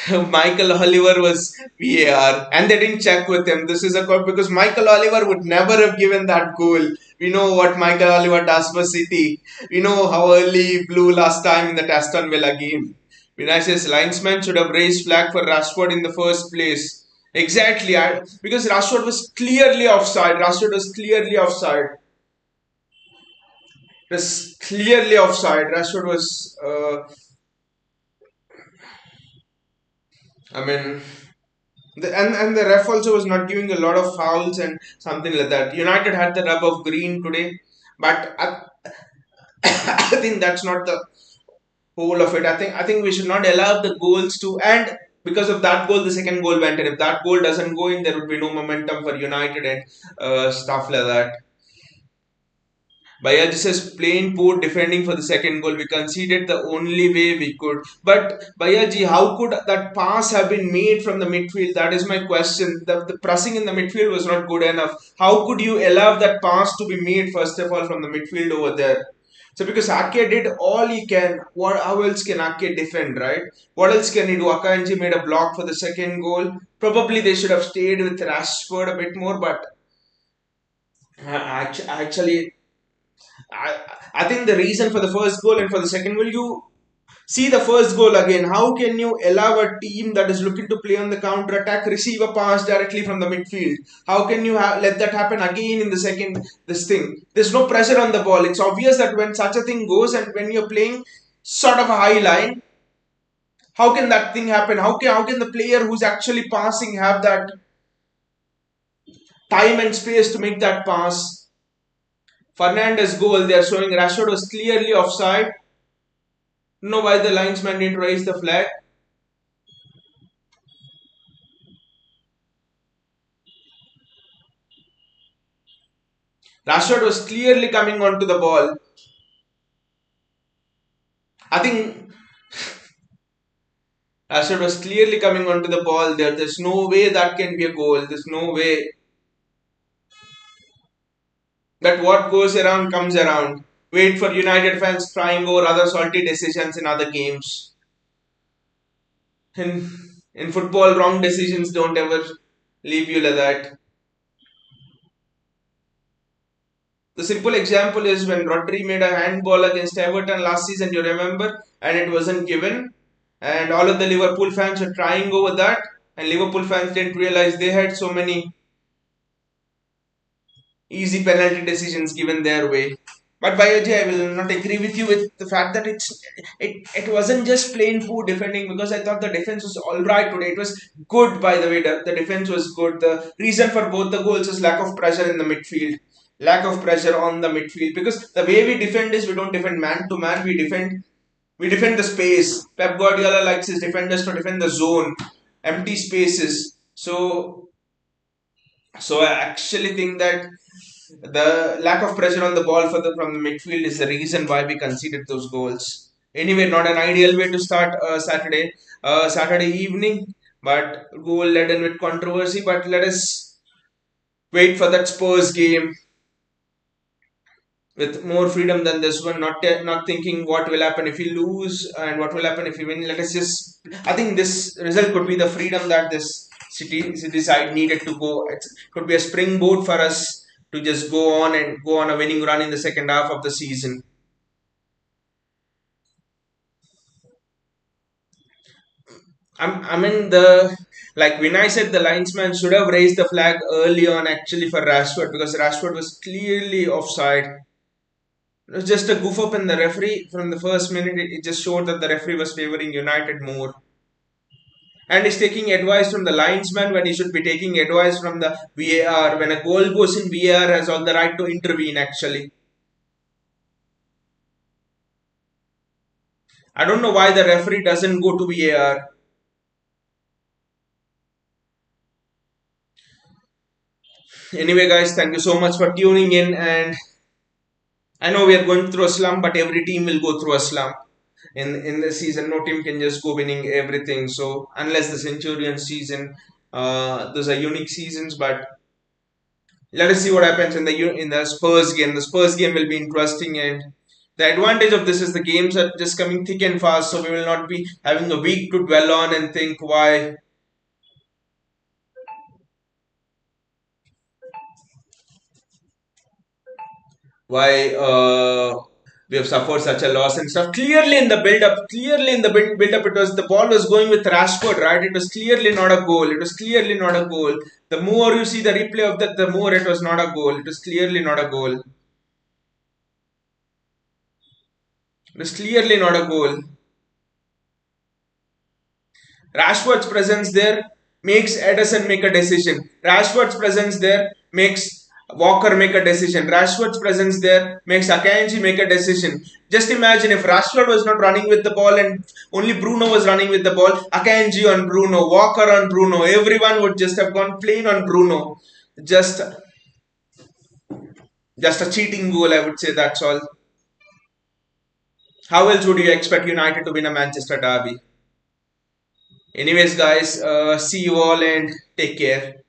Michael Oliver was VAR and they didn't check with him. This is a call because Michael Oliver would never have given that goal. We know what Michael Oliver does for City. We know how early he blew last time in the Aston Villa game. Vinay says linesman should have raised flag for Rashford in the first place. Exactly, because Rashford was clearly offside. Rashford was clearly offside. Was clearly offside. Rashford was. I mean, and the ref also was not giving a lot of fouls and something like that. United had the rub of green today, but I think that's not the whole of it. I think we should not allow the goals to and because of that goal, the second goal went in. If that goal doesn't go in, there would be no momentum for United and stuff like that. Bayaji says plain poor defending for the second goal. We conceded the only way we could. But Bayaji, how could that pass have been made from the midfield? That is my question. The pressing in the midfield was not good enough. How could you allow that pass to be made first of all from the midfield over there? So because Ake did all he can, how else can Ake defend, right? What else can he do? Akanji made a block for the second goal. Probably they should have stayed with Rashford a bit more, but actually I, I think the reason for the first goal and for the second goal, you see the first goal again. How can you allow a team that is looking to play on the counter attack receive a pass directly from the midfield? How can you let that happen again in the second? This thing, there's no pressure on the ball. It's obvious that when such a thing goes and when you're playing sort of a high line, how can that thing happen? How can the player who's actually passing have that time and space to make that pass? Fernandez goal, they are showing Rashford was clearly offside. Know why the linesman didn't raise the flag? Rashford was clearly coming onto the ball. I think Rashford was clearly coming onto the ball there. There's no way that can be a goal. There's no way that what goes around comes around. Wait for United fans crying over other salty decisions in other games. In, in football, wrong decisions don't ever leave you like that. The simple example is when Rodri made a handball against Everton last season, you remember, and it wasn't given. And all of the Liverpool fans were crying over that. And Liverpool fans didn't realize they had so many easy penalty decisions given their way. But Bayoji, I will not agree with you with the fact that it wasn't just plain poor defending, because I thought the defense was all right today. It was good, by the way. The defense was good. The reason for both the goals is lack of pressure in the midfield, lack of pressure on the midfield. Because the way we defend is we don't defend man to man. We defend the space. Pep Guardiola likes his defenders to defend the zone, empty spaces. So I actually think that the lack of pressure on the ball from the midfield is the reason why we conceded those goals. Anyway, not an ideal way to start Saturday evening, but goal laden with controversy. But let us wait for that Spurs game with more freedom than this one. Not thinking what will happen if we lose and what will happen if we win. Let us just. I think this result could be the freedom that this city side needed to go. It could be a springboard for us to just go on a winning run in the second half of the season. I mean the like when I said the linesman should have raised the flag early on actually for Rashford, because Rashford was clearly offside. It was just a goof up in the referee from the first minute. It just showed that the referee was favoring United more. And is taking advice from the linesman when he should be taking advice from the VAR. When a goal goes in, VAR has all the right to intervene actually. I don't know why the referee doesn't go to VAR. Anyway, guys, thank you so much for tuning in. And I know we are going through a slump, but every team will go through a slump. In the season, no team can just go winning everything. So unless the Centurion season, those are unique seasons. But let us see what happens in the Spurs game. The Spurs game will be interesting, and the advantage of this is the games are just coming thick and fast. So we will not be having a week to dwell on and think why we have suffered such a loss and stuff. Clearly in the build up, it was the ball was going with Rashford, right? It was clearly not a goal. It was clearly not a goal. The more you see the replay of that, the more it was not a goal. It was clearly not a goal. It was clearly not a goal. Rashford's presence there makes Edison make a decision. Rashford's presence there makes Walker make a decision. Rashford's presence there makes Akanji make a decision. Just imagine if Rashford was not running with the ball and only Bruno was running with the ball, Akanji on Bruno, Walker on Bruno, everyone would just have gone plain on Bruno. Just just a cheating goal, I would say, that's all. How else would you expect United to win a Manchester derby? Anyways, guys, see you all and take care.